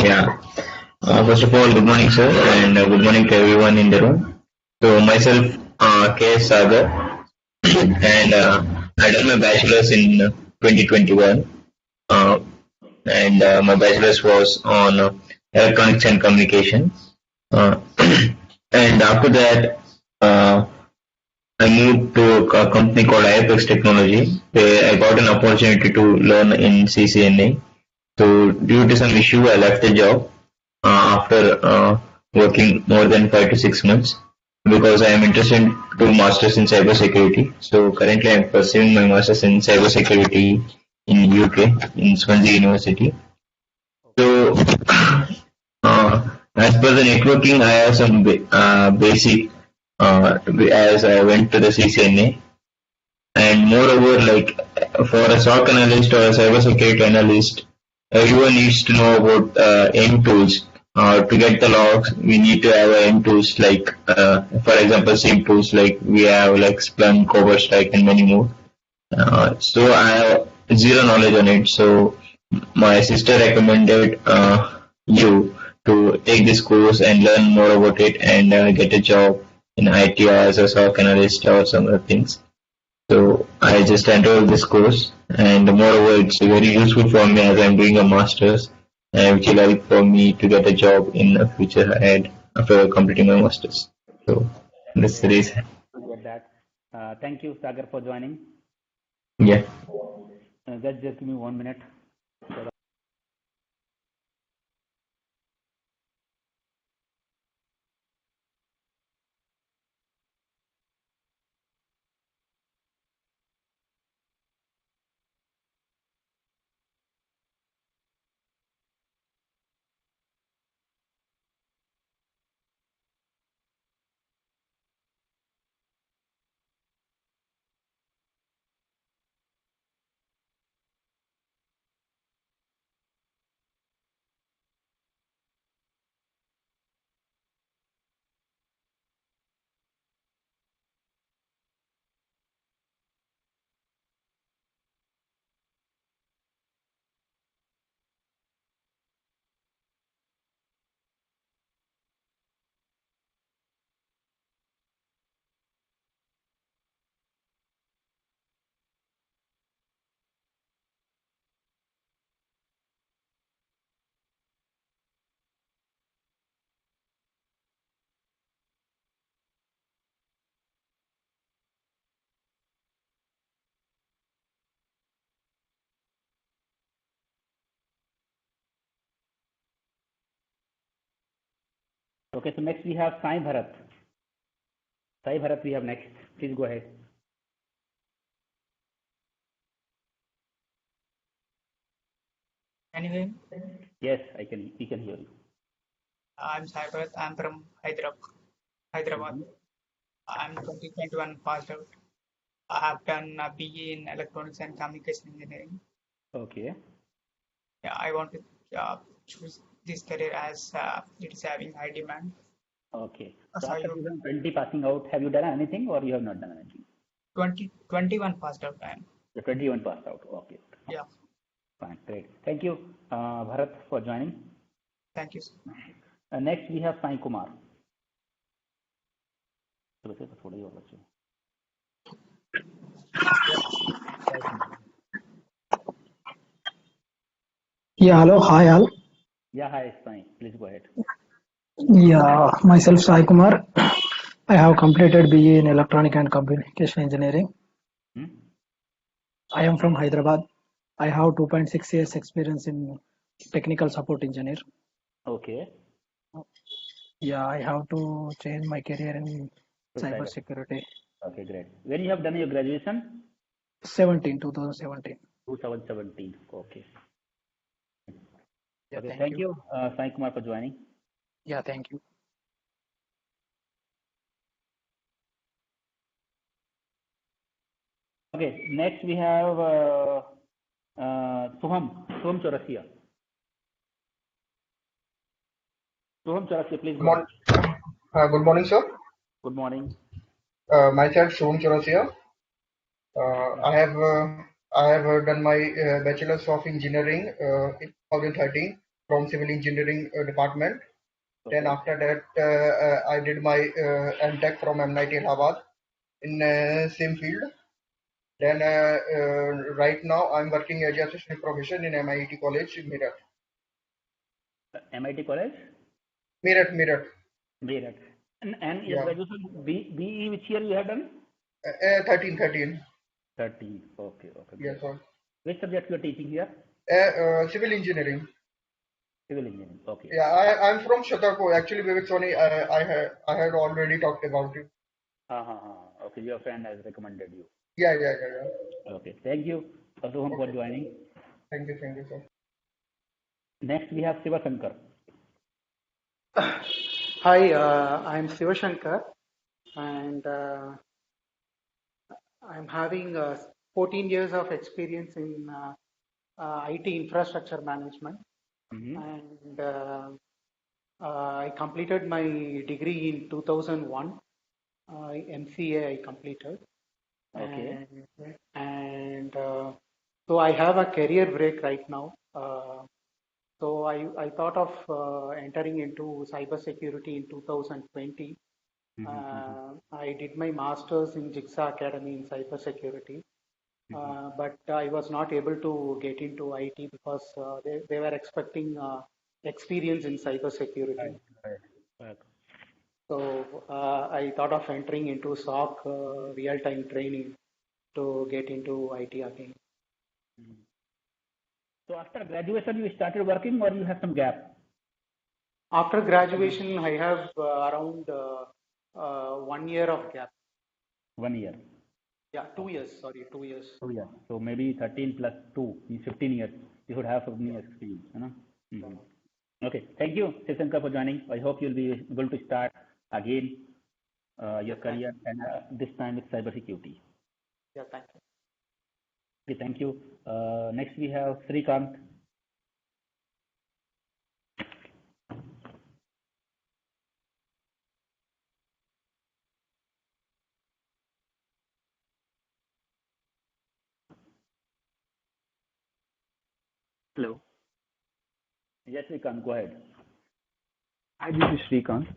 Yeah. First of all, good morning, sir, and good morning to everyone in the room. So myself, K. Sagar, and I done my bachelor's in 2021, and my bachelor's was on electronics and communication. And after that, I moved to a company called IFX Technology, where I got an opportunity to learn in CCNA. So due to some issue, I left the job after working more than 5 to 6 months because I am interested to do masters in cybersecurity. So currently I am pursuing my masters in cybersecurity in UK in Swansea University. So as per the networking, I have some basic as I went to the CCNA. And moreover, like for a SOC analyst or a cybersecurity analyst, everyone needs to know about AIM tools. To get the logs, we need to have AIM tools like, for example, SIEM tools like we have like Splunk, CoverStrike, and many more. So I have zero knowledge on it. So my sister recommended you to take this course and learn more about it and get a job in IT as a SOC analyst or some other things. So I just enrolled this course, and moreover, it's very useful for me as I'm doing a master's, which will help for me to get a job in the future ahead after completing my master's. So that's the reason. Get that. Thank you, Sagar, for joining. Yeah. Just give me 1 minute. Okay, so next we have Sai Bharat. Sai Bharat we have next. Please go ahead. Can you hear me? Yes, we can hear you. I'm Cyber. I'm from Hyderabad. I'm 2021 passed out. I have done a BE in Electronics and Communication Engineering. Okay. Yeah, I want to choose this career as it is having high demand. Okay. So after 2020 passing out, have you done anything or you have not done anything? 21 passed out. The 21 passed out. Okay. Yeah. Fine. Great. Thank you, Bharat, for joining. Thank you, sir. Next we have Sai Kumar. Yeah, hello, hi all. Yeah, hi, Sai. Please go ahead. Yeah, myself Sai Kumar. I have completed BE in Electronic and Communication Engineering. I am from Hyderabad. I have 2.6 years experience in technical support engineer. Okay. Yeah, I have to change my career in cyber security. Okay, great. When you have done your graduation? 2017. 2017. Okay. Yeah, okay, thank you, Sai Kumar, for joining. Yeah, thank you. Okay, next we have Soham Chaurasia. Soham Chaurasia, please go ahead. Good morning, sir. Good morning. Myself, Soham Chaurasia. I have done my Bachelor's of Engineering in 2013 from Civil Engineering Department. Okay. Then after that, I did my MTech from MIT Allahabad in same field. Then right now I'm working as assistant professor in MIT College in Meerut. MIT College? Meerut. And your graduation BE which year you have done? 13. 13. Okay. Yes, sir. Which subject you are teaching here? Civil engineering. Civil engineering. Okay. Yeah, I'm from Shatarpur. Actually, Vivek Soni, I had already talked about it. Okay, your friend has recommended you. Yeah. Okay, thank you, Soham, for joining. Thank you, sir. Next, we have Sivashankar. Hi, I'm Sivashankar, and I'm having 14 years of experience in IT infrastructure management, and I completed my degree in 2001. MCA I completed. Okay. And so I have a career break right now. So I thought of entering into cybersecurity in 2020. I did my master's in Jigsaw Academy in cybersecurity, but I was not able to get into IT because they were expecting experience in cybersecurity. Right. So I thought of entering into SOC real-time training to get into IT again. So after graduation, you started working or you have some gap? After graduation, I have around 1 year of gap. 1 year? Yeah, 2 years. Sorry, 2 years. 2 years. So maybe 13 plus 2 is 15 years. You should have 15 years experience. You know? Okay, thank you, Sivashankar, for joining. I hope you'll be able to start again your career and this time with cybersecurity. Yeah, thank you. Okay, thank you. Next we have Srikanth. Hello. Yes, Srikanth, go ahead. Hi, this is Srikanth.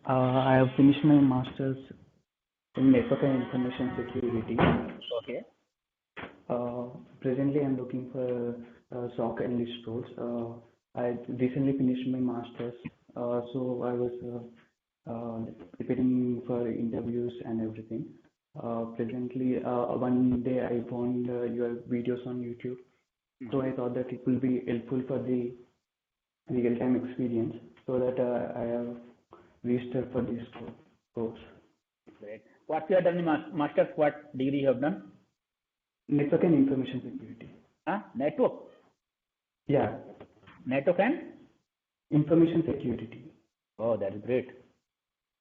I have finished my master's in network and information security. Okay. Presently, I'm looking for SOC analyst roles. I recently finished my master's, so I was preparing for interviews and everything. Presently, one day I found your videos on YouTube, so I thought that it will be helpful for the real-time experience, so that I have registered for this course. Great. What you have done in master's? What degree you have done? Network and information security. Network? Yeah. Network and? Information security. Oh, that is great.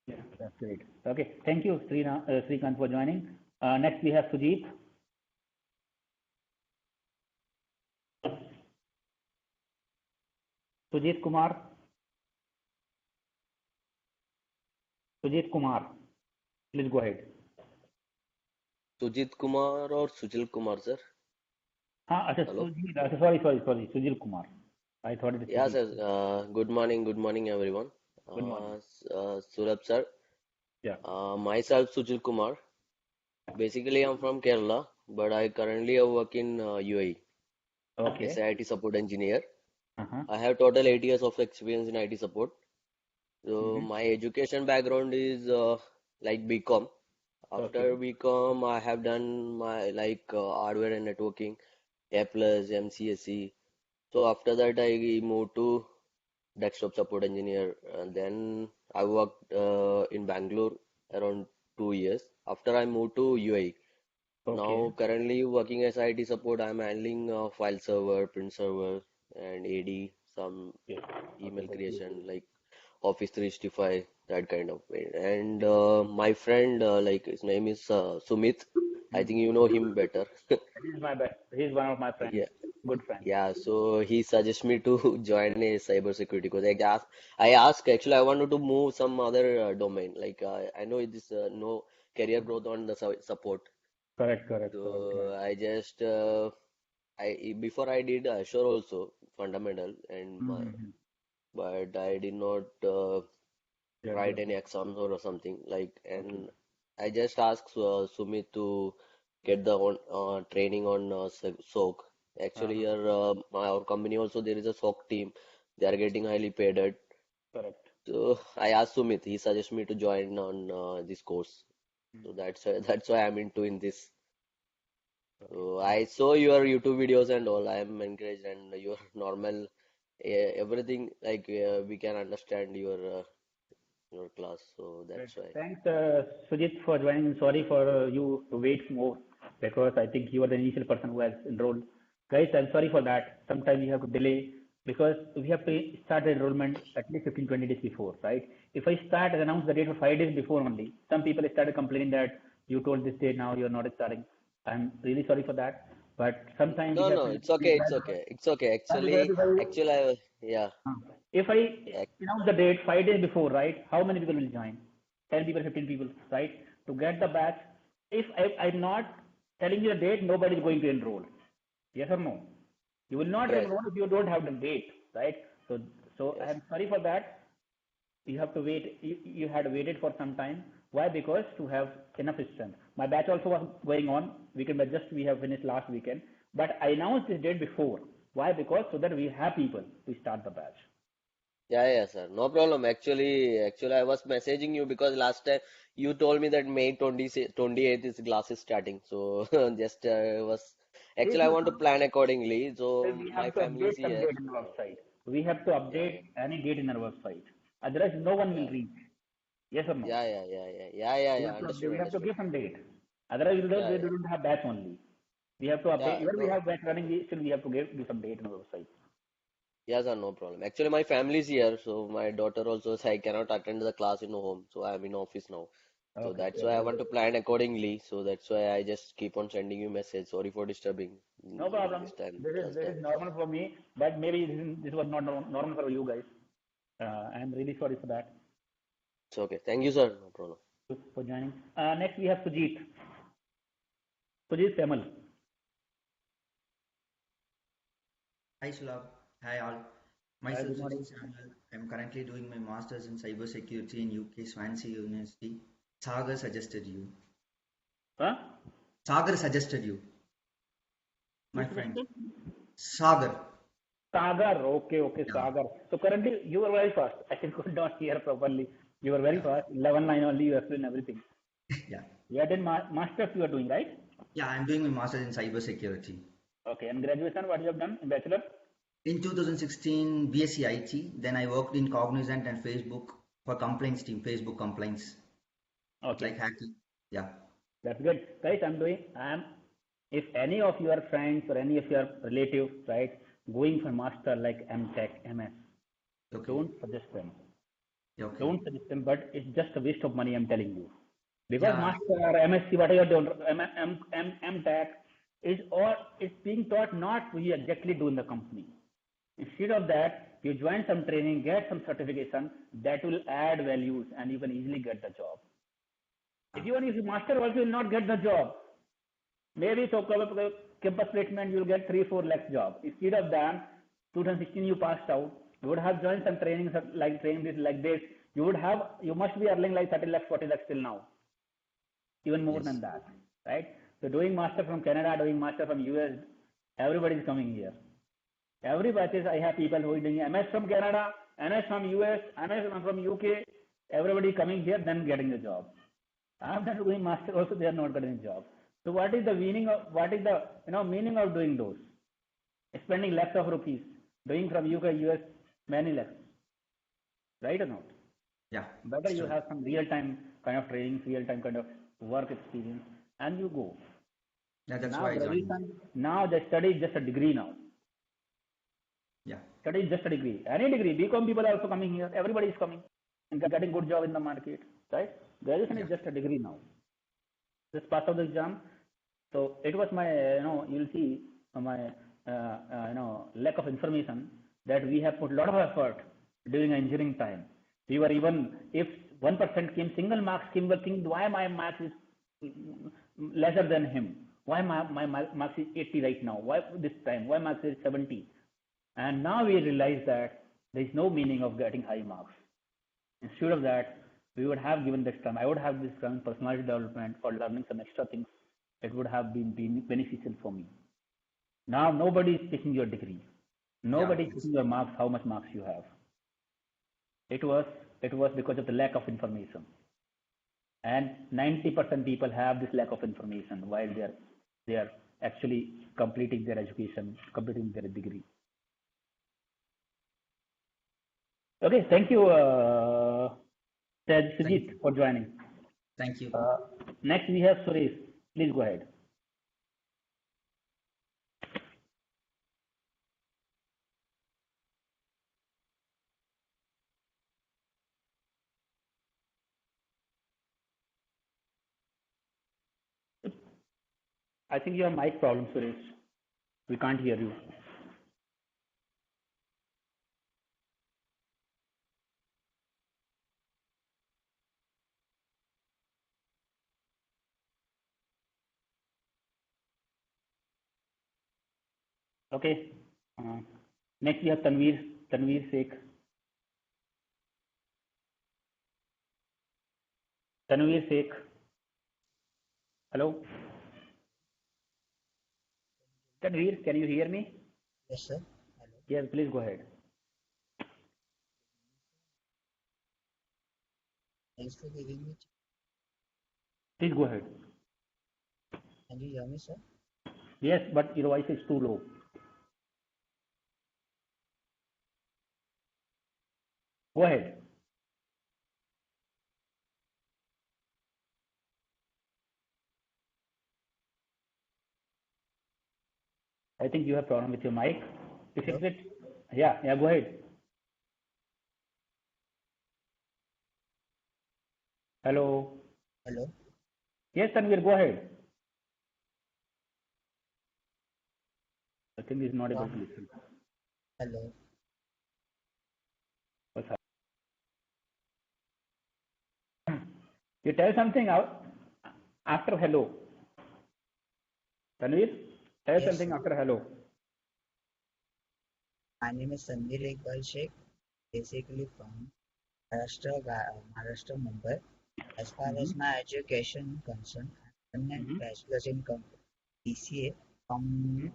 Yeah. That's great. Okay. Thank you, Srikanth, for joining. Next, we have Sujit. Sujit Kumar. Sujit Kumar. Please go ahead. Sujit Kumar or Sujil Kumar, sir? Hello? Sorry. Sujil Kumar. I thought it was Yeah, Sujit. sir. Good morning, everyone. Good morning. Surab, sir. Yeah. Myself, Sujil Kumar. Basically, I'm from Kerala, but I currently work in UAE Okay. as a IT support engineer. Uh-huh. I have total 8 years of experience in IT support. So my education background is like BCom. After BCom, I have done my hardware and networking, A plus, MCSE. So after that, I moved to desktop support engineer. And then I worked in Bangalore around 2 years. After I moved to UAE. Now currently working as IT support, I'm handling file server, print server, and AD, some email creation like Office 365, that kind of way. And my friend, his name is Sumit. I think you know him better. He's one of my friends. Yeah. Good friend. Yeah, so he suggests me to join a cybersecurity course. I asked actually I wanted to move some other domain. I know it is no career growth on the support. Correct. So I just before I did Azure also fundamental but I did not write any exams or something and I just asked Sumit to get the training on SOC. Actually, here our company also there is a SOC team. They are getting highly paid at. Correct. So I asked Sumit. He suggested me to join on this course. So that's why I'm into in this. So I saw your YouTube videos and all. I am encouraged and your normal everything we can understand your class. So that's why. Thanks, Sujit, for joining. Sorry for you to wait more because I think you were the initial person who has enrolled. Guys, I'm sorry for that. Sometimes we have to delay because we have to start the enrollment at least 15-20 days before, right? If I start and announce the date for 5 days before only, some people started complaining that you told this date, now you're not starting. I'm really sorry for that. But sometimes we have No, to. it's okay. Actually, yeah. If I announce the date 5 days before, right? How many people will join? 10 people, 15 people, right? To get the batch. If I'm not telling you the date, nobody is going to enroll. Yes or no? You will not Right. enroll if you don't have the date, right? So I'm sorry for that. You have to wait. You had waited for some time. Why? Because to have enough strength. My batch also was going on. We have finished last weekend, but I announced this date before. Why? Because so that we have people to start the batch. Yeah, sir. No problem. Actually, I was messaging you because last time you told me that May 28th is classes starting. So just actually I want to plan accordingly. So We my have to family is update some here. date in our website. We have to update any date in our website. Otherwise, no one will reach. Yes or no? Yeah. We have to Understood. give some date. Otherwise, we Yeah. don't have batch only. We have to update. Even we No. have batch running, still we have to give some date in our website. Yeah, sir. No problem. Actually, my family is here. So my daughter also says I cannot attend the class in home. So I'm in office now. So Okay. that's why I want to plan accordingly. So that's why I just keep on sending you message. Sorry for disturbing No problem. this time, This last is time. normal for me, but maybe this was not normal for you guys. I'm really sorry for that. It's okay. Thank you, sir. No problem. For joining. Next we have Sujit. Sujit Temal. Hi Sulabh. Hi all. Myself Sujit Samuel. I'm currently doing my Masters in Cybersecurity in UK Swansea University. Sagar suggested you. Huh? Sagar suggested you. My friend. Sagar. Sagar. Okay, Sagar. So currently you were very fast. I could not hear properly. You were very fast. 11 line only you explained everything. Yeah. You are doing masters you are doing, right? Yeah, I'm doing my Masters in Cybersecurity. Okay, and graduation what you have done in bachelor? In 2016, BSc IT. Then I worked in Cognizant and Facebook for complaints team, Facebook complaints, Okay. like hacking. Yeah. That's good. Guys, if any of your friends or any of your relatives, right, going for master like MTech, MS, don't suggest them. Okay. Don't suggest them, but it's just a waste of money, I'm telling you. Because Yeah. master or MSc, whatever you're doing, MTech, it's being taught not what you exactly do in the company. Instead of that, you join some training, get some certification that will add values and you can easily get the job. If you master also will not get the job. Maybe so campus placement you will get 3-4 lakhs job. Instead of that, 2016 you passed out, you would have joined some training like this. You must be earning like 30 lakhs, 40 lakhs till now. Even more than that, right? So doing master from Canada, doing master from US, everybody is coming here. Every batches I have people who are doing MS from Canada, MS from US, MS from UK, everybody coming here then getting the job. After doing master also they are not getting a job. So what is the meaning of doing those? Spending lakhs of rupees, doing from UK, US, many lakhs. Right or not? Yeah. Better you have some real-time kind of training, real-time kind of work experience, and you go. Yeah, that's now why I joined. Now the study is just a degree now. Yeah. Study is just a degree. Any degree. BCom people are also coming here. Everybody is coming and getting good job in the market. Right? Graduation is just a degree now. Just pass out the exam. So it was my, you'll see my, lack of information that we have put a lot of effort during engineering time. We were even, if 1% came, single marks came, we think why my marks is lesser than him? Why my marks is 80 right now? Why this time? Why marks is 70? And now we realize that there is no meaning of getting high marks. Instead of that, we would have given this time. I would have this time personality development for learning some extra things. It would have been beneficial for me. Now nobody is taking your degree. Nobody is taking your marks, how much marks you have. It was because of the lack of information. And 90% people have this lack of information while they are actually completing their education, completing their degree. Okay, thank you, Sujit, for joining. Thank you. Next we have Suresh. Please go ahead. I think you have mic problem, Suresh. We can't hear you. Okay. Next we have Tanveer Sheikh. Tanveer Sheikh. Hello. Tanveer, can you hear me? Yes, sir. Hello. Yes, please go ahead. Thanks for giving me. Please go ahead. Can you hear me, sir? Yes, but your voice is too low. Go ahead. I think you have problem with your mic. Fix it. Yeah, go ahead. Hello. Hello. Yes, Tanveer, go ahead. I think he's not able to listen. Hello. What's up? You tell something out after hello. Tanveer, tell something after hello. My name is Sandeep Iqbal Sheikh, basically from Maharashtra, Mumbai. As far as my education concerned, I'm a bachelor's in BCA from.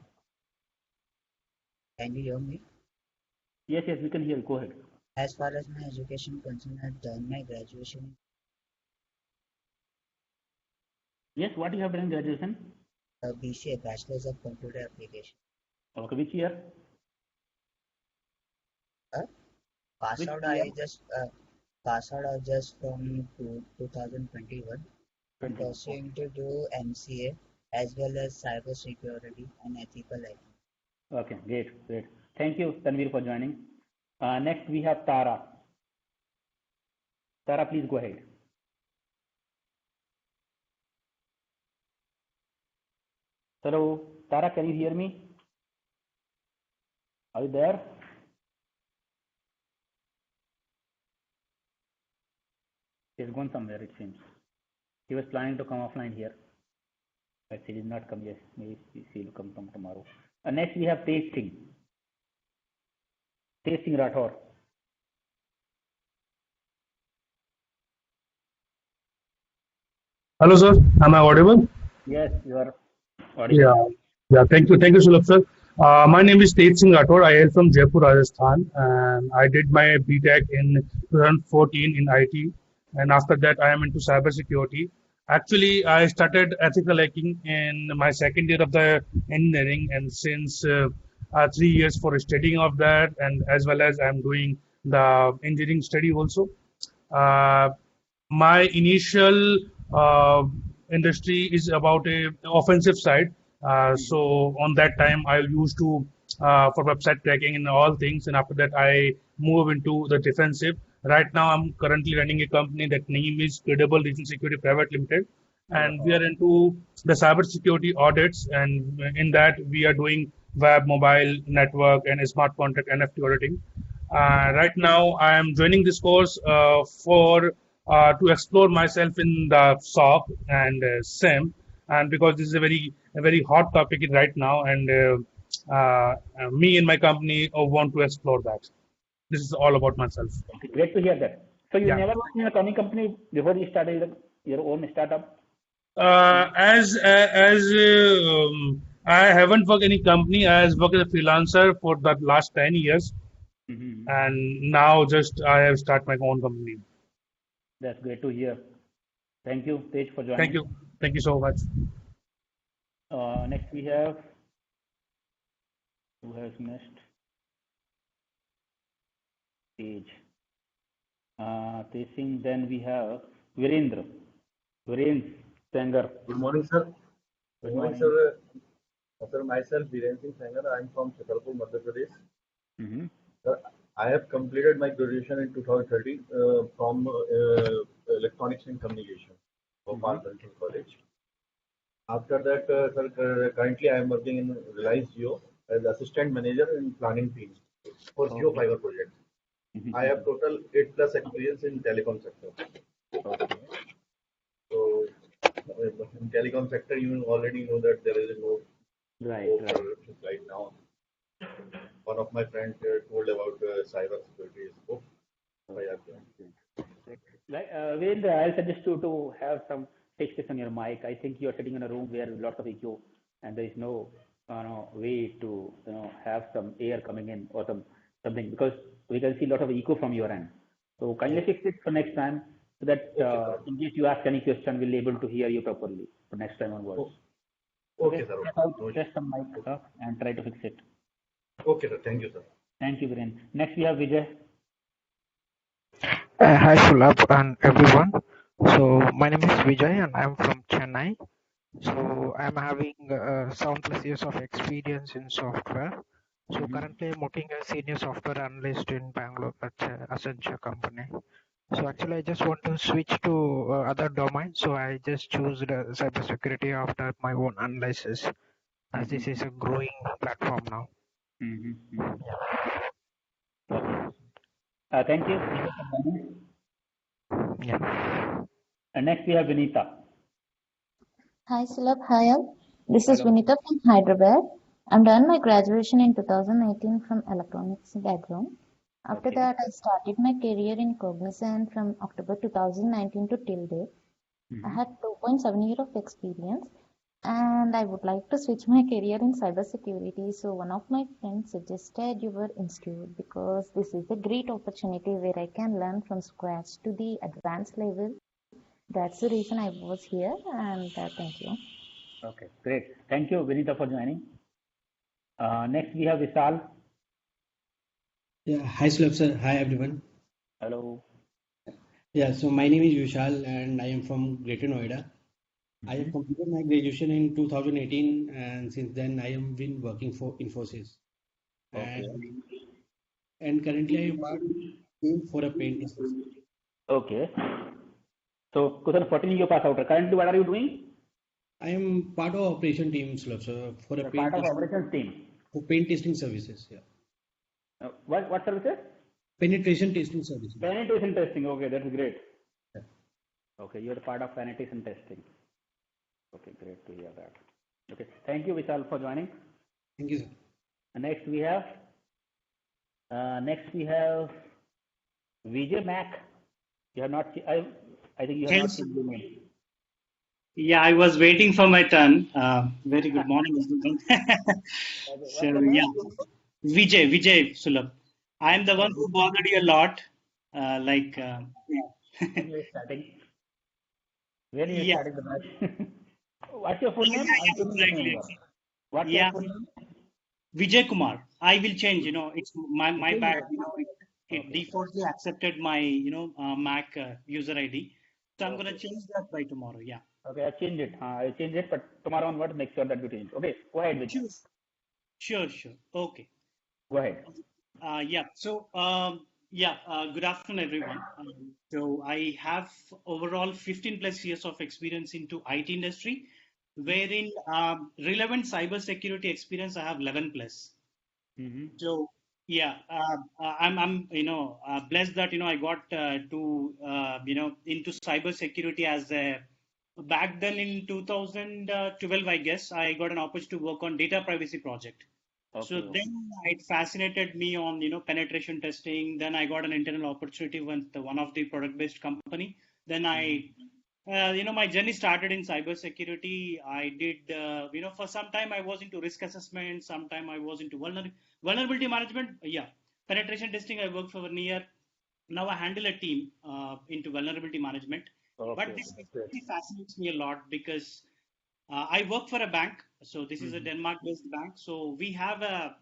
Can you hear me? Yes, we can hear you. Go ahead. As far as my education concerned, I've done my graduation. Yes, what you have done in graduation? BCA, Bachelor's of Computer Application. Okay, which year? Uh, pass Which out, year? pass out I just from 2021 to 20. Okay. pursuing to do MCA as well as cyber security and ethical hacking. Okay, great, great. Thank you, Tanvir, for joining. Next, we have Tara. Tara, please go ahead. Hello, Tara, can you hear me? Are you there? He's gone somewhere, it seems. He was planning to come offline here, but he did not come. Yes, maybe he'll come tomorrow. Next, we have Tej Singh. Tej Singh Rathore. Hello, sir. Am I audible? Yes, you are audible. Yeah. Thank you, Sulabh, sir. My name is Tej Singh Rathore. I hail from Jaipur, Rajasthan, and I did my BTech in 2014 in IT, and after that, I am into cybersecurity. Actually, I started ethical hacking in my second year of the engineering, and since 3 years for studying of that, and as well as I'm doing the engineering study also. Uh, my initial industry is about a offensive side. So on that time, I used to for website tracking and all things, and after that, I move into the defensive. Right now, I'm currently running a company that name is Credible Regional Security Private Limited, and we are into the cyber security audits, and in that we are doing web, mobile, network, and smart contract NFT auditing. Right now, I am joining this course for to explore myself in the SOC and SIEM, and because this is a very hot topic right now, and me and my company want to explore that. This is all about myself. Okay, great to hear that. So you never worked in a company before you started your own startup? I haven't worked any company. I have worked as a freelancer for the last 10 years, and now just I have started my own company. That's great to hear. Thank you, Tej, for joining. Thank you. Thank you so much. Next we have, who has missed? Tej. Tej Singh. Then we have Virendra. Virendra Sanger. Good morning, sir. Good morning, morning. sir. Myself, Virendra Singh Sanger. I am from Chhatarpur, Madhya Pradesh. Sir, I have completed my graduation in 2013 from Electronics and Communication of Central College. After that, sir, currently I am working in Reliance Jio as assistant manager in planning team for Jio Fiber project. I have total 8+ experience in telecom sector. Okay. So in telecom sector, you already know that there is no right now. One of my friends told about cyber security scope. Virendra, I'll suggest you to have some fixes on your mic. I think you're sitting in a room where lots of echo, and there is no way to have some air coming in or something, because we can see a lot of echo from your end. So kindly fix it for next time, so that in case you ask any question, we'll be able to hear you properly for next time onwards. Okay, sir. Press some mic up and try to fix it. Okay, sir. Thank you, sir. Thank you, Virendra. Next we have Vijay. Hi, Sulabh and everyone. So my name is Vijay and I'm from Chennai. So I'm having 7+ years of experience in software. So currently I'm working as senior software analyst in Bangalore at Accenture company. So actually I just want to switch to other domain. So I just choose the cybersecurity after my own analysis, as this is a growing platform now. Thank you. Yeah. And next we have Vinita. Hi Sulabh, hi all. This is Vinita from Hyderabad. I'm done my graduation in 2018 from electronics background. After that, I started my career in Cognizant from October 2019 to till date. I had 2.7 years of experience, and I would like to switch my career in cybersecurity. So one of my friends suggested your institute because this is a great opportunity where I can learn from scratch to the advanced level. That's the reason I was here, and thank you. Okay, great. Thank you, Vinita, for joining. Next, we have Vishal. Yeah, hi Sulabh sir. Hi everyone. Hello. Yeah, so my name is Vishal and I am from Greater Noida. I have completed my graduation in 2018 and since then I have been working for Infosys. Okay. And currently I am part of team for a paint testing. Okay. So 2014 you pass out. Currently, what are you doing? I am part of operation team, Sulabh sir, for a You're paint part of testing, operations team. for paint testing services. Yeah, What services? penetration testing services. Penetration testing. Okay, that's great. Okay, you're part of penetration testing. Okay, great to hear that. Okay, thank you, Vishal, for joining. Thank you, sir. Next we have Vijay Mac. You have not. I think you have not Yes. seen your name. Yeah, I was waiting for my turn. Very good morning, everyone. What's So, your name? yeah, Vijay Sulabh. I am the one who bothered you a lot. Yeah. When you starting? When you Yeah, starting the match? What's your full name? yeah, I couldn't exactly. remember. What's your Yeah, full name? Vijay Kumar. I will change. It's my Change bad. it. It Okay. defaultly accepted my Mac user ID. So I'm gonna Okay. change that by tomorrow. Yeah. Okay, I changed it. I changed it, but tomorrow onwards, make sure that you change. Okay, go ahead, Vijay. Sure. Okay. Go ahead. Yeah. Good afternoon, everyone. So I have overall 15 plus years of experience into IT industry, wherein relevant cybersecurity experience I have 11 plus. So yeah, I'm blessed that I got to into cybersecurity as a back then in 2012, I guess I got an opportunity to work on data privacy project. So Okay. then it fascinated me on penetration testing. Then I got an internal opportunity with one of the product-based company. Then my journey started in cybersecurity. I did for some time I was into risk assessment. Sometime I was into vulnerability management. Yeah, penetration testing. I worked for 1 year. Now I handle a team into vulnerability management. But Okay. this That's good. really fascinates me a lot because I work for a bank, so this is a Denmark-based bank. So we have a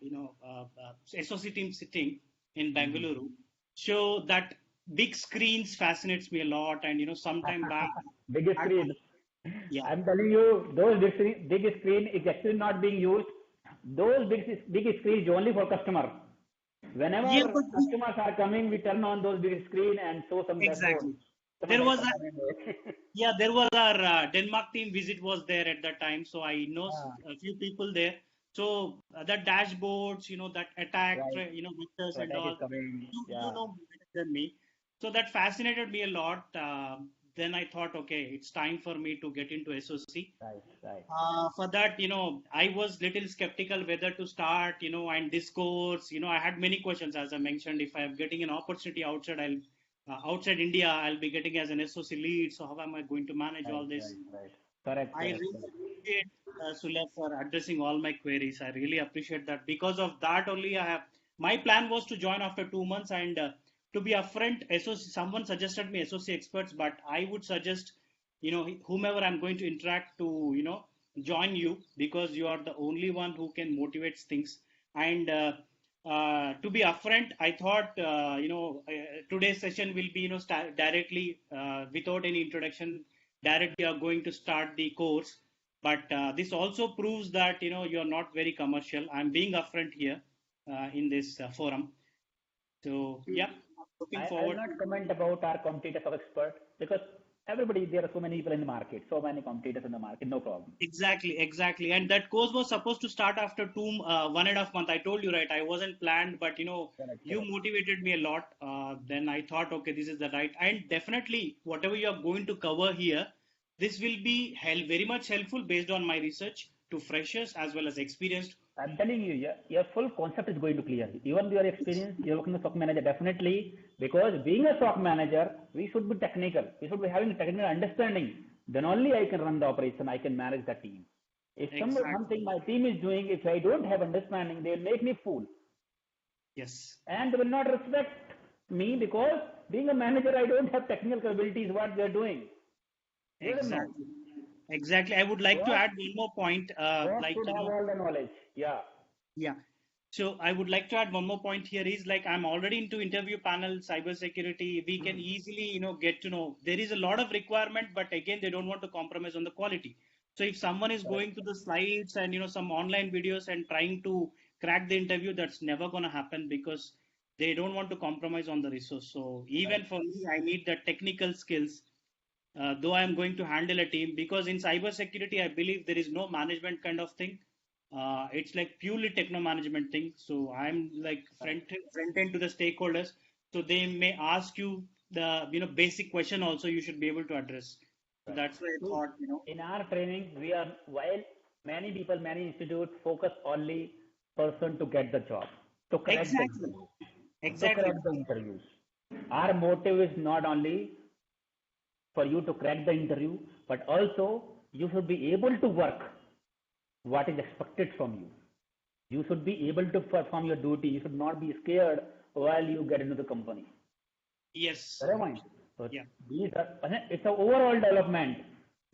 SOC team sitting in Bangalore. So that big screens fascinates me a lot, and sometime back, Big screen. yeah, I'm telling you, those big screen is actually not being used. Those big screen is only for customer. yeah, Whenever but customers are coming, we turn on those big screen and show some dashboard. exactly. Customer There was dashboard a anyway. Yeah, there was our Denmark team visit was there at that time, so I know Ah, a few people there. So the dashboards, that attack, right. vectors So and attack is all, coming. you Yeah. know better than me. So that fascinated me a lot. Then I thought, okay, it's time for me to get into SOC. Right. For that, I was little skeptical whether to start, and this course, I had many questions. As I mentioned, if I'm getting an opportunity outside India, I'll be getting as an SOC lead. So how am I going to manage all this? Right. Correct. I really appreciate Sulabh for addressing all my queries. I really appreciate that. Because of that only, my plan was to join after 2 months, and to be upfront, SOC, someone suggested me SOC experts, but I would suggest, whomever I'm going to interact to, join you, because you are the only one who can motivate things. And to be upfront, I thought, today's session will be, directly without any introduction, directly are going to start the course. But this also proves that you're not very commercial. I'm being upfront here in this forum. So yeah, looking I'll forward. not comment about our competitors or expert because there are so many people in the market, so many competitors in the market, no problem. Exactly. And that course was supposed to start after 1.5 months. I told you, right? I wasn't planned, but you motivated me a lot. Then I thought, okay, this is the right. And definitely, whatever you are going to cover here, this will be very much helpful based on my research to freshers as well as experienced. I'm telling you, your full concept is going to clear. Even your experience, you're working as SOC manager, definitely, because being a SOC manager, we should be technical. We should be having technical understanding. Then only I can run the operation, I can manage the team. If something my team is doing, if I don't have understanding, they'll make me fool. Yes. And they will not respect me because being a manager, I don't have technical capabilities, what they're doing. Exactly. I would like to add one more point. Should have all the knowledge. Yeah. So I would like to add one more point here is like I'm already into interview panel cybersecurity. We can easily, get to know there is a lot of requirement, but again, they don't want to compromise on the quality. So if someone is going to the slides and, some online videos and trying to crack the interview, that's never going to happen because they don't want to compromise on the resource. So even for me, I need the technical skills, though I'm going to handle a team, because in cybersecurity, I believe there is no management kind of thing. It's like purely techno management thing. So I'm like front end to the stakeholders. So they may ask you the basic question also you should be able to address. So that's why I thought in our training we are, while many people, many institutes focus only person to get the job, to crack the interview, to crack the interviews. Our motive is not only for you to crack the interview, but also you should be able to work what is expected from you. You should be able to perform your duty. You should not be scared while you get into the company. Yes. So yeah. It's an overall development.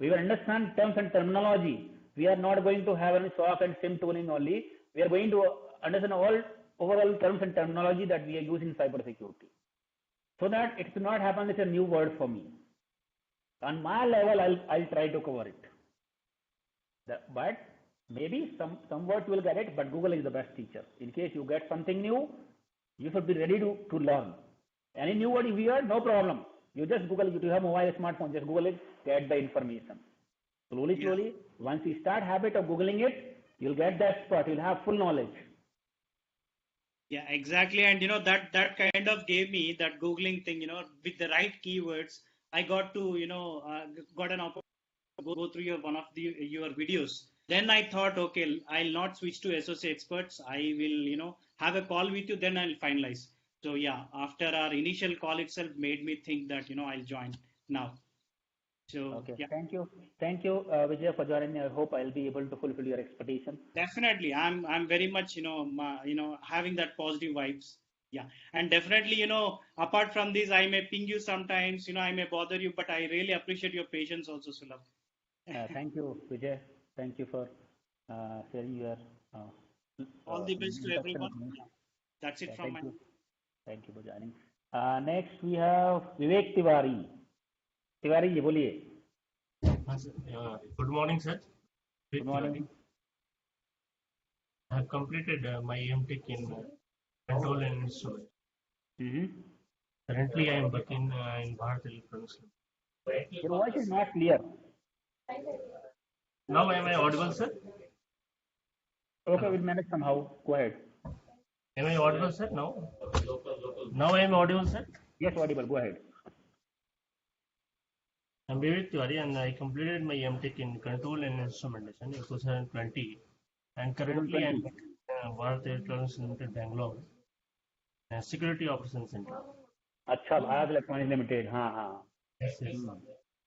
We will understand terms and terminology. We are not going to have any SOC and SIM tooling only. We are going to understand all overall terms and terminology that we are using in cybersecurity. So that it should not happen as a new word for me. On my level, I'll try to cover it. But maybe some words you will get it, but Google is the best teacher. In case you get something new, you should be ready to learn. Any new word you hear, no problem. You just Google it. You have mobile, smartphone, just Google it, get the information. Slowly, once you start habit of Googling it, you'll get the expert. You'll have full knowledge. Yeah, exactly. And that kind of gave me that Googling thing, with the right keywords. I got to, got an opportunity to go through one of your videos. Then I thought, okay, I'll not switch to SOC experts. I will, have a call with you. Then I'll finalize. So yeah, after our initial call itself made me think that, I'll join now. So okay, yeah. Thank you, Vijay, for joining me. I hope I'll be able to fulfill your expectation. Definitely, I'm very much, having that positive vibes. Yeah, and definitely, apart from this, I may ping you sometimes, I may bother you, but I really appreciate your patience also, Sulabh. Thank you, Vijay. Thank you for sharing your all the best to everyone. Yeah. That's it from my end. Thank you for joining. Next, we have Vivek Tiwari. Tiwari, boliye. Good morning, sir. Good morning. I have completed my MTech in Control and Instrument. Currently, I am working in Bharat Electronics. Your voice is not clear. Now, am I audible, sir? Okay, we'll manage somehow. Go ahead. Am I audible, sir? No. Now I am audible, sir? Yes, audible. Go ahead. I'm Vivek Tiwari and I completed my MTech in Control and Instrumentation in 2020. And currently I'm in Bharat Electronics Limited, Bangalore. Security Operations Center. Acha, Bharat Electronics Limited. Yes, yes.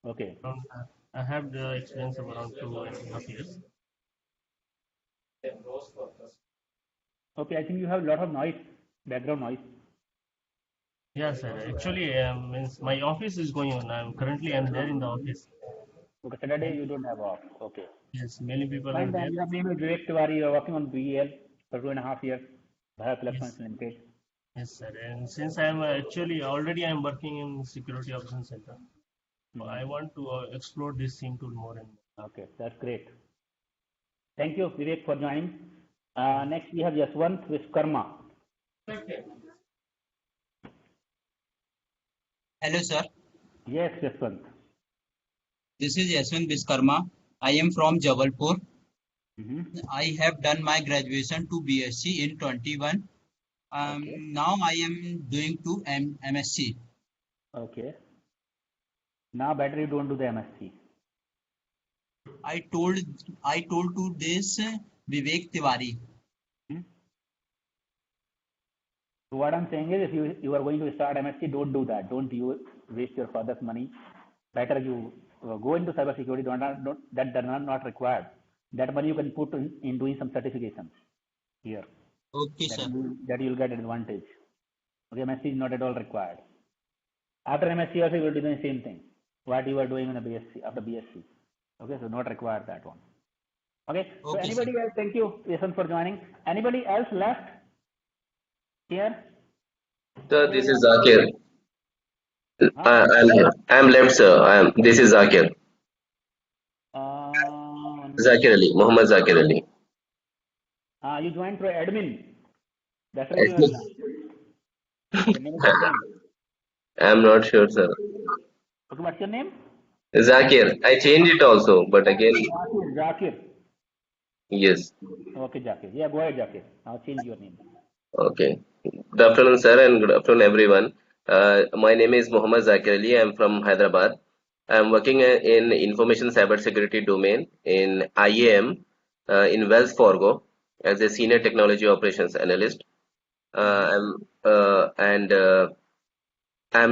Okay. I have the experience of around 2.5 years. Okay, I think you have a lot of noise, background noise. Yes, sir. Actually, means my office is going on. I'm there in the office. Okay, Saturday you don't have off. Okay. Yes, many people Fine, are there. Your name is Vivek Tiwari. You are working on BEL for 2.5 years. Bharat Electronics Limited. Yes, sir. And since I am already working in Security Operations Center, I want to explore this thing tool more and more. Okay, that's great. Thank you, Vivek, for joining. Next, we have Yaswant Vishkarma. Hello, sir. Yes, Yaswant. This is Yaswant Vishkarma. I am from Jabalpur. I have done my graduation to BSc in 21. Now I am doing to MSc. Okay. Now better you don't do the MSc. I told to this Vivek Tiwari. So what I'm saying is, if you are going to start MSc, don't do that. Don't you waste your father's money. Better you go into cybersecurity. That are not required. That money you can put in doing some certifications here. Okay, sir. That you'll get advantage. Okay, MSc is not at all required. After MSc also you will do the same thing. What you are doing in a BSc after BSc. Okay, so not required that one. Okay. So anybody else? Thank you, Jason, for joining. Anybody else left? Here? Sir, this is Zakir. I'm left, sir. This is Zakir. Zakir Ali, Muhammad Zakir Ali. You joined through admin. That's the reason you are the name is admin. I'm not sure, sir. Okay, what's your name? Zakir. I changed it also, but again, Zakir. yes. Okay, Zakir. Yeah, go ahead, Zakir. I'll change your name. Okay. Good afternoon, sir, and good afternoon, everyone. My name is Muhammad Zakir Ali. I'm from Hyderabad. I'm working in information cybersecurity domain in IAM in Wells Fargo as a senior technology operations analyst. I'm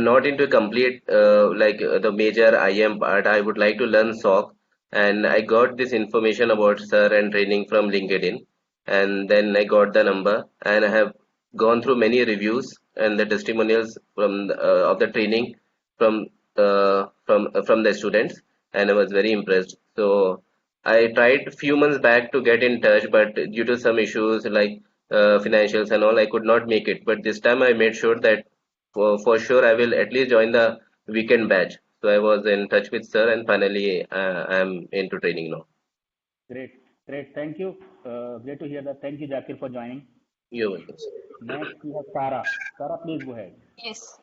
not into complete the major IAM part. I would like to learn SOC, and I got this information about sir and training from LinkedIn, and then I got the number, and I have gone through many reviews and the testimonials from of the training from from the students, and I was very impressed. So I tried few months back to get in touch, but due to some issues like financials and all, I could not make it. But this time I made sure that for sure I will at least join the weekend batch. So I was in touch with sir, and finally I'm into training now. Great, great. Thank you. Great to hear that. Thank you, Zakir, for joining. You're welcome, sir. Next, we have Sara. Sara, please go ahead. Yes.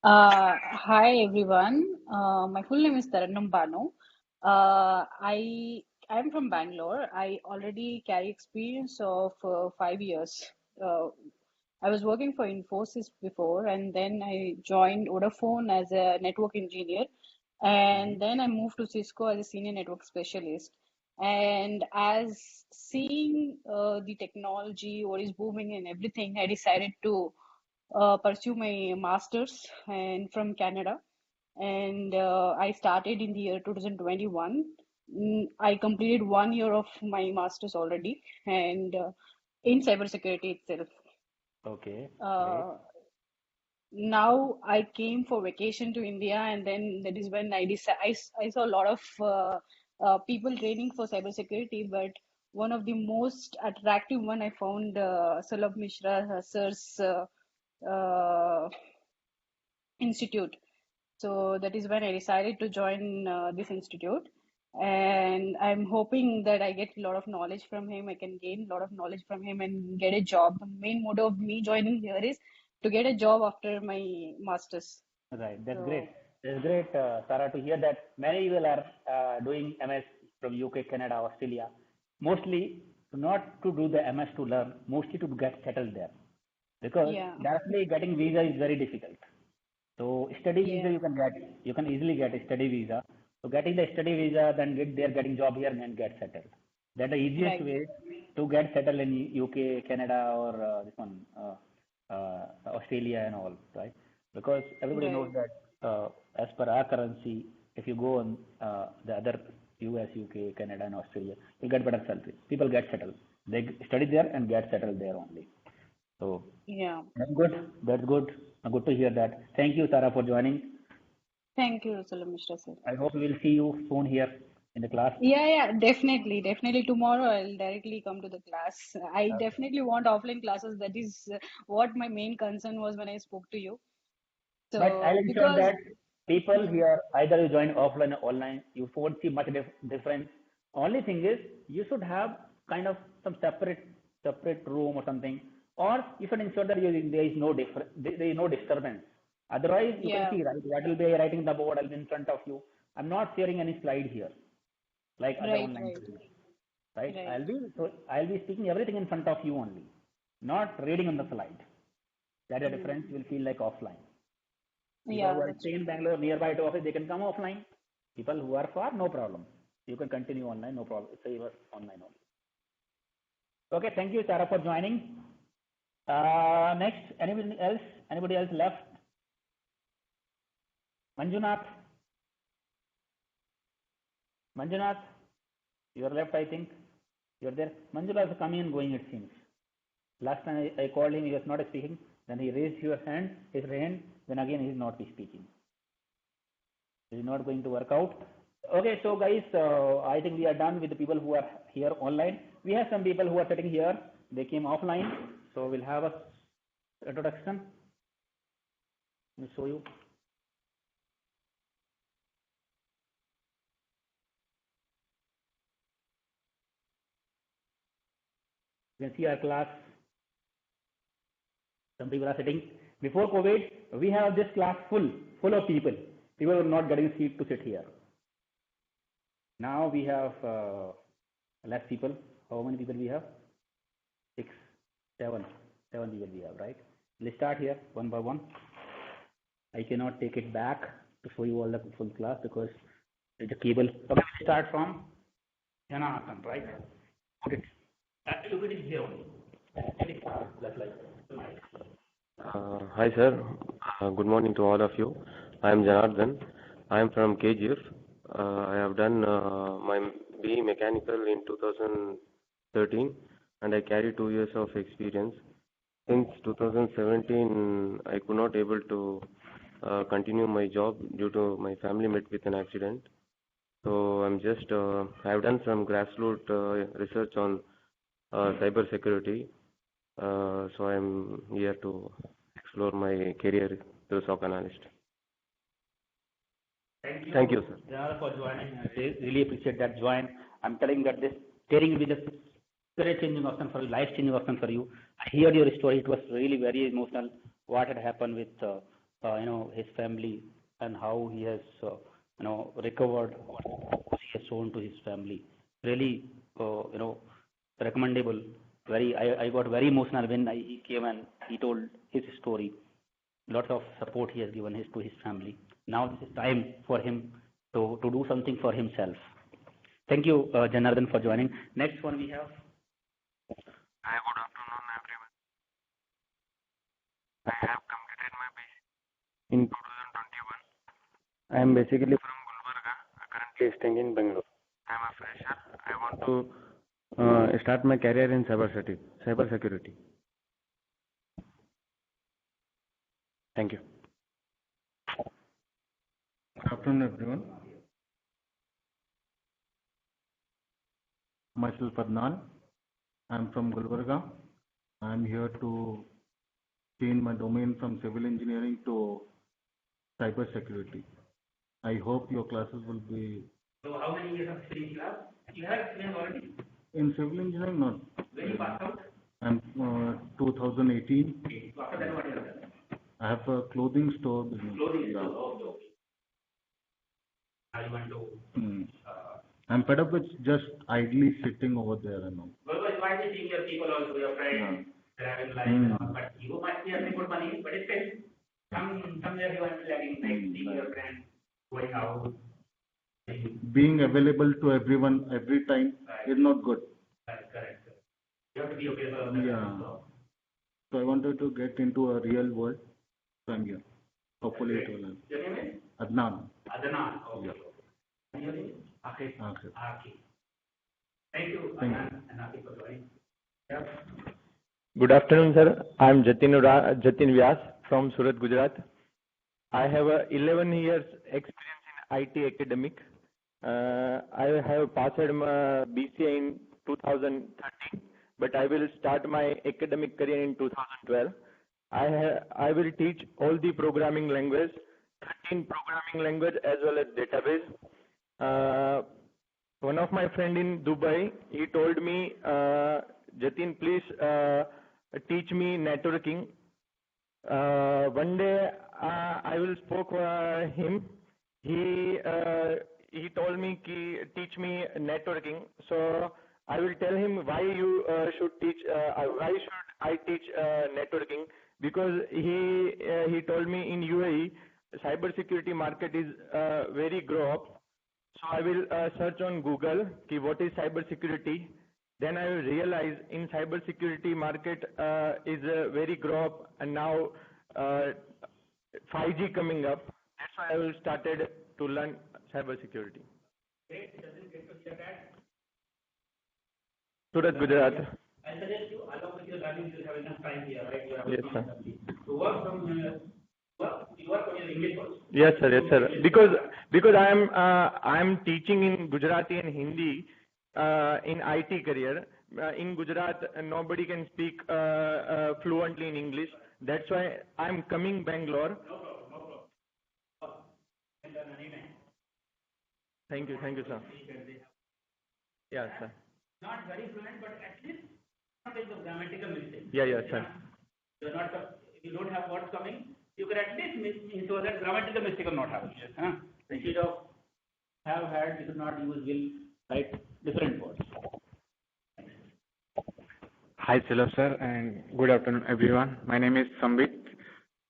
Hi everyone. My full name is Tarannum Banu. I'm from Bangalore. I already carry experience of 5 years. I was working for Infosys before, and then I joined Vodafone as a network engineer, and then I moved to Cisco as a senior network specialist. And as seeing the technology, what is booming and everything, I decided to pursue my master's and from Canada, and I started in the year 2021. I completed 1 year of my master's already, and in cybersecurity itself. Okay. Now I came for vacation to India, and then that is when I saw a lot of people training for cybersecurity, but one of the most attractive one I found Sulabh Mishra sir's institute. So that is when I decided to join this institute, and I'm hoping that I get a lot of knowledge from him. I can gain a lot of knowledge from him and get a job. The main motto of me joining here is to get a job after my master's. Right, that's great. It's great, Sara, to hear that many people are doing MS from UK, Canada, Australia. Mostly not to do the MS to learn, mostly to get settled there. Because directly getting visa is very difficult. So study visa you can easily get a study visa. So getting the study visa, then getting job here and get settled. That's the easiest way to get settled in UK, Canada, or this one Australia and all, right? Because everybody knows that as per our currency, if you go on the other US, UK, Canada, and Australia, you get better salary. People get settled. They study there and get settled there only. So that's good. That's good. Good to hear that. Thank you, Sara, for joining. Thank you, Sulabh Mishra sir. I hope we will see you soon here in the class. Yeah, definitely. Tomorrow I'll directly come to the class. I definitely want offline classes. That is what my main concern was when I spoke to you. So, but I'll ensure that people here, either you join offline or online, you won't see much difference. Only thing is, you should have kind of some separate room or something, or you should ensure that there is no disturbance. Otherwise, you can see, right? What will be writing the board in front of you. I'm not sharing any slide here, like other online tools, right? I'll be speaking everything in front of you only, not reading on the slide. That is the difference. You will feel like offline. People who are staying in Bangalore nearby to office, they can come offline. People who are far, no problem. You can continue online, no problem. Save us online only. Okay, thank you, Sara, for joining. Next, anybody else? Anybody else left? Manjunath, you are left, I think. You are there. Manjunath is coming and going, it seems. Last time I called him, he was not speaking. Then he raised his hand, then again he is not speaking. It is not going to work out. Okay, so guys, I think we are done with the people who are here online. We have some people who are sitting here. They came offline. So we'll have a introduction. Let me show you. You can see our class. Some people are sitting. Before COVID, we have this class full of people. People were not getting seat to sit here. Now we have less people. How many people we have? 6, 7 people we have, right? Let's start here one by one. I cannot take it back to show you all the full class because it's a cable. Okay, let's start from Janatan, right? Okay. Look at it here only. Hi sir, good morning to all of you. I am Janardhan. I am from KGF. I have done my BE Mechanical in 2013 and I carry 2 years of experience. Since 2017, I could not able to continue my job due to my family met with an accident. So I'm just, I have done some grassroots research on cyber security. So I'm here to explore my career to SOC analyst. Thank you, sir. Janardhan, for joining. I really appreciate that join. I'm telling that this training will be the career-changing option for you, life-changing option for you. I heard your story. It was really very emotional. What had happened with his family and how he has recovered what he has shown to his family. Really recommendable. I got very emotional when he came and he told his story. Lots of support he has given to his family. Now this is time for him to do something for himself. Thank you, Janardhan, for joining. Next one we have. Hi, good afternoon, everyone. I have completed my BE in 2021. I am basically from Gulbarga, currently staying in Bangalore. I am a fresher. I want to start my career in cyber security. Thank you. Good afternoon, everyone. Myself Adnan. I am from Gulbarga. I am here to change my domain from civil engineering to cyber security. I hope your classes will be. So how many years of experience you have? You have experience already? In civil engineering, not. When you passed out? I'm 2018. Okay. So after that, what you have done? I have a clothing store business. Clothing store. Okay. Now you want to. I'm fed up with just idly sitting over there and all. Because you might be seeing your people also, your friends, driving life and all, but you might be earning good money, but it's still somewhere you are lagging, like seeing your friends going out. Being available to everyone every time is not good. Correct. You have to be available on that. So I wanted to get into a real world. So I'm here. Hopefully it will help. Your name is? Adnan. Adnan. Okay. Yeah. Your name? Akif. Thank you, Thank Adnan and Akif for joining. Yeah. Good afternoon, sir. I am Jatin Vyas from Surat, Gujarat. I have 11 years experience in IT academic. I have passed my BCA in 2013, but I will start my academic career in 2012. I will teach all the programming language, 13 programming language as well as database. One of my friend in Dubai, he told me, Jatin, please teach me networking. One day I will spoke him. He told me teach me networking. So I will tell him why you should teach. Why should I teach networking? Because he told me in UAE cybersecurity market is very grow up. So I will search on Google what is cybersecurity. Then I will realize in cybersecurity market is very grow up, and now 5G coming up. That's why I will started to learn cybersecurity. Great. Doesn't get to hear that. Surat, Gujarat. I suggest you, along with your learning, you have enough time here, right? You have Yes, sir. to work from you work on your English also. Yes, sir. Because I am teaching in Gujarati and Hindi in IT career. in Gujarat, nobody can speak fluently in English. That's why I'm coming Bangalore. Thank you, sir. Yeah, sir. Not very fluent, but at least not make the grammatical mistake. Yeah, sir. If you don't have words coming, you can at least ensure that grammatical mistake will not happen. Huh? Instead of have had, you should not use will, write different words. Hi, Sulabh sir, and good afternoon, everyone. My name is Sandeep,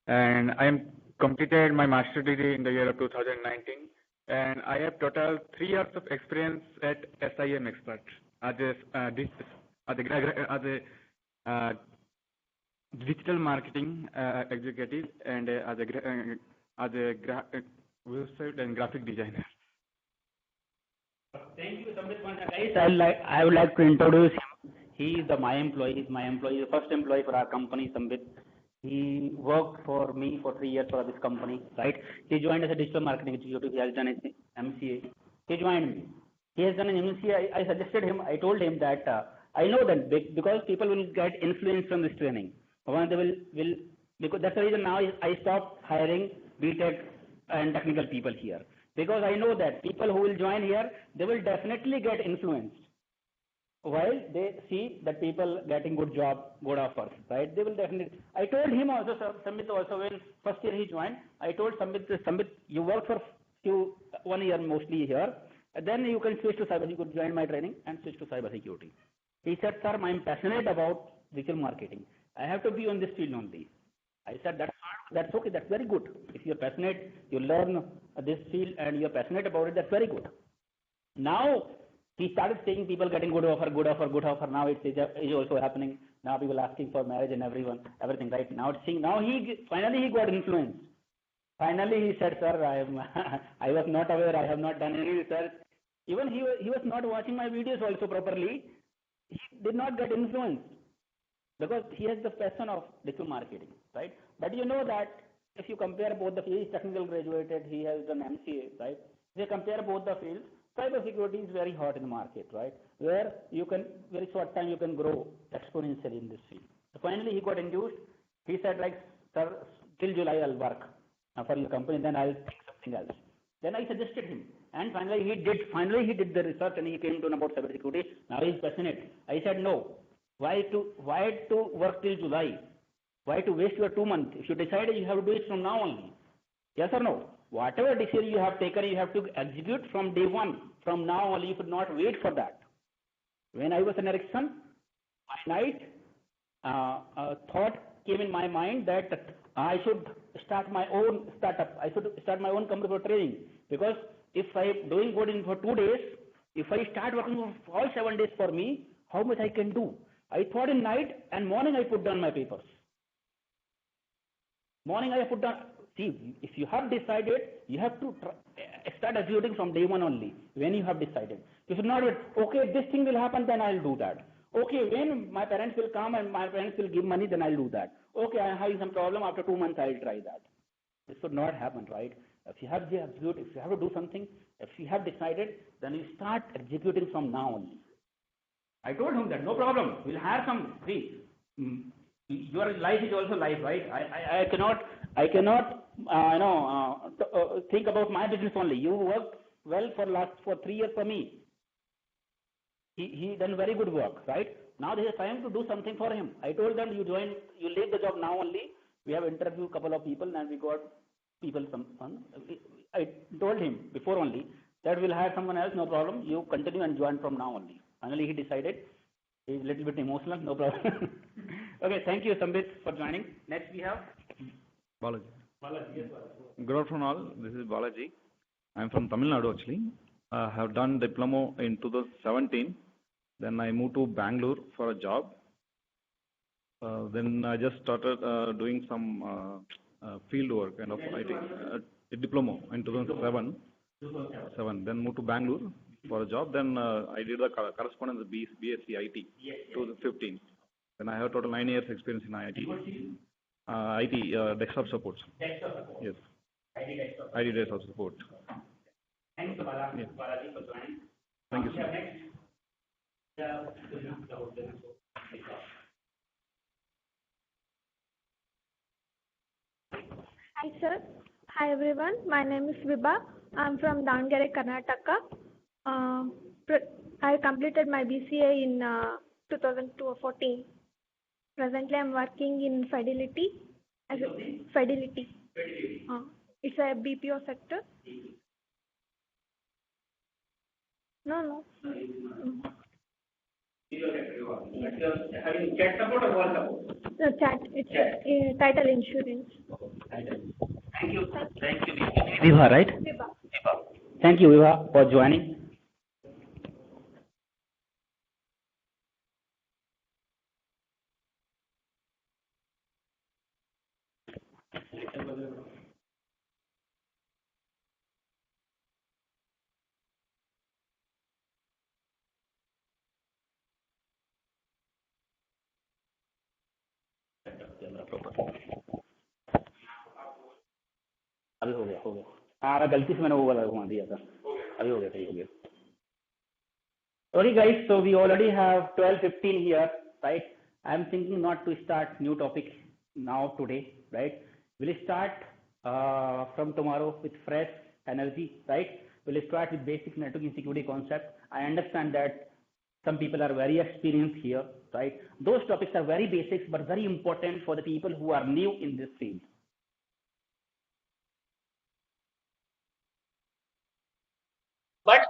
and I am completed my master degree in the year of 2019, and I have total 3 years of experience at SIEM XPERT as a digital marketing executive and as a website and graphic designer. Thank you, Sandeep. Guys, I would like to introduce him. He is my employee. He's my employee, the first employee for our company, Sandeep. He worked for me for 3 years for this company, right? He joined as a digital marketing executive. He has done his MCA. He joined me. He has done an MCA. I suggested him. I told him that I know that because people will get influence from this training. One they will because that's the reason now I stopped hiring BTech and technical people here, because I know that people who will join here, they will definitely get influenced while they see that people getting good offers, right? They will definitely. I told him also, Samit also, when first year he joined, I told Samit, you work for 1 year mostly here, then you can switch to cyber. You could join my training and switch to cyber security. He said, sir, I'm passionate about digital marketing. I have to be on this field only. I said, that's okay, that's very good. If you're passionate, you learn this field and you're passionate about it, that's very good. Now, he started seeing people getting good offer. Now it's also happening. Now people asking for marriage and everything, right? Now finally he got influenced. Finally he said, sir, I was not aware, I have not done any research. Even he was not watching my videos also properly. He did not get influenced because he has the passion of digital marketing, right? But you know that if you compare both the fields, he is technical graduated, he has done MCA, right? If you compare both the fields, cyber security is very hot in the market, right? Where you can, very short time, you can grow exponentially in this field. So finally, he got induced. He said, like, sir, till July I'll work for your company, then I'll think something else. Then I suggested him. And finally, he did the research and he came to know about cyber security. Now he's passionate. I said, no. Why to work till July? Why to waste your 2 months? If you decided, you have to do it from now only. Yes or no? Whatever decision you have taken, you have to execute from day one. From now only, you should not wait for that. When I was in Ericsson, by night, a thought came in my mind that I should start my own startup. I should start my own company for training. Because if I'm doing good for 2 days, if I start working for all 7 days for me, how much I can do? I thought in night, and morning I put down my papers. Morning I put down. See, if you have decided, you have to start executing from day one only, when you have decided. You should not wait, okay, this thing will happen, then I'll do that. Okay, when my parents will come and my parents will give money, then I'll do that. Okay, I'm having some problem, after 2 months I'll try that. This should not happen, right? If you have to execute, if you have to do something, if you have decided, then you start executing from now only. I told him that, no problem, we'll hire some, see, your life is also life, right? I cannot think about my business only. You worked well for 3 years for me. He done very good work, right? Now there is time to do something for him. I told them, you leave the job now only. We have interviewed a couple of people and we got people some. I told him before only that we'll hire someone else, no problem. You continue and join from now only. Finally he decided. He's a little bit emotional, no problem. Okay, thank you, Sandeep, for joining. Next we have Balaji. Yes, Balaji. Good afternoon all. This is Balaji. I'm from Tamil Nadu actually. I have done diploma in 2017. Then I moved to Bangalore for a job. Then I just started doing some field work kind of IT. Diploma in 2007. Then moved to Bangalore for a job. Then I did the correspondence BSc IT 2015. Then I have total 9 years experience in IT. IT desktop support. Yes. IT desktop support. Thanks, Balaji, for joining. Thank you, sir. Next. Hi, sir. Hi, everyone. My name is Vibha. I'm from Davangere, Karnataka. I completed my BCA in 2014. Presently, I'm working in Fidelity. Fidelity. It's a BPO sector. No. Having chat support or wall support? No, chat. It's title insurance. Thank you. Thank you. Viva, right? Vibha. Thank you, Viva, for joining. अभी हो गया हाँ मैं गलती से मैंने वो वाला घुमा दिया था अभी हो गया सही हो गया Okay guys, so we already have 12:15 here, right? I'm thinking not to start new topic now today, right? We'll start from tomorrow with fresh energy, right? We'll start with basic networking security concept. I understand that some people are very experienced here, right? Those topics are very basics but very important for the people who are new in this field. But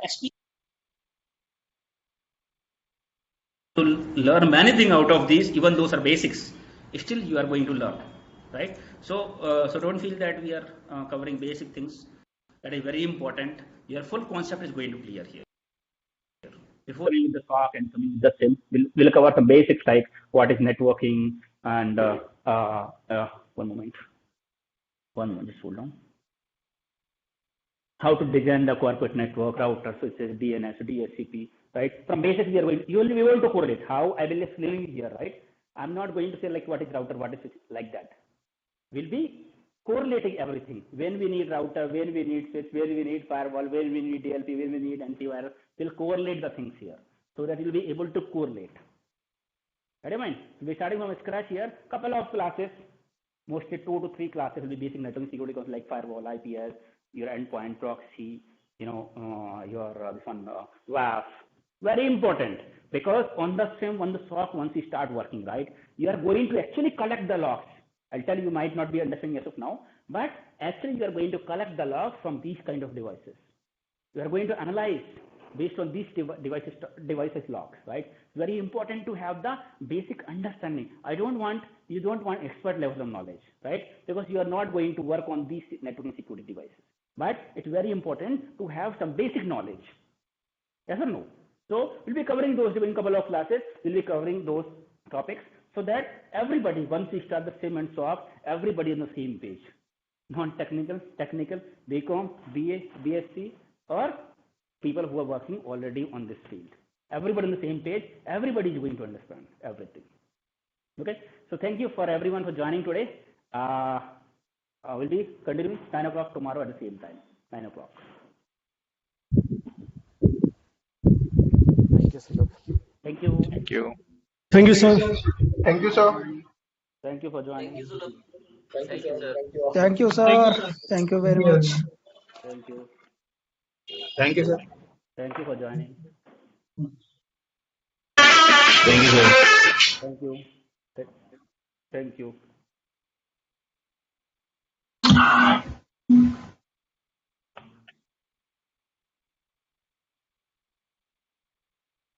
to learn many things out of these, even those are basics, still you are going to learn, right? So don't feel that we are covering basic things. That is very important. Your full concept is going to clear here. Before we use the SOC and coming with the SIM, we'll cover some basics like what is networking and one moment, just hold on. How to design the corporate network, router, switches, DNS, DHCP, right? From basics, we are going. You will be able to correlate. How I will explain here, right? I'm not going to say like what is router, what is switch, like that. We'll be correlating everything. When we need router, when we need switch, when we need firewall, when we need DLP, when we need antivirus, we'll correlate the things here so that you'll be able to correlate. Ready, mind? We're starting from scratch here. Couple of classes, mostly 2 to 3 classes will be basic networking security course like firewall, IPS, your endpoint proxy, your this one WAF. Very important because on the SIM, on the SOC, once you start working, right, you are going to actually collect the logs. I'll tell you might not be understanding as of now, but actually you are going to collect the logs from these kind of devices. You are going to analyze based on these devices logs, right? It's very important to have the basic understanding. You don't want expert level of knowledge, right? Because you are not going to work on these networking security devices. But it's very important to have some basic knowledge. Yes or no? So we'll be covering those in a couple of classes. We'll be covering those topics so that everybody, once we start the SIM and SOC, everybody on the same page. Non-technical, technical, BCom, BA, BSc, or people who are working already on this field. Everybody on the same page. Everybody is going to understand everything. Okay. So thank you for everyone for joining today. We'll be continuing 9 o'clock tomorrow at the same time. 9 o'clock. Thank you, sir. Thank you. Thank you. Thank you, sir. Thank you, sir. Thank you for joining. Thank you, Sulabh. Thank you, sir. Thank you, sir. Thank you very much. Thank you. Thank you, sir. Thank you for joining. Thank you, sir. Thank you. Thank you.